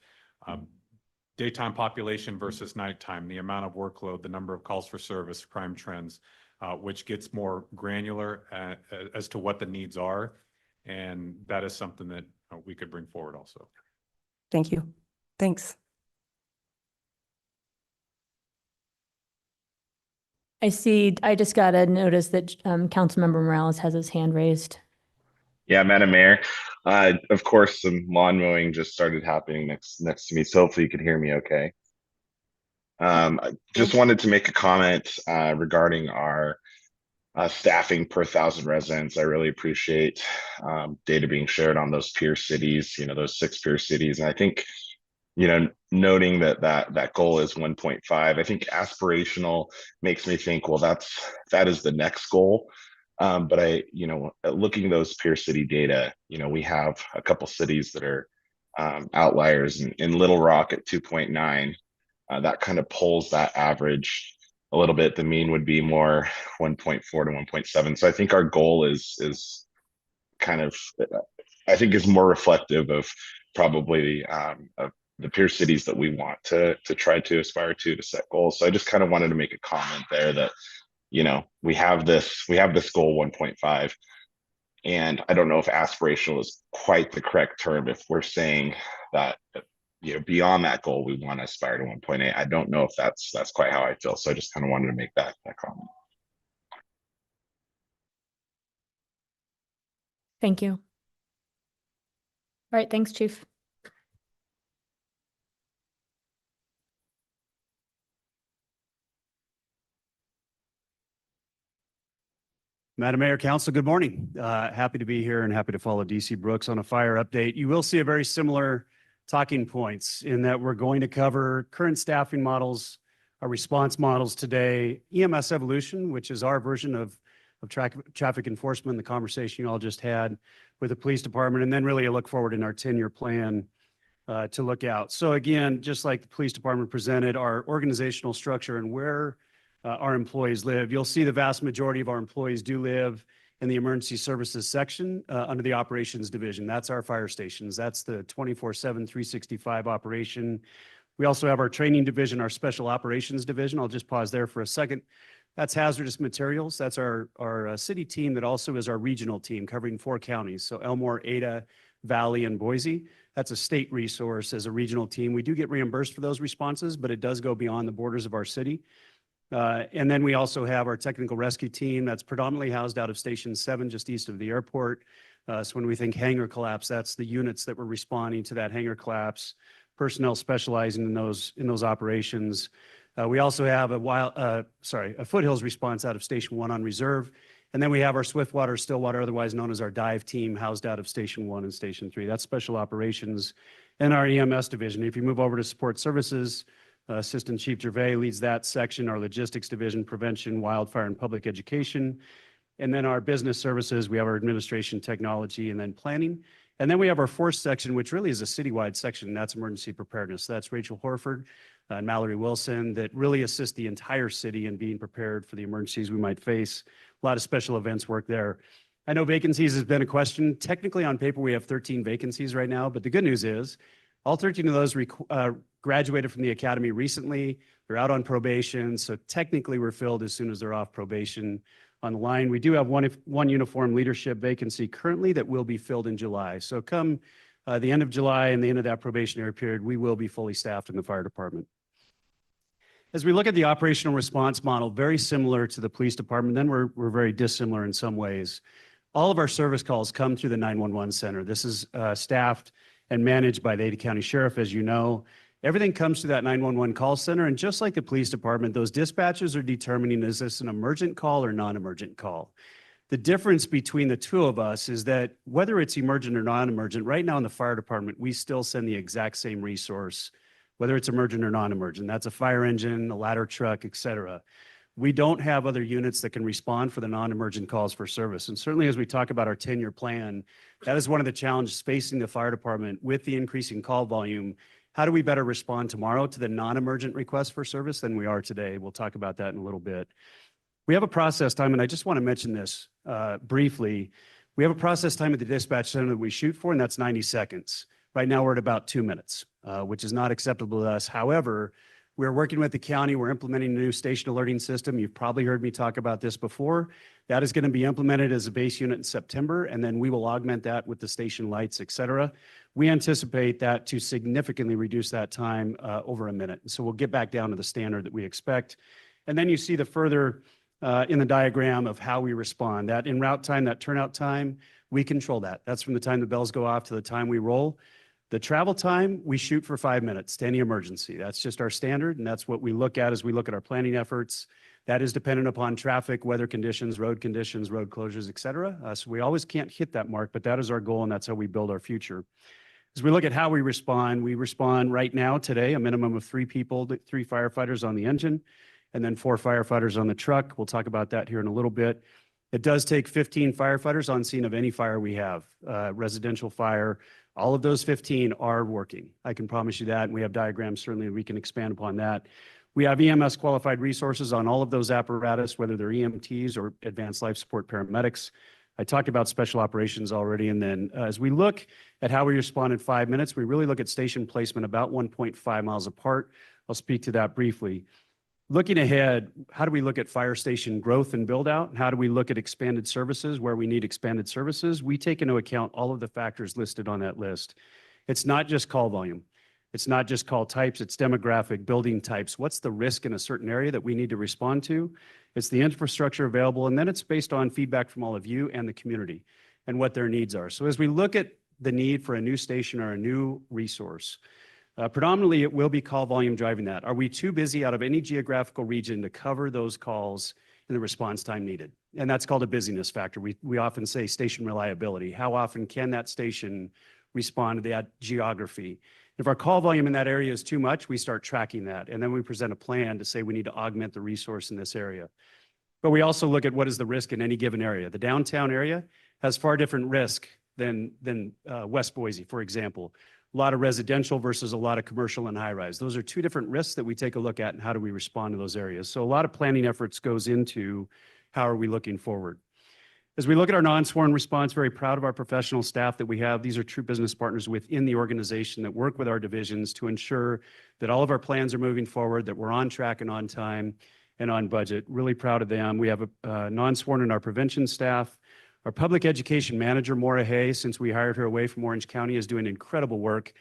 Daytime population versus nighttime, the amount of workload, the number of calls for service, crime trends, which gets more granular as to what the needs are. And that is something that we could bring forward also. Thank you. Thanks. I just got a notice that Councilmember Morales has his hand raised. Yeah, Madam Mayor. Of course, some lawn mowing just started happening next to me, so hopefully you can hear me okay. I just wanted to make a comment regarding our staffing per 1,000 residents. I really appreciate data being shared on those peer cities, those 6 peer cities. And I think, noting that goal is 1.5, I think aspirational makes me think, well, that is the next goal. But looking at those peer city data, we have a couple cities that are outliers in Little Rock at 2.9. That kind of pulls that average a little bit. The mean would be more 1.4 to 1.7. So I think our goal is kind of, I think is more reflective of probably of the peer cities that we want to try to aspire to set goals. So I just kind of wanted to make a comment there that we have this goal 1.5, and I don't know if aspirational is quite the correct term if we're saying that beyond that goal we want to aspire to 1.8. I don't know if that's quite how I feel, so I just kind of wanted to make that comment. Thank you. All right, thanks, Chief. Madam Mayor, Council, good morning. Happy to be here and happy to follow DC Brooks on a fire update. You will see a very similar talking points in that we're going to cover current staffing models, our response models today, EMS evolution, which is our version of traffic enforcement, the conversation you all just had with the police department, and then really a look forward in our 10-year plan to look out. So again, just like the police department presented, our organizational structure and where our employees live. You'll see the vast majority of our employees do live in the emergency services section under the operations division. That's our fire stations. That's the 24/7, 365 operation. We also have our training division, our special operations division. I'll just pause there for a second. That's hazardous materials. That's our city team that also is our regional team covering 4 counties. So Elmore, Ada, Valley, and Boise. That's a state resource as a regional team. We do get reimbursed for those responses, but it does go beyond the borders of our city. And then we also have our technical rescue team that's predominantly housed out of Station 7, just east of the airport. So when we think hangar collapse, that's the units that were responding to that hangar collapse, personnel specializing in those operations. We also have a foothills response out of Station 1 on reserve. And then we have our Swiftwater, Stillwater, otherwise known as our dive team, housed out of Station 1 and Station 3. That's special operations. and our EMS division. If you move over to support services, Assistant Chief Gervais leads that section, our logistics division, prevention, wildfire, and public education. And then our business services, we have our administration, technology, and then planning. And then we have our fourth section, which really is a citywide section, and that's emergency preparedness. That's Rachel Horford and Mallory Wilson that really assist the entire city in being prepared for the emergencies we might face. A lot of special events work there. I know vacancies has been a question. Technically on paper, we have 13 vacancies right now, but the good news is all 13 of those graduated from the academy recently. They're out on probation, so technically we're filled as soon as they're off probation. On the line, we do have one uniform leadership vacancy currently that will be filled in July. So come the end of July and the end of that probationary period, we will be fully staffed in the fire department. As we look at the operational response model, very similar to the police department, then we're very dissimilar in some ways. All of our service calls come through the 911 center. This is staffed and managed by the Ada County Sheriff, as you know. Everything comes to that 911 call center, and just like the police department, those dispatchers are determining, is this an emergent call or non-emergent call? The difference between the two of us is that whether it's emergent or non-emergent, right now in the fire department, we still send the exact same resource, whether it's emergent or non-emergent. That's a fire engine, a ladder truck, et cetera. We don't have other units that can respond for the non-emergent calls for service. And certainly as we talk about our 10-year plan, that is one of the challenges facing the fire department with the increasing call volume. How do we better respond tomorrow to the non-emergent requests for service than we are today? We'll talk about that in a little bit. We have a process time, and I just want to mention this briefly. We have a process time at the dispatch center that we shoot for, and that's 90 seconds. Right now, we're at about 2 minutes, which is not acceptable to us. However, we're working with the county. We're implementing a new station alerting system. You've probably heard me talk about this before. That is going to be implemented as a base unit in September, and then we will augment that with the station lights, et cetera. We anticipate that to significantly reduce that time over a minute. So we'll get back down to the standard that we expect. And then you see the further in the diagram of how we respond. That en route time, that turnout time, we control that. That's from the time the bells go off to the time we roll. The travel time, we shoot for 5 minutes to any emergency. That's just our standard, and that's what we look at as we look at our planning efforts. That is dependent upon traffic, weather conditions, road closures, et cetera. So we always can't hit that mark, but that is our goal, and that's how we build our future. As we look at how we respond right now today, a minimum of 3 people, 3 firefighters on the engine, and then 4 firefighters on the truck. We'll talk about that here in a little bit. It does take 15 firefighters on scene of any fire we have, residential fire. All of those 15 are working. I can promise you that, and we have diagrams, certainly we can expand upon that. We have EMS qualified resources on all of those apparatus, whether they're EMTs or advanced life support paramedics. I talked about special operations already, and then as we look at how we respond in 5 minutes, we really look at station placement about 1.5 miles apart. I'll speak to that briefly. Looking ahead, how do we look at fire station growth and build out? How do we look at expanded services where we need expanded services? We take into account all of the factors listed on that list. It's not just call volume. It's not just call types, it's demographic, building types. What's the risk in a certain area that we need to respond to? It's the infrastructure available, and then it's based on feedback from all of you and the community and what their needs are. So as we look at the need for a new station or a new resource, predominantly, it will be call volume driving that. Are we too busy out of any geographical region to cover those calls in the response time needed? And that's called a busyness factor. We often say station reliability. How often can that station respond to that geography? If our call volume in that area is too much, we start tracking that. And then we present a plan to say we need to augment the resource in this area. But we also look at what is the risk in any given area. The downtown area has far different risk than West Boise, for example. A lot of residential versus a lot of commercial and high rise. Those are 2 different risks that we take a look at and how do we respond to those areas. So a lot of planning efforts goes into how are we looking forward. As we look at our non-sworn response, very proud of our professional staff that we have. These are true business partners within the organization that work with our divisions to ensure that all of our plans are moving forward, that we're on track and on time and on budget. Really proud of them. We have a non-sworn in our prevention staff. Our public education manager, Maura Hay, since we hired her away from Orange County, is doing incredible work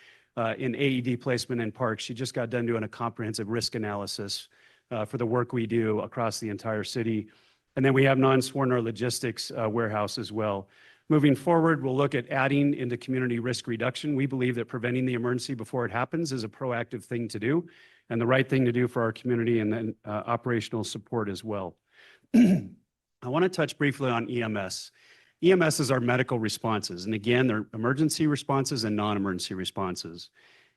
in AED placement in parks. She just got done doing a comprehensive risk analysis for the work we do across the entire city. And then we have non-sworn our logistics warehouse as well. Moving forward, we'll look at adding into community risk reduction. We believe that preventing the emergency before it happens is a proactive thing to do and the right thing to do for our community, and then operational support as well. I want to touch briefly on EMS. EMS are medical responses. And again, they're emergency responses and non-emergency responses.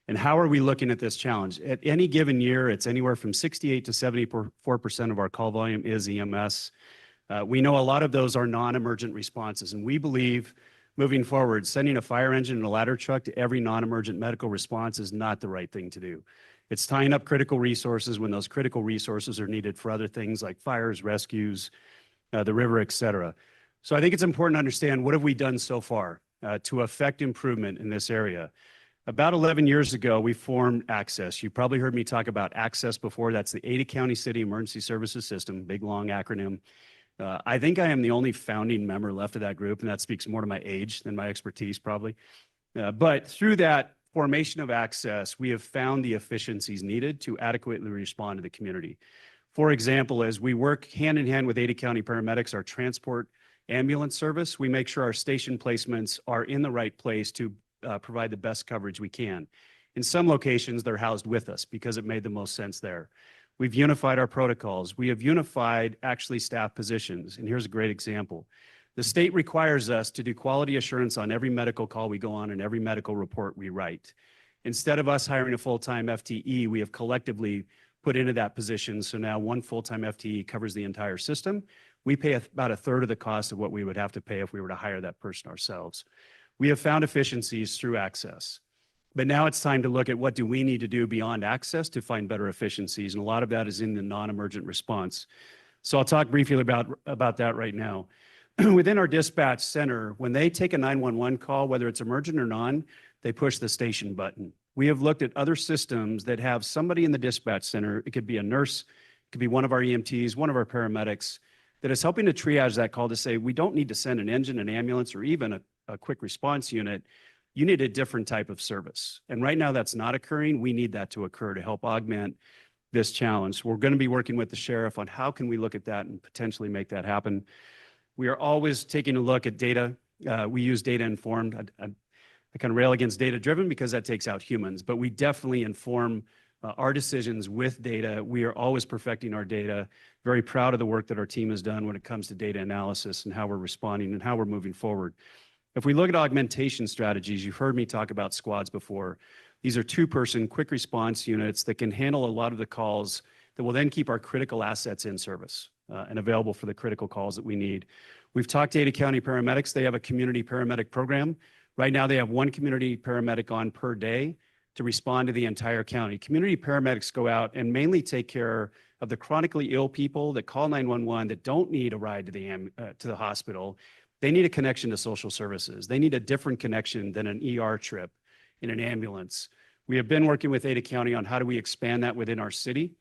And how are we looking at this challenge? At any given year, it's anywhere from 68 to 74% of our call volume is EMS. We know a lot of those are non-emergent responses, and we believe moving forward, sending a fire engine and a ladder truck to every non-emergent medical response is not the right thing to do. It's tying up critical resources when those critical resources are needed for other things like fires, rescues, the river, et cetera. So I think it's important to understand what have we done so far to affect improvement in this area. About 11 years ago, we formed Access. You probably heard me talk about Access before. That's the Ada County City Emergency Services System, big long acronym. I think I am the only founding member left of that group, and that speaks more to my age than my expertise probably. But through that formation of Access, we have found the efficiencies needed to adequately respond to the community. For example, as we work hand in hand with Ada County paramedics, our transport ambulance service, we make sure our station placements are in the right place to provide the best coverage we can. In some locations, they're housed with us because it made the most sense there. We've unified our protocols. We have unified actually staff positions. And here's a great example. The state requires us to do quality assurance on every medical call we go on and every medical report we write. Instead of us hiring a full-time FTE, we have collectively put into that position. So now one full-time FTE covers the entire system. We pay about a third of the cost of what we would have to pay if we were to hire that person ourselves. We have found efficiencies through Access. But now it's time to look at what do we need to do beyond Access to find better efficiencies. And a lot of that is in the non-emergent response. So I'll talk briefly about that right now. Within our dispatch center, when they take a 911 call, whether it's emergent or non, they push the station button. We have looked at other systems that have somebody in the dispatch center. It could be a nurse, it could be one of our EMTs, one of our paramedics, that is helping to triage that call to say, we don't need to send an engine, an ambulance, or even a quick response unit. You need a different type of service. And right now that's not occurring. We need that to occur to help augment this challenge. We're going to be working with the sheriff on how can we look at that and potentially make that happen. We are always taking a look at data. We use data informed. I kind of rail against data driven because that takes out humans, but we definitely inform our decisions with data. We are always perfecting our data. Very proud of the work that our team has done when it comes to data analysis and how we're responding and how we're moving forward. If we look at augmentation strategies, you've heard me talk about squads before. These are two-person quick response units that can handle a lot of the calls that will then keep our critical assets in service and available for the critical calls that we need. We've talked to Ada County paramedics. They have a community paramedic program. Right now, they have one community paramedic on per day to respond to the entire county. Community paramedics go out and mainly take care of the chronically ill people that call 911 that don't need a ride to the hospital. They need a connection to social services. They need a different connection than an ER trip in an ambulance. We have been working with Ada County on how do we expand that within our city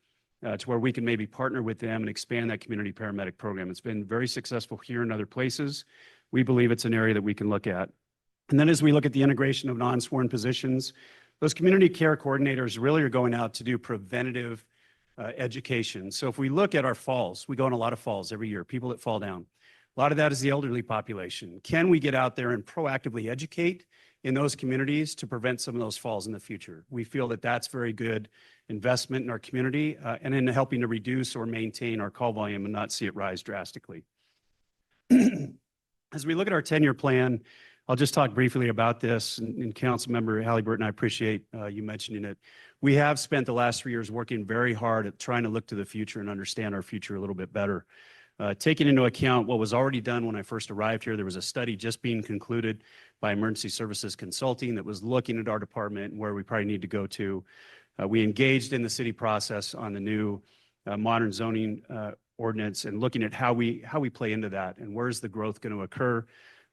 to where we can maybe partner with them and expand that community paramedic program. It's been very successful here and other places. We believe it's an area that we can look at. And then as we look at the integration of non-sworn positions, those community care coordinators really are going out to do preventative education. So if we look at our falls, we go on a lot of falls every year, people that fall down. A lot of that is the elderly population. Can we get out there and proactively educate in those communities to prevent some of those falls in the future? We feel that that's very good investment in our community and in helping to reduce or maintain our call volume and not see it rise drastically. As we look at our 10-year plan, I'll just talk briefly about this. And Councilmember Halliburton, I appreciate you mentioning it. We have spent the last 3 years working very hard at trying to look to the future and understand our future a little bit better. Taking into account what was already done when I first arrived here, there was a study just being concluded by Emergency Services Consulting that was looking at our department and where we probably need to go to. We engaged in the city process on the new modern zoning ordinance and looking at how we play into that and where's the growth going to occur.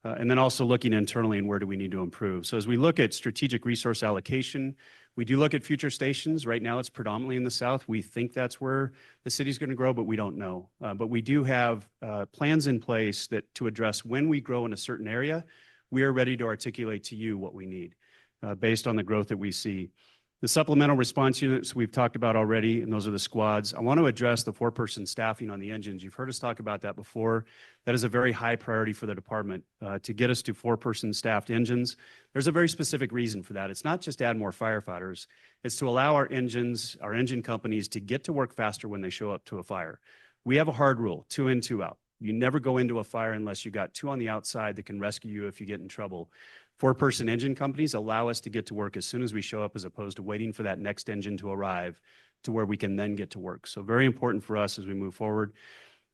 And then also looking internally and where do we need to improve. So as we look at strategic resource allocation, we do look at future stations. Right now, it's predominantly in the south. We think that's where the city's going to grow, but we don't know. But we do have plans in place that to address when we grow in a certain area, we are ready to articulate to you what we need based on the growth that we see. The supplemental response units we've talked about already, and those are the squads. I want to address the 4-person staffing on the engines. You've heard us talk about that before. That is a very high priority for the department to get us to 4-person staffed engines. There's a very specific reason for that. It's not just to add more firefighters. It's to allow our engines, our engine companies to get to work faster when they show up to a fire. We have a hard rule, 2 in, 2 out. You never go into a fire unless you got two on the outside that can rescue you if you get in trouble. Four-person engine companies allow us to get to work as soon as we show up, as opposed to waiting for that next engine to arrive to where we can then get to work. So very important for us as we move forward.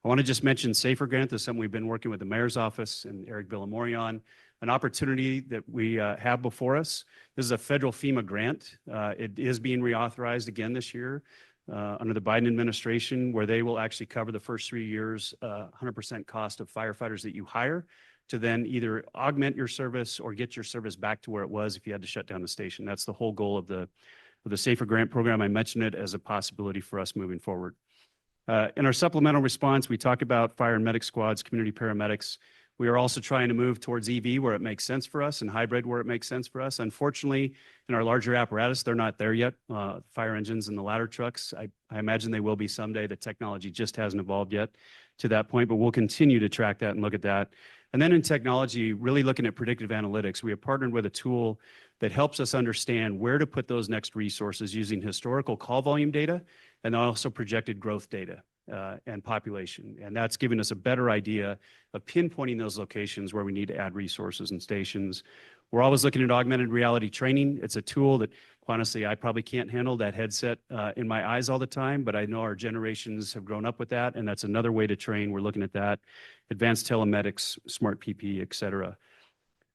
I want to just mention Safer Grant. This is something we've been working with the mayor's office and Eric Villamori on, an opportunity that we have before us. This is a federal FEMA grant. It is being reauthorized again this year under the Biden administration, where they will actually cover the first 3 years, 100% cost of firefighters that you hire to then either augment your service or get your service back to where it was if you had to shut down the station. That's the whole goal of the Safer Grant program. I mentioned it as a possibility for us moving forward. In our supplemental response, we talk about fire and medic squads, community paramedics. We are also trying to move towards EV where it makes sense for us and hybrid where it makes sense for us. Unfortunately, in our larger apparatus, they're not there yet. Fire engines and the ladder trucks, I imagine they will be someday. The technology just hasn't evolved yet to that point, but we'll continue to track that and look at that. And then in technology, really looking at predictive analytics, we have partnered with a tool that helps us understand where to put those next resources using historical call volume data and also projected growth data and population. And that's giving us a better idea of pinpointing those locations where we need to add resources and stations. We're always looking at augmented reality training. It's a tool that, honestly, I probably can't handle that headset in my eyes all the time, but I know our generations have grown up with that, and that's another way to train. We're looking at that. Advanced telematics, smart PPE, et cetera.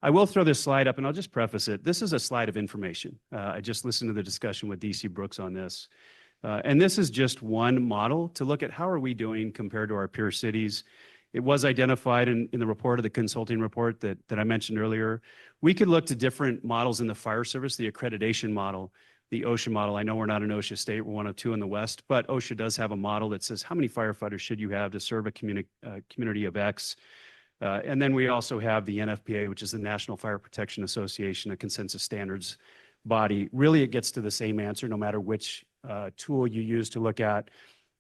I will throw this slide up, and I'll just preface it. This is a slide of information. I just listened to the discussion with DC Brooks on this. And this is just one model to look at how are we doing compared to our peer cities. It was identified in the report of the consulting report that I mentioned earlier. We could look to different models in the fire service, the accreditation model, the OSHA model. I know we're not an OSHA state, we're one of two in the West, but OSHA does have a model that says how many firefighters should you have to serve a community of X. And then we also have the NFPA, which is the National Fire Protection Association, a consensus standards body. Really, it gets to the same answer no matter which tool you use to look at.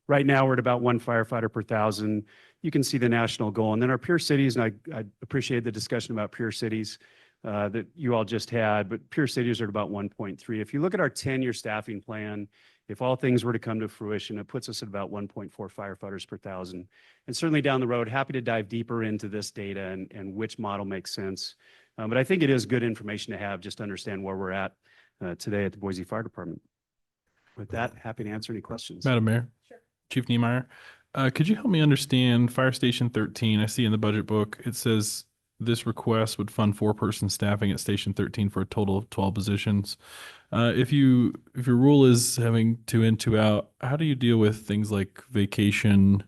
Right now, we're at about 1 firefighter per 1,000. You can see the national goal. And then our peer cities, and I appreciate the discussion about peer cities that you all just had, but peer cities are at about 1.3. If you look at our 10-year staffing plan, if all things were to come to fruition, it puts us at about 1.4 firefighters per 1,000. And certainly down the road, happy to dive deeper into this data and which model makes sense. But I think it is good information to have just to understand where we're at today at the Boise Fire Department. With that, happy to answer any questions. Madam Mayor. Sure. Chief Niemeyer, could you help me understand Fire Station 13? I see in the budget book, it says this request would fund 4-person staffing at Station 13 for a total of 12 positions. If your rule is having 2 in, 2 out, how do you deal with things like vacation,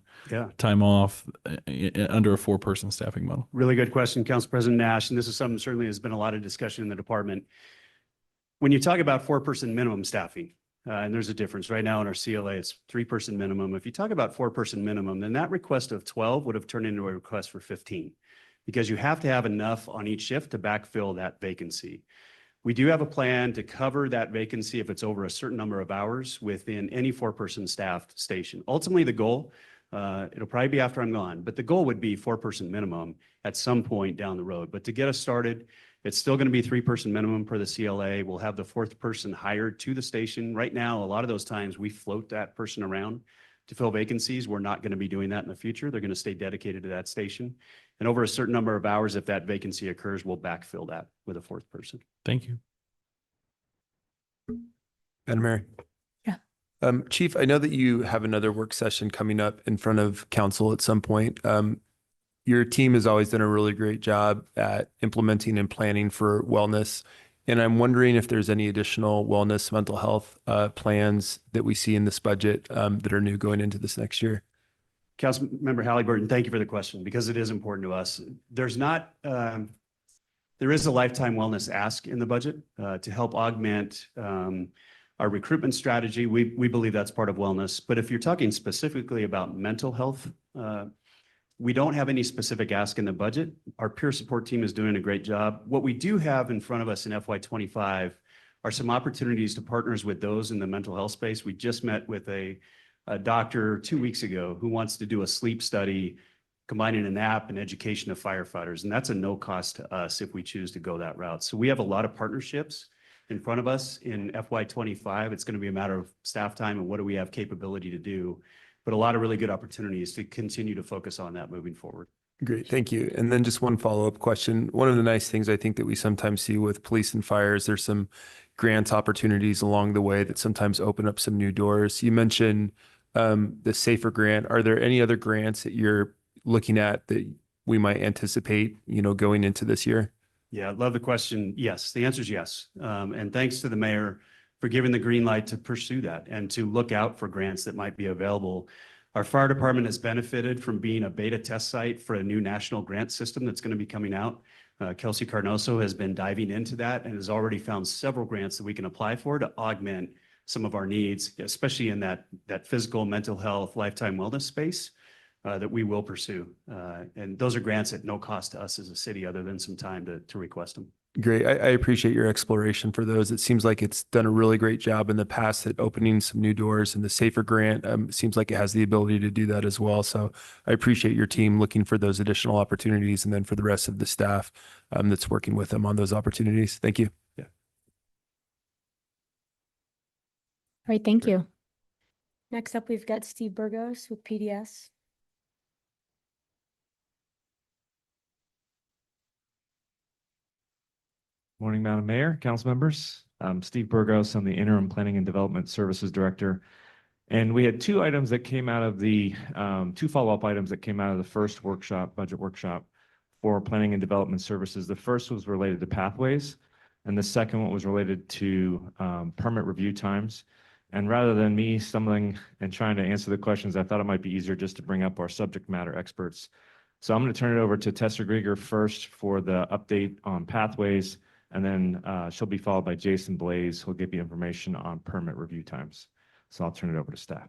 time off under a 4-person staffing model? Really good question, Council President Nash, and this is something certainly has been a lot of discussion in the department. When you talk about 4-person minimum staffing, and there's a difference right now in our CLA, it's 3-person minimum. If you talk about 4-person minimum, then that request of 12 would have turned into a request for 15 because you have to have enough on each shift to backfill that vacancy. We do have a plan to cover that vacancy if it's over a certain number of hours within any 4-person staffed station. Ultimately, the goal, it'll probably be after I'm gone, but the goal would be 4-person minimum at some point down the road. But to get us started, it's still going to be 3-person minimum per the CLA. We'll have the 4th person hired to the station. Right now, a lot of those times we float that person around to fill vacancies. We're not going to be doing that in the future. They're going to stay dedicated to that station. And over a certain number of hours, if that vacancy occurs, we'll backfill that with a 4th person. Thank you. Madam Mayor. Yeah. Chief, I know that you have another work session coming up in front of council at some point. Your team has always done a really great job at implementing and planning for wellness. And I'm wondering if there's any additional wellness, mental health plans that we see in this budget that are new going into this next year. Councilmember Halliburton, thank you for the question because it is important to us. There is a lifetime wellness ask in the budget to help augment our recruitment strategy. We believe that's part of wellness. But if you're talking specifically about mental health, we don't have any specific ask in the budget. Our peer support team is doing a great job. What we do have in front of us in FY25 are some opportunities to partners with those in the mental health space. We just met with a doctor 2 weeks ago who wants to do a sleep study combining a nap and education of firefighters. And that's a no cost to us if we choose to go that route. So we have a lot of partnerships in front of us in FY25. It's going to be a matter of staff time and what do we have capability to do. but a lot of really good opportunities to continue to focus on that moving forward. Great, thank you. And then just one follow-up question. One of the nice things I think that we sometimes see with police and fires, there's some grant opportunities along the way that sometimes open up some new doors. You mentioned the SAFER grant. Are there any other grants that you're looking at that we might anticipate, going into this year? Yeah, love the question. Yes, the answer is yes. And thanks to the mayor for giving the green light to pursue that and to look out for grants that might be available. Our fire department has benefited from being a beta test site for a new national grant system that's going to be coming out. Kelsey Carnoso has been diving into that and has already found several grants that we can apply for to augment some of our needs, especially in that physical, mental health, lifetime wellness space that we will pursue. And those are grants at no cost to us as a city other than some time to request them. Great. I appreciate your exploration for those. It seems like it's done a really great job in the past at opening some new doors, and the SAFER grant seems like it has the ability to do that as well. So I appreciate your team looking for those additional opportunities, and then for the rest of the staff that's working with them on those opportunities. Thank you. Yeah. All right, thank you. Next up, we've got Steve Burgos with PDS. Morning, Madam Mayor, council members. I'm Steve Burgos. I'm the Interim Planning and Development Services Director. And we had two items that came out of the, two follow-up items that came out of the first workshop, budget workshop for Planning and Development Services. The first was related to pathways, and the second one was related to permit review times. And rather than me stumbling and trying to answer the questions, I thought it might be easier just to bring up our subject matter experts. So I'm going to turn it over to Tessa Grieger first for the update on pathways. And then she'll be followed by Jason Blaze, who'll give you information on permit review times. So I'll turn it over to staff.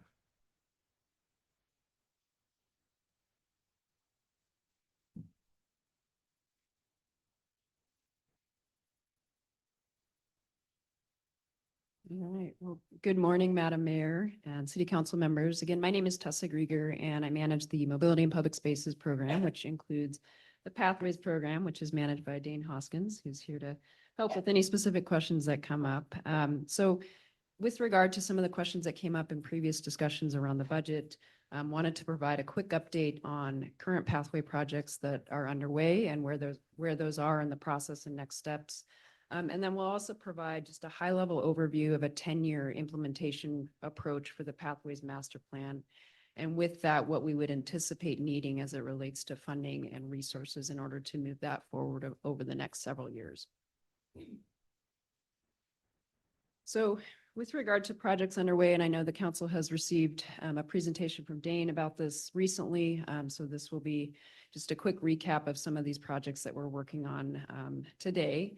All right. Well, good morning, Madam Mayor and City Council members. Again, my name is Tessa Grieger, and I manage the Mobility and Public Spaces program, which includes the Pathways program, which is managed by Dane Hoskins, who's here to help with any specific questions that come up. So with regard to some of the questions that came up in previous discussions around the budget, wanted to provide a quick update on current pathway projects that are underway and where those are in the process and next steps. And then we'll also provide just a high-level overview of a 10-year implementation approach for the Pathways Master Plan. And with that, what we would anticipate needing as it relates to funding and resources in order to move that forward over the next several years. So with regard to projects underway, and I know the council has received a presentation from Dane about this recently. So this will be just a quick recap of some of these projects that we're working on today.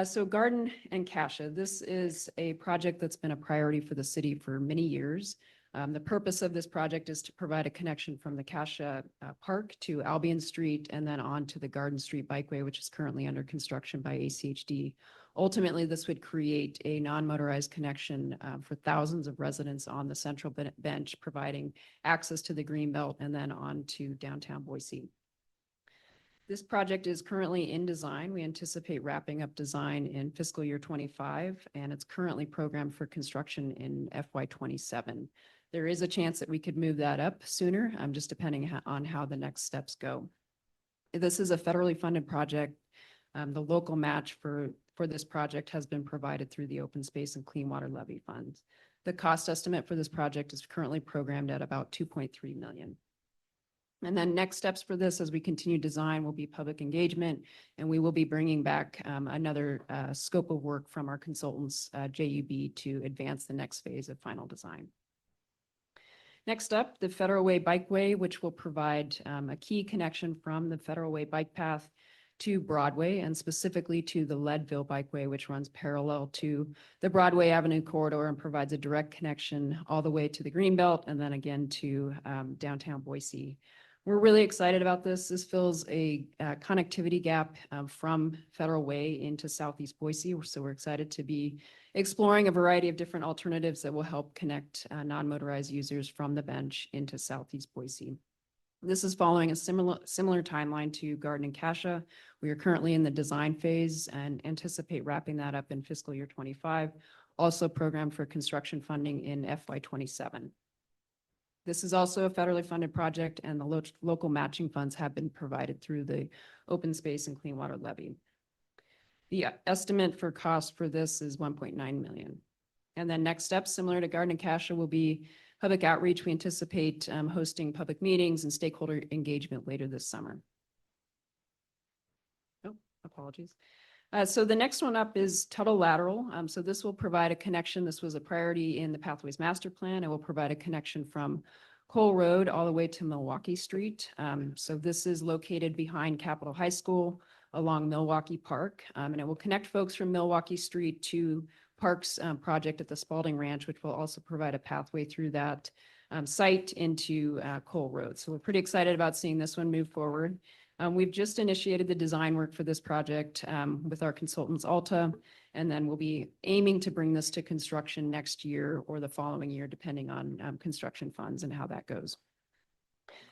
So Garden and Cascia, this is a project that's been a priority for the city for many years. The purpose of this project is to provide a connection from the Cascia Park to Albion Street and then on to the Garden Street Bikeway, which is currently under construction by ACHD. Ultimately, this would create a non-motorized connection for thousands of residents on the Central Bench, providing access to the Greenbelt and then on to downtown Boise. This project is currently in design. We anticipate wrapping up design in fiscal year 25, and it's currently programmed for construction in FY 27. There is a chance that we could move that up sooner, just depending on how the next steps go. This is a federally funded project. The local match for this project has been provided through the Open Space and Clean Water Levy funds. The cost estimate for this project is currently programmed at about $2.3 million. And then next steps for this as we continue design will be public engagement, and we will be bringing back another scope of work from our consultants, JUB, to advance the next phase of final design. Next up, the Federal Way Bikeway, which will provide a key connection from the Federal Way Bike Path to Broadway and specifically to the Leadville Bikeway, which runs parallel to the Broadway Avenue corridor and provides a direct connection all the way to the Greenbelt and then again to downtown Boise. We're really excited about this. This fills a connectivity gap from Federal Way into Southeast Boise. So we're excited to be exploring a variety of different alternatives that will help connect non-motorized users from the bench into Southeast Boise. This is following a similar timeline to Garden and Cascia. We are currently in the design phase and anticipate wrapping that up in fiscal year 25, also programmed for construction funding in FY 27. This is also a federally funded project, and the local matching funds have been provided through the Open Space and Clean Water Levy. The estimate for cost for this is 1.9 million. And then next steps, similar to Garden and Cassia, will be public outreach. We anticipate hosting public meetings and stakeholder engagement later this summer. Oh, apologies. So the next one up is Tuttle Lateral. So this will provide a connection. This was a priority in the Pathways Master Plan. It will provide a connection from Cole Road all the way to Milwaukee Street. So this is located behind Capitol High School along Milwaukee Park. And it will connect folks from Milwaukee Street to Parks project at the Spalding Ranch, which will also provide a pathway through that site into Cole Road. So we're pretty excited about seeing this one move forward. We've just initiated the design work for this project with our consultants Alta, and then we'll be aiming to bring this to construction next year or the following year, depending on construction funds and how that goes.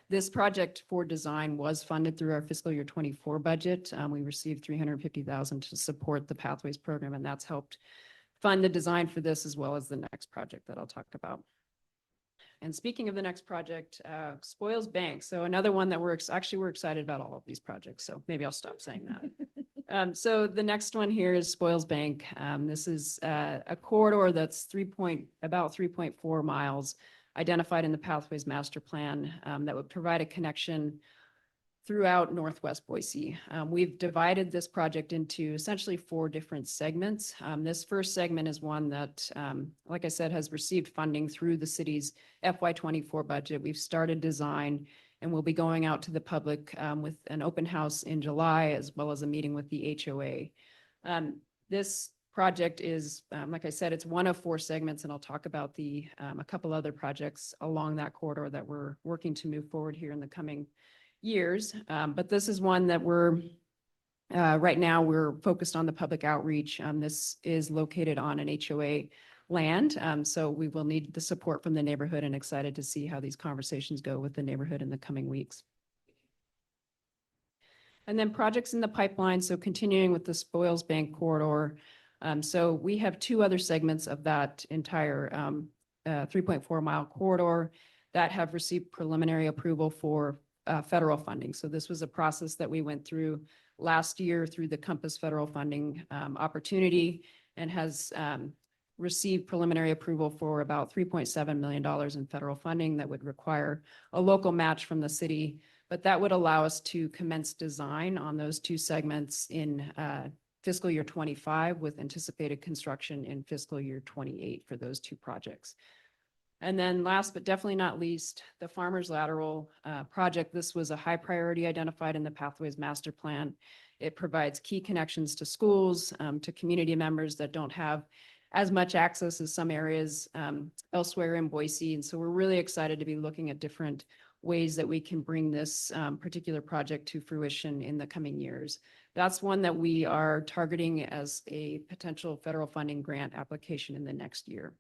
This project for design was funded through our fiscal year 24 budget. We received $350,000 to support the Pathways program, and that's helped fund the design for this as well as the next project that I'll talk about. And speaking of the next project, Spoils Bank. So another one that we're excited about all of these projects. So maybe I'll stop saying that. So the next one here is Spoils Bank. This is a corridor that's about 3.4 miles identified in the Pathways Master Plan that would provide a connection throughout Northwest Boise. We've divided this project into essentially 4 different segments. This first segment is one that, like I said, has received funding through the city's FY24 budget. We've started design and we'll be going out to the public with an open house in July, as well as a meeting with the HOA. This project is, like I said, it's one of 4 segments, and I'll talk about a couple other projects along that corridor that we're working to move forward here in the coming years. But this is one that right now we're focused on the public outreach. This is located on an HOA land. So we will need the support from the neighborhood, and excited to see how these conversations go with the neighborhood in the coming weeks. And then projects in the pipeline. So continuing with the Spoils Bank corridor. So we have 2 other segments of that entire 3.4 mile corridor that have received preliminary approval for federal funding. So this was a process that we went through last year through the Compass federal funding opportunity, and has received preliminary approval for about $3.7 million in federal funding that would require a local match from the city. But that would allow us to commence design on those 2 segments in fiscal year 25, with anticipated construction in fiscal year 28 for those 2 projects. And then last but definitely not least, the Farmers Lateral project. This was a high priority identified in the Pathways Master Plan. It provides key connections to schools, to community members that don't have as much access as some areas elsewhere in Boise. And so we're really excited to be looking at different ways that we can bring this particular project to fruition in the coming years. That's one that we are targeting as a potential federal funding grant application in the next year.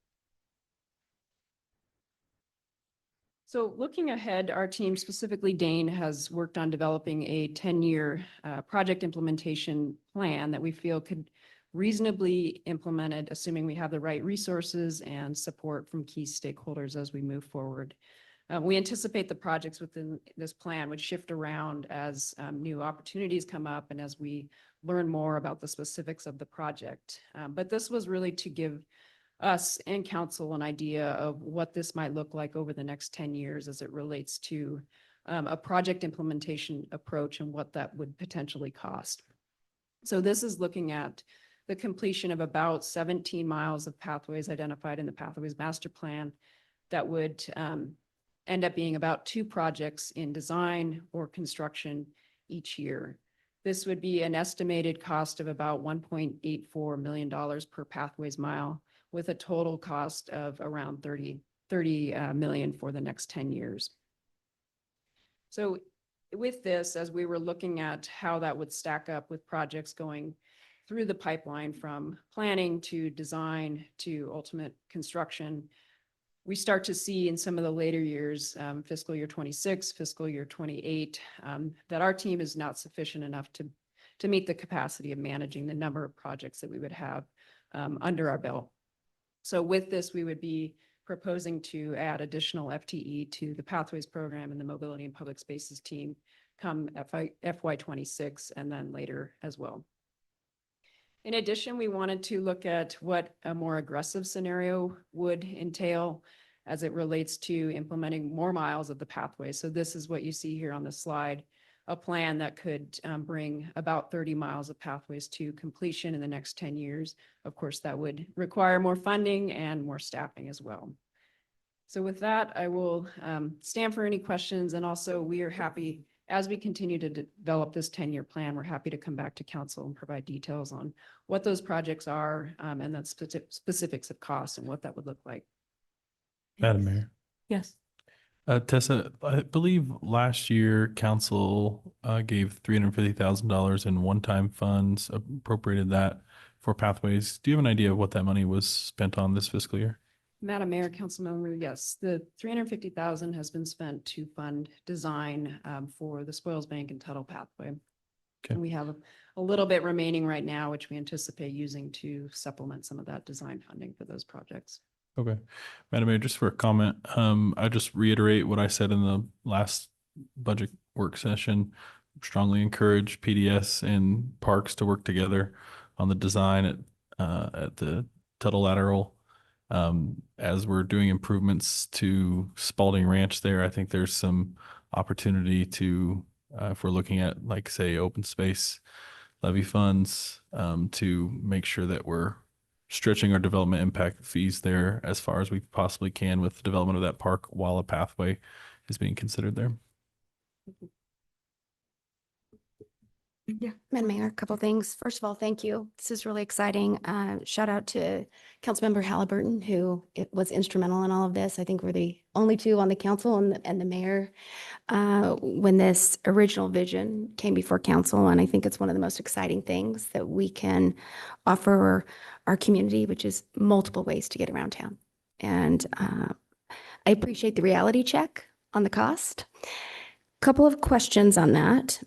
So looking ahead, our team, specifically Dane, has worked on developing a 10-year project implementation plan that we feel could reasonably implemented, assuming we have the right resources and support from key stakeholders as we move forward. We anticipate the projects within this plan would shift around as new opportunities come up and as we learn more about the specifics of the project. But this was really to give us and council an idea of what this might look like over the next 10 years as it relates to a project implementation approach and what that would potentially cost. So this is looking at the completion of about 17 miles of pathways identified in the Pathways Master Plan that would end up being about 2 projects in design or construction each year. This would be an estimated cost of about $1.84 million per pathways mile, with a total cost of around 30 million for the next 10 years. So with this, as we were looking at how that would stack up with projects going through the pipeline from planning to design to ultimate construction, we start to see in some of the later years, fiscal year 26, fiscal year 28, that our team is not sufficient enough to meet the capacity of managing the number of projects that we would have under our belt. So with this, we would be proposing to add additional FTE to the Pathways program and the Mobility and Public Spaces team come FY 26 and then later as well. In addition, we wanted to look at what a more aggressive scenario would entail as it relates to implementing more miles of the pathway. So this is what you see here on the slide, a plan that could bring about 30 miles of pathways to completion in the next 10 years. Of course, that would require more funding and more staffing as well. So with that, I will stand for any questions. And also we are happy, as we continue to develop this 10-year plan, we're happy to come back to council and provide details on what those projects are and the specifics of costs and what that would look like. Madam Mayor. Yes. Tessa, I believe last year council gave $350,000 in one-time funds, appropriated that for pathways. Do you have an idea of what that money was spent on this fiscal year? Madam Mayor, council member, yes, the 350,000 has been spent to fund design for the Spoils Bank and Tuttle pathway. Okay. And we have a little bit remaining right now, which we anticipate using to supplement some of that design funding for those projects. Okay. Madam Mayor, just for a comment, I just reiterate what I said in the last budget work session. Strongly encourage PDS and parks to work together on the design at the Tuttle Lateral. As we're doing improvements to Spalding Ranch there, I think there's some opportunity to, if we're looking at, like, say, open space levy funds, to make sure that we're stretching our development impact fees there as far as we possibly can with the development of that park while a pathway is being considered there. Yeah. Madam Mayor, a couple things. First of all, thank you. This is really exciting. Shout out to Councilmember Halliburton, who was instrumental in all of this. I think we're the only two on the council and the mayor when this original vision came before council. And I think it's one of the most exciting things that we can offer our community, which is multiple ways to get around town. And I appreciate the reality check on the cost. Couple of questions on that.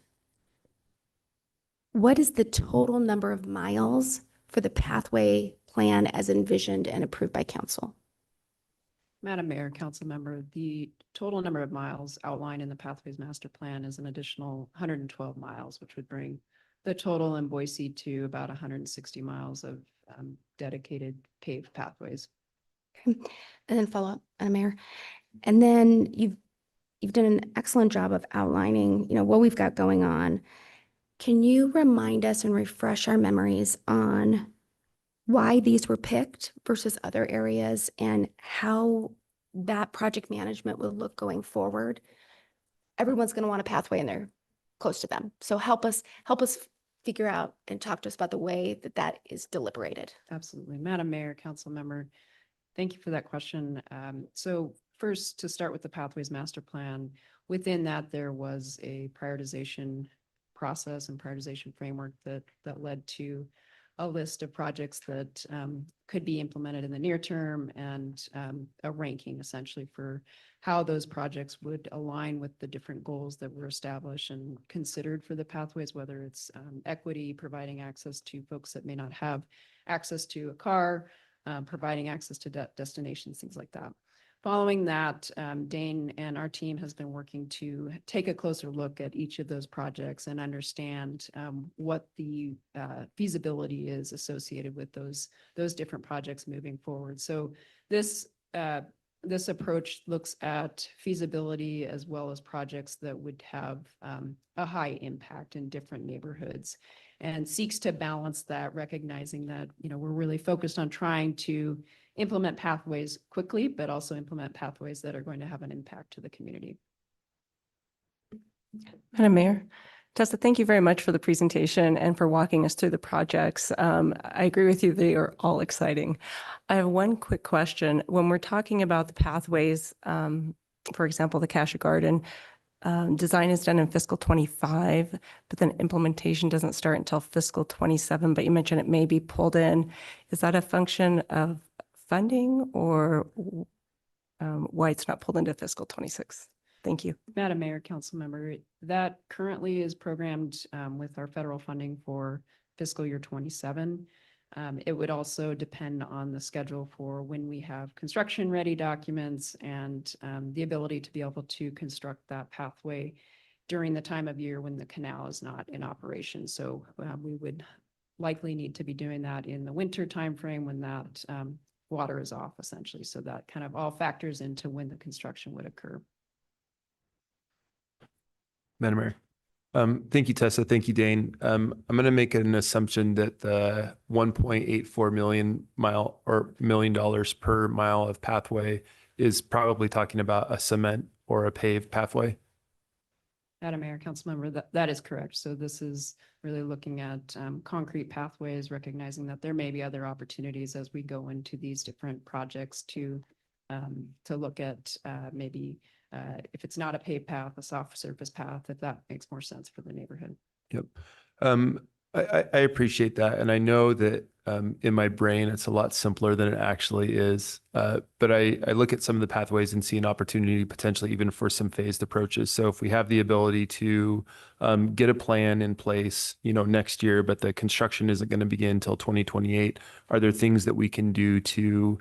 What is the total number of miles for the pathway plan as envisioned and approved by council? Madam Mayor, council member, the total number of miles outlined in the Pathways Master Plan is an additional 112 miles, which would bring the total in Boise to about 160 miles of dedicated paved pathways. Okay. And then follow up, Madam Mayor. And then you've done an excellent job of outlining, what we've got going on. Can you remind us and refresh our memories on why these were picked versus other areas and how that project management will look going forward? Everyone's going to want a pathway and they're close to them. So help us figure out and talk to us about the way that is deliberated. Absolutely. Madam Mayor, council member, thank you for that question. So first, to start with the Pathways Master Plan, within that there was a prioritization process and prioritization framework that led to a list of projects that could be implemented in the near term and a ranking essentially for how those projects would align with the different goals that were established and considered for the pathways, whether it's equity, providing access to folks that may not have access to a car, providing access to destinations, things like that. Following that, Dane and our team has been working to take a closer look at each of those projects and understand what the feasibility is associated with those different projects moving forward. So this approach looks at feasibility as well as projects that would have a high impact in different neighborhoods and seeks to balance that, recognizing that, we're really focused on trying to implement pathways quickly, but also implement pathways that are going to have an impact to the community. Madam Mayor, Tessa, thank you very much for the presentation and for walking us through the projects. I agree with you. They are all exciting. I have one quick question. When we're talking about the pathways, for example, the Cassia Garden, design is done in fiscal 25, but then implementation doesn't start until fiscal 27, but you mentioned it may be pulled in. Is that a function of funding or why it's not pulled into fiscal 26? Thank you. Madam Mayor, council member, that currently is programmed with our federal funding for fiscal year 27. It would also depend on the schedule for when we have construction-ready documents and the ability to be able to construct that pathway during the time of year when the canal is not in operation. So we would likely need to be doing that in the winter timeframe when that water is off, essentially. So that kind of all factors into when the construction would occur. Madam Mayor. Thank you, Tessa. Thank you, Dane. I'm going to make an assumption that the 1.84 million dollars per mile of pathway is probably talking about a cement or a paved pathway. Madam Mayor, Councilmember, that is correct. So this is really looking at concrete pathways, recognizing that there may be other opportunities as we go into these different projects to look at maybe if it's not a paved path, a soft surface path, if that makes more sense for the neighborhood. Yep. I appreciate that. And I know that in my brain, it's a lot simpler than it actually is. But I look at some of the pathways and see an opportunity potentially even for some phased approaches. So if we have the ability to get a plan in place, next year, but the construction isn't going to begin until 2028, are there things that we can do to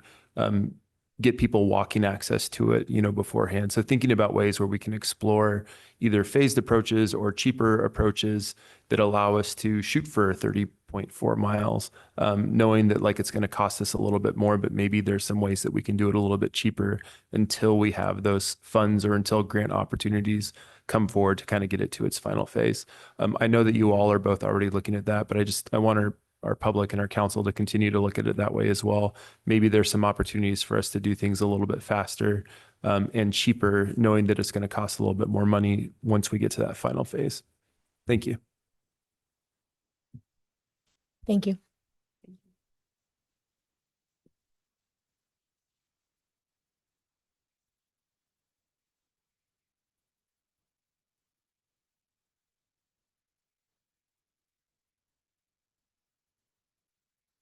get people walking access to it, beforehand? So thinking about ways where we can explore either phased approaches or cheaper approaches that allow us to shoot for 30.4 miles, knowing that it's going to cost us a little bit more, but maybe there's some ways that we can do it a little bit cheaper until we have those funds or until grant opportunities come forward to kind of get it to its final phase. I know that you all are both already looking at that, but I want our public and our council to continue to look at it that way as well. Maybe there's some opportunities for us to do things a little bit faster and cheaper, knowing that it's going to cost a little bit more money once we get to that final phase. Thank you. Thank you.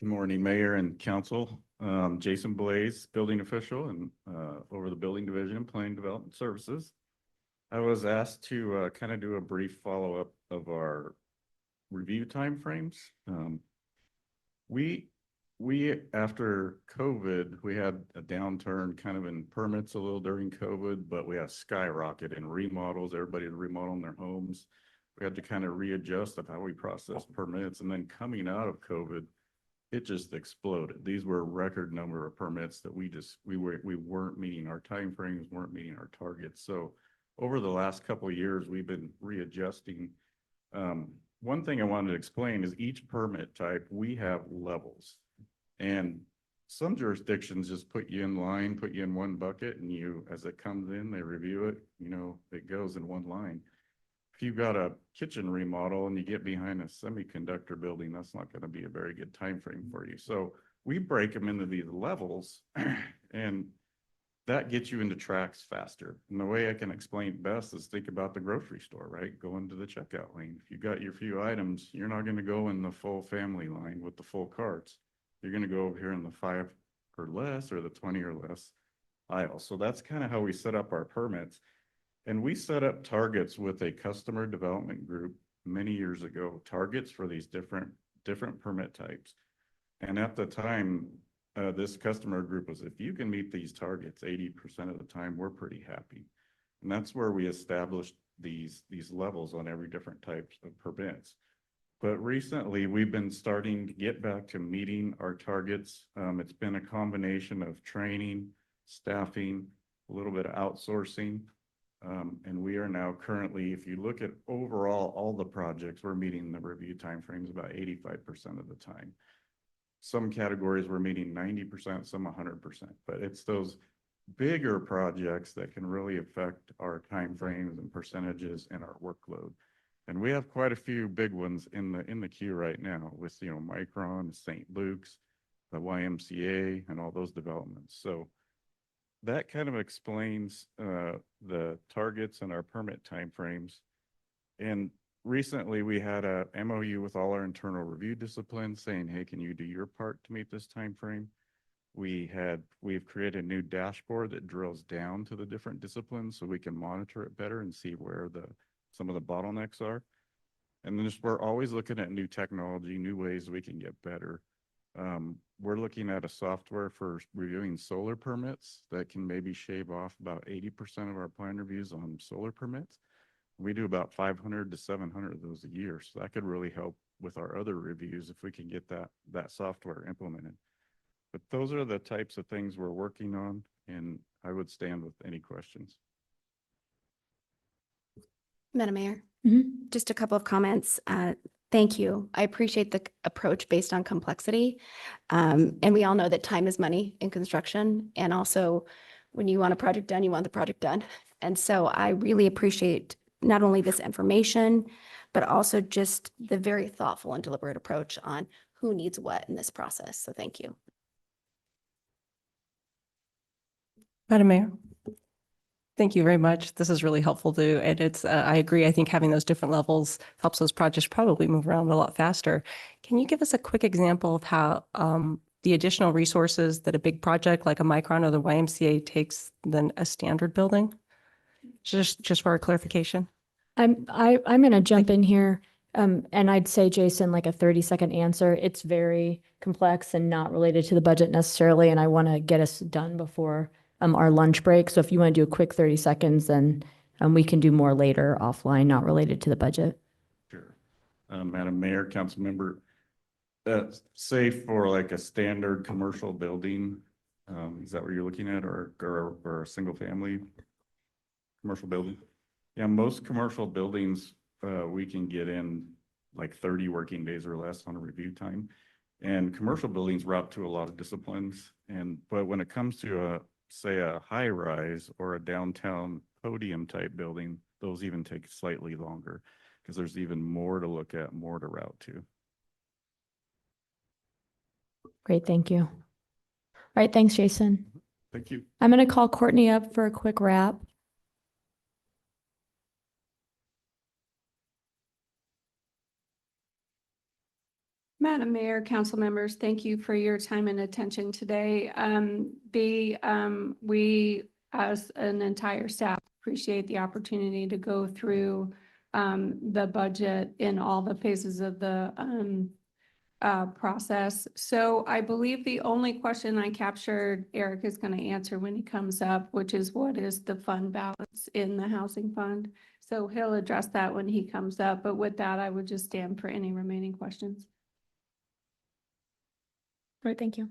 Good morning, Mayor and Council. Jason Blaze, building official and over the building division and planning development services. I was asked to kind of do a brief follow-up of our review timeframes. We after COVID, we had a downturn kind of in permits a little during COVID, but we had skyrocket in remodels. Everybody was remodeling their homes. We had to kind of readjust of how we process permits, and then coming out of COVID, it just exploded. These were a record number of permits that we weren't meeting our timeframes, weren't meeting our targets. So over the last couple of years, we've been readjusting. One thing I wanted to explain is each permit type, we have levels, and some jurisdictions just put you in line, put you in one bucket, and as it comes in, they review it, it goes in one line. If you've got a kitchen remodel and you get behind a semiconductor building, that's not going to be a very good time frame for you. So we break them into these levels, and that gets you into tracks faster. And the way I can explain it best is think about the grocery store, right? Go into the checkout lane. If you got your few items, you're not going to go in the full family line with the full carts. You're going to go over here in the 5 or less or the 20 or less aisle. So that's kind of how we set up our permits. And we set up targets with a customer development group many years ago, targets for these different permit types. And at the time, this customer group was, if you can meet these targets 80% of the time, we're pretty happy. And that's where we established these levels on every different types of permits. But recently, we've been starting to get back to meeting our targets. It's been a combination of training, staffing, a little bit of outsourcing. And we are now currently, if you look at overall all the projects, we're meeting the review timeframes about 85% of the time. Some categories we're meeting 90%, some 100%, but it's those bigger projects that can really affect our timeframes and percentages and our workload. And we have quite a few big ones in the queue right now with, Micron, St. Luke's, the YMCA, and all those developments. So that kind of explains the targets and our permit timeframes. And recently we had a MOU with all our internal review disciplines saying, hey, can you do your part to meet this timeframe? We've created a new dashboard that drills down to the different disciplines so we can monitor it better and see where some of the bottlenecks are. And then we're always looking at new technology, new ways we can get better. We're looking at a software for reviewing solar permits that can maybe shave off about 80% of our plan reviews on solar permits. We do about 500 to 700 of those a year. So that could really help with our other reviews if we can get that software implemented. But those are the types of things we're working on, and I would stand with any questions. Madam Mayor, Mhm. just a couple of comments. Thank you. I appreciate the approach based on complexity. And we all know that time is money in construction. And also, when you want a project done, you want the project done. And so I really appreciate not only this information, but also just the very thoughtful and deliberate approach on who needs what in this process. So thank you. Madam Mayor. Thank you very much. This is really helpful too. And it's, I agree. I think having those different levels helps those projects probably move around a lot faster. Can you give us a quick example of how the additional resources that a big project like a Micron or the YMCA takes than a standard building? Just for our clarification. I'm going to jump in here. And I'd say, Jason, like a 30-second answer. It's very complex and not related to the budget necessarily. And I want to get us done before our lunch break. So if you want to do a quick 30 seconds, then we can do more later offline, not related to the budget. Sure. Madam Mayor, council member, say for like a standard commercial building, is that what you're looking at, or a single family commercial building? Yeah, most commercial buildings, we can get in like 30 working days or less on a review time. And commercial buildings route to a lot of disciplines. But when it comes to say a high rise or a downtown podium type building, those even take slightly longer because there's even more to look at, more to route to. Great, thank you. All right, thanks, Jason. Thank you. I'm going to call Courtney up for a quick wrap. Madam Mayor, council members, thank you for your time and attention today. We, as an entire staff, appreciate the opportunity to go through the budget in all the phases of the process. So I believe the only question I captured, Eric is going to answer when he comes up, which is what is the fund balance in the housing fund? So he'll address that when he comes up. But with that, I would just stand for any remaining questions. Right, thank you.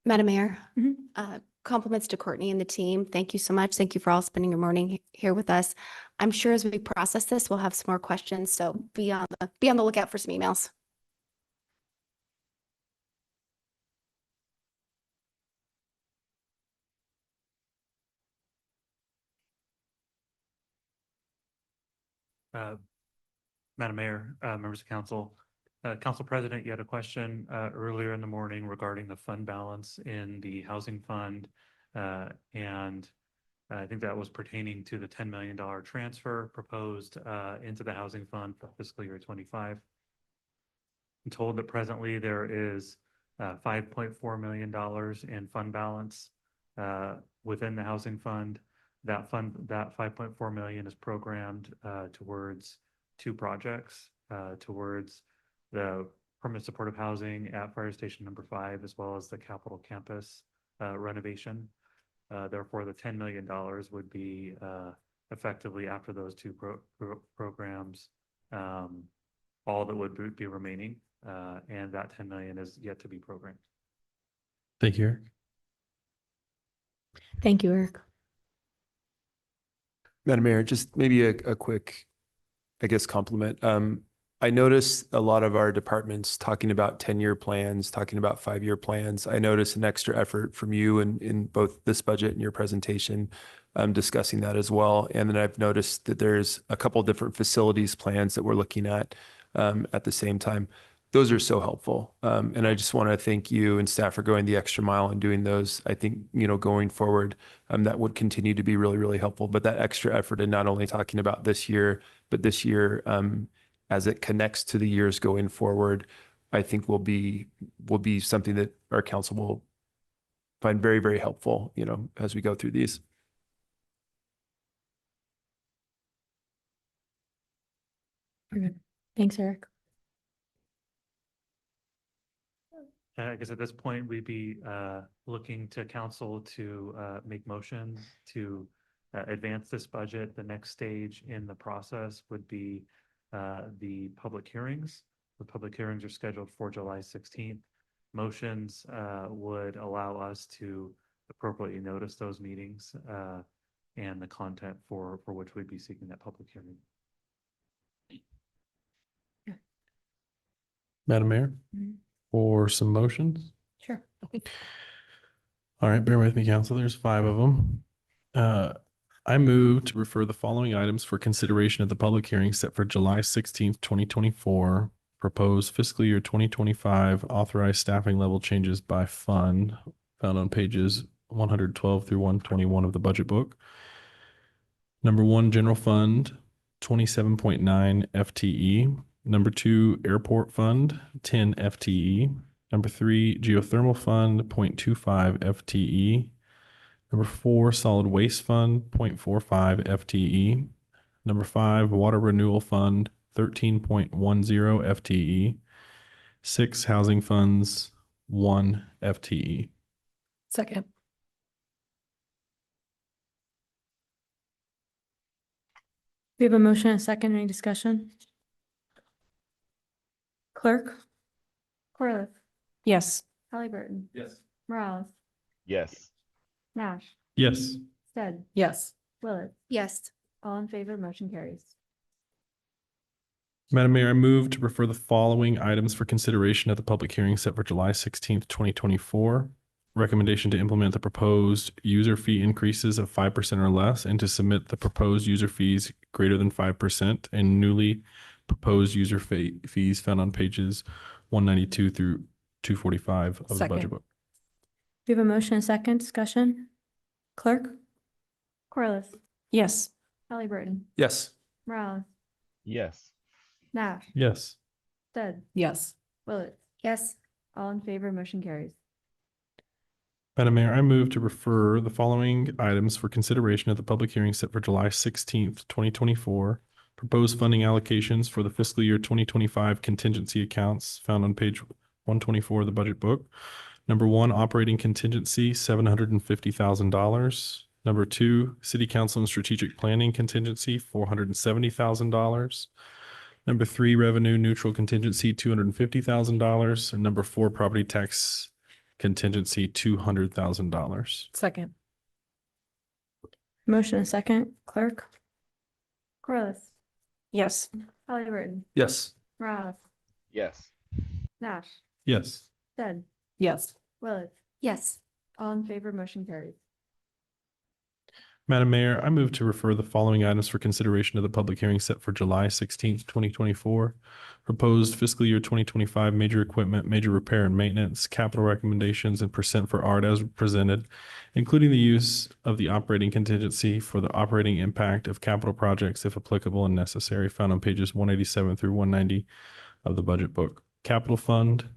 Madam Mayor, Mhm. compliments to Courtney and the team. Thank you so much. Thank you for all spending your morning here with us. I'm sure as we process this, we'll have some more questions. So be on the lookout for some emails. Madam Mayor, members of council, Council President, you had a question earlier in the morning regarding the fund balance in the housing fund. And I think that was pertaining to the $10 million transfer proposed into the housing fund for fiscal year 25. I'm told that presently there is $5.4 million in fund balance within the housing fund. That 5.4 million is programmed towards two projects, towards the permanent supportive housing at Fire Station number 5, as well as the Capitol Campus renovation. Therefore, the $10 million would be effectively after those two programs, all that would be remaining, and that 10 million is yet to be programmed. Thank you, Eric. Thank you, Eric. Madam Mayor, just maybe a quick, I guess, compliment. I noticed a lot of our departments talking about 10-year plans, talking about 5-year plans. I noticed an extra effort from you in both this budget and your presentation, discussing that as well. And then I've noticed that there's a couple of different facilities plans that we're looking at the same time. Those are so helpful. And I just want to thank you and staff for going the extra mile and doing those. I think, going forward, that would continue to be really, really helpful. But that extra effort in not only talking about this year, but this year, as it connects to the years going forward, I think will be something that our council will find very, very helpful, as we go through these. Very good. Thanks, Eric. I guess at this point, we'd be looking to council to make motions to advance this budget. The next stage in the process would be the public hearings. The public hearings are scheduled for July 16th. Motions would allow us to appropriately notice those meetings and the content for which we'd be seeking that public hearing. Madam Mayor, Mhm. for some motions. Sure. All right, bear with me, council. There's 5 of them. I move to refer the following items for consideration at the public hearing set for July 16th, 2024. Proposed fiscal year 2025 authorized staffing level changes by fund found on pages 112 through 121 of the budget book. Number 1, general fund, 27.9 FTE. Number 2, airport fund, 10 FTE. Number 3, geothermal fund, 0.25 FTE. Number 4, solid waste fund, 0.45 FTE. Number 5, water renewal fund, 13.10 FTE. 6, housing funds, 1 FTE. Second. We have a motion and a second. Any discussion? Clerk? Corliss? Yes. Halliburton? Yes. Morales? Yes. Nash? Yes. Stead? Yes. Willetts? Yes. All in favor, motion carries. Madam Mayor, I move to refer the following items for consideration at the public hearing set for July 16th, 2024. Recommendation to implement the proposed user fee increases of 5% or less and to submit the proposed user fees greater than 5% and newly proposed user fees found on pages 192 through 245 of the Second. budget book. We have a motion and a second. Discussion? Clerk? Corliss? Yes. Halliburton? Yes. Morales? Yes. Nash? Yes. Stead? Yes. Willetts? Yes. All in favor, motion carries. Madam Mayor, I move to refer the following items for consideration at the public hearing set for July 16th, 2024. Proposed funding allocations for the fiscal year 2025 contingency accounts found on page 124 of the budget book. Number 1, operating contingency, $750,000. Number 2, city council and strategic planning contingency, $470,000. Number 3, revenue neutral contingency, $250,000. And number 4, property tax contingency, $200,000. Second. Motion and a second. Clerk? Corliss? Yes. Halliburton? Yes. Morales? Yes. Nash? Yes. Stead? Yes. Willetts? Yes. All in favor, motion carries. Madam Mayor, I move to refer the following items for consideration to the public hearing set for July 16th, 2024. Proposed fiscal year 2025 major equipment, major repair and maintenance, capital recommendations, and percent for art as presented, including the use of the operating contingency for the operating impact of capital projects if applicable and necessary, found on pages 187 through 190 of the budget book. Capital fund,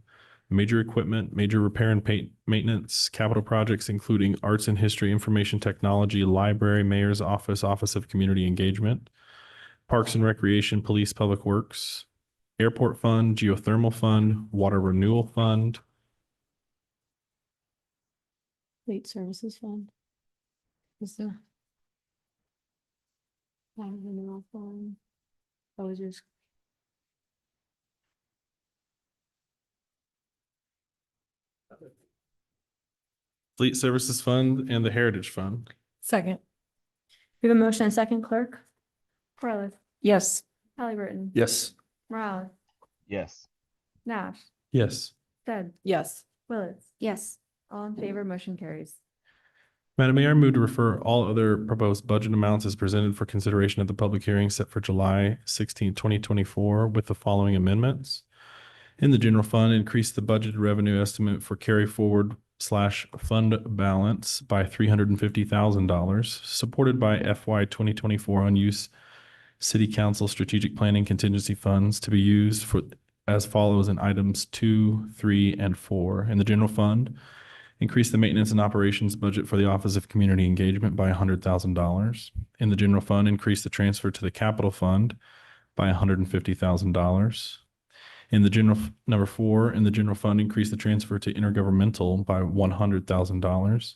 major equipment, major repair and maintenance, capital projects, including arts and history, information technology, library, mayor's office, office of community engagement, parks and recreation, police, public works, airport fund, geothermal fund, water renewal fund, Fleet Services Fund. Is the water renewal fund. Oh, is yours? fleet services fund, and the heritage fund. Second. We have a motion and a second. Clerk? Corliss? Yes. Halliburton? Yes. Morales? Yes. Nash? Yes. Stead? Yes. Willetts? Yes. All in favor, motion carries. Madam Mayor, I move to refer all other proposed budget amounts as presented for consideration at the public hearing set for July 16, 2024 with the following amendments. In the general fund, increase the budgeted revenue estimate for carry forward / fund balance by $350,000, supported by FY 2024 unused city council strategic planning contingency funds to be used for as follows in items 2, 3, and 4. In the general fund, increase the maintenance and operations budget for the Office of Community Engagement by $100,000. In the general fund, increase the transfer to the capital fund by $150,000. In the general, number 4, in the general fund, increase the transfer to intergovernmental by $100,000.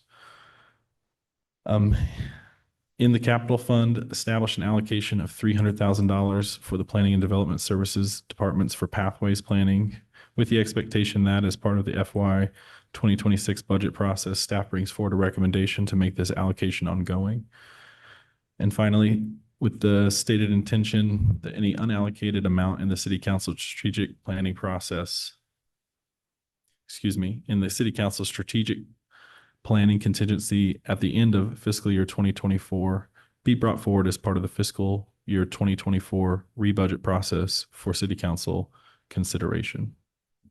In the capital fund, establish an allocation of $300,000 for the planning and development services departments for pathways planning, with the expectation that as part of the FY 2026 budget process, staff brings forward a recommendation to make this allocation ongoing. And finally, with the stated intention that any unallocated amount in the city council strategic planning process, in the city council strategic planning contingency at the end of fiscal year 2024 be brought forward as part of the fiscal year 2024 rebudget process for city council consideration.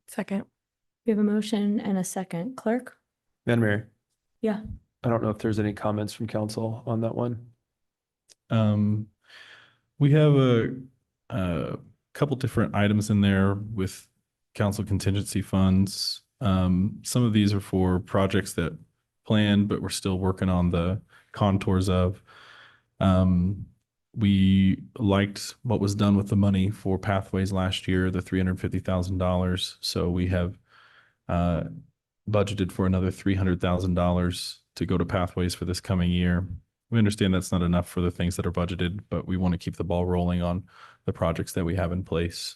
Second. We have a motion and a second. Clerk? Madam Mayor, Yeah. I don't know if there's any comments from council on that one. We have a couple different items in there with council contingency funds. Some of these are for projects that planned, but we're still working on the contours of. We liked what was done with the money for pathways last year, the $350,000. So we have budgeted for another $300,000 to go to pathways for this coming year. We understand that's not enough for the things that are budgeted, but we want to keep the ball rolling on the projects that we have in place.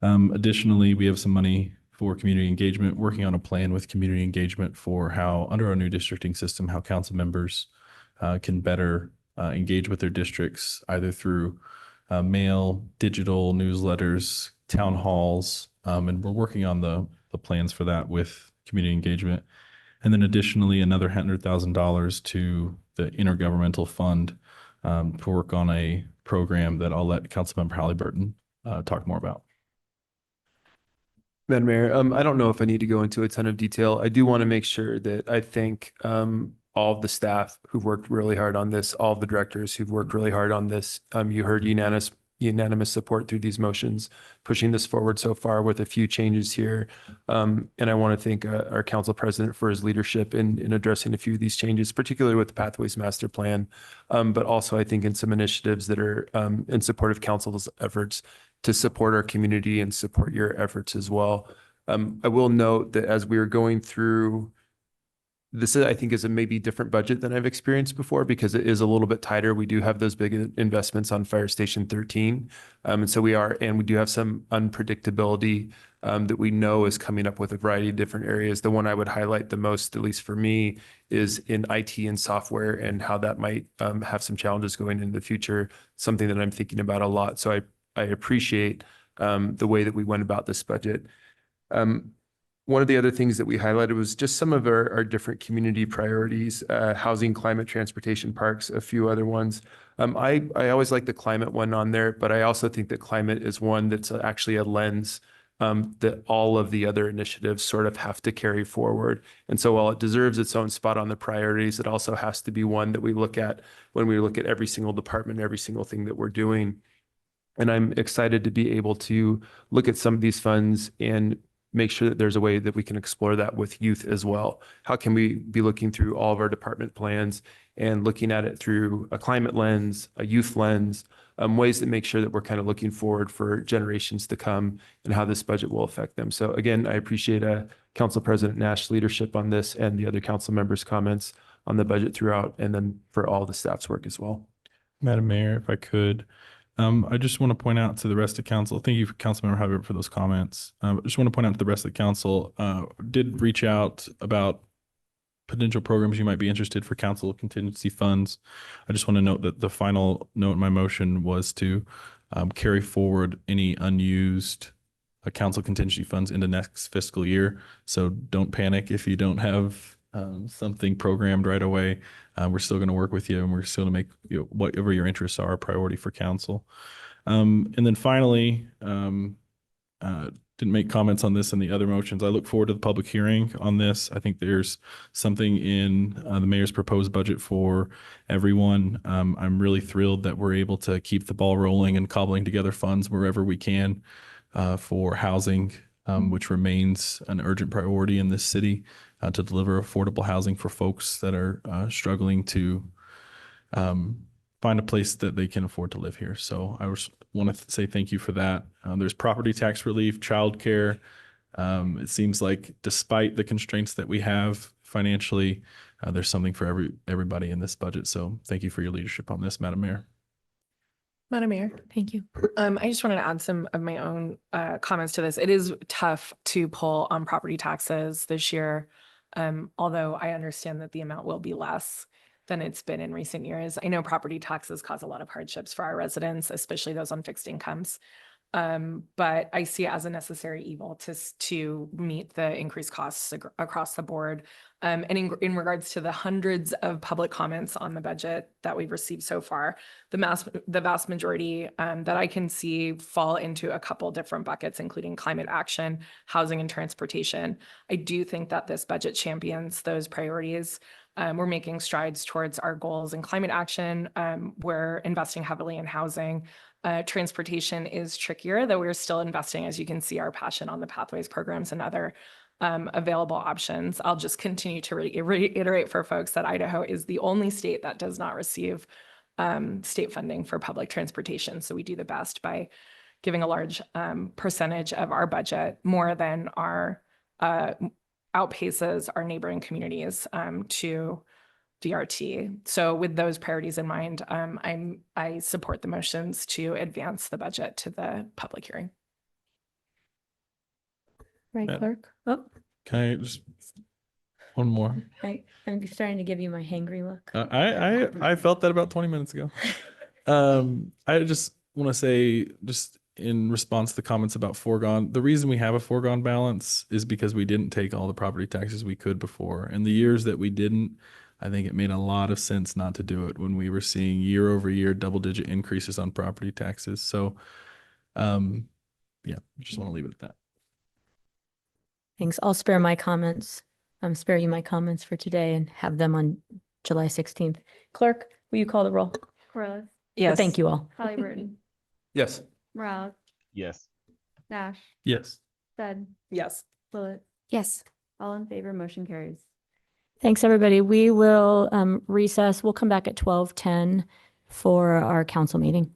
Additionally, we have some money for community engagement, working on a plan with community engagement for how, under our new districting system, how council members can better engage with their districts, either through mail, digital newsletters, town halls, and we're working on the plans for that with community engagement. And then additionally, another $100,000 to the intergovernmental fund to work on a program that I'll let Councilmember Halliburton talk more about. Madam Mayor, I don't know if I need to go into a ton of detail. I do want to make sure that I thank all of the staff who've worked really hard on this, all of the directors who've worked really hard on this. You heard unanimous support through these motions, pushing this forward so far with a few changes here. And I want to thank our council president for his leadership in addressing a few of these changes, particularly with the Pathways Master Plan, but also I think in some initiatives that are in support of council's efforts to support our community and support your efforts as well. I will note that as we are going through this, I think, is a maybe different budget than I've experienced before because it is a little bit tighter. We do have those big investments on Fire Station 13. And so we do have some unpredictability that we know is coming up with a variety of different areas. The one I would highlight the most, at least for me, is in IT and software and how that might have some challenges going into the future, something that I'm thinking about a lot. So I appreciate the way that we went about this budget. One of the other things that we highlighted was just some of our different community priorities, housing, climate, transportation, parks, a few other ones. I always like the climate one on there, but I also think that climate is one that's actually a lens that all of the other initiatives sort of have to carry forward. And so while it deserves its own spot on the priorities, it also has to be one that we look at when we look at every single department, every single thing that we're doing. And I'm excited to be able to look at some of these funds and make sure that there's a way that we can explore that with youth as well. How can we be looking through all of our department plans and looking at it through a climate lens, a youth lens, ways that make sure that we're kind of looking forward for generations to come and how this budget will affect them. So again, I appreciate Council President Nash's leadership on this and the other council members' comments on the budget throughout, and then for all the staff's work as well. Madam Mayor, if I could, I just want to point out to the rest of council, thank you, Councilmember Hubbard, for those comments. I just want to point out to the rest of the council, did reach out about potential programs you might be interested for council contingency funds. I just want to note that the final note in my motion was to carry forward any unused council contingency funds into next fiscal year. So don't panic if you don't have something programmed right away. We're still going to work with you, and we're still going to make whatever your interests are a priority for council. And then finally, didn't make comments on this and the other motions. I look forward to the public hearing on this. I think there's something in the mayor's proposed budget for everyone. I'm really thrilled that we're able to keep the ball rolling and cobbling together funds wherever we can for housing, which remains an urgent priority in this city. To deliver affordable housing for folks that are struggling to find a place that they can afford to live here. So I want to say thank you for that. There's property tax relief, childcare. It seems like despite the constraints that we have financially, there's something for everybody in this budget. So thank you for your leadership on this, Madam Mayor. Madam Mayor. Thank you. I just wanted to add some of my own comments to this. It is tough to pull on property taxes this year, although I understand that the amount will be less than it's been in recent years. I know property taxes cause a lot of hardships for our residents, especially those on fixed incomes. But I see it as a necessary evil to meet the increased costs across the board. And in regards to the hundreds of public comments on the budget that we've received so far, the vast majority that I can see fall into a couple different buckets, including climate action, housing, and transportation. I do think that this budget champions those priorities. We're making strides towards our goals in climate action. We're investing heavily in housing. Transportation is trickier, though we're still investing, as you can see, our passion on the Pathways programs and other available options. I'll just continue to reiterate for folks that Idaho is the only state that does not receive state funding for public transportation. So we do the best by giving a large percentage of our budget, more than our outpaces our neighboring communities to DRT. So with those priorities in mind, I support the motions to advance the budget to the public hearing. Right, Yeah. clerk? Oh, Can I just one more? I'm starting to give you my hangry look. I felt that about 20 minutes ago. I just want to say, just in response to the comments about foregone, the reason we have a foregone balance is because we didn't take all the property taxes we could before. And the years that we didn't, I think it made a lot of sense not to do it when we were seeing year over year double-digit increases on property taxes. So, yeah, just want to leave it at that. Thanks. I'll spare my comments. Spare you my comments for today and have them on July 16th. Clerk, will you call the roll? Corliss, Yes. Thank you all. Halliburton, Yes. Morales, Yes. Nash, Yes. Stead, Yes. Lillet, Yes. all in favor, motion carries. Thanks, everybody. We will recess. We'll come back at 12:10 for our council meeting.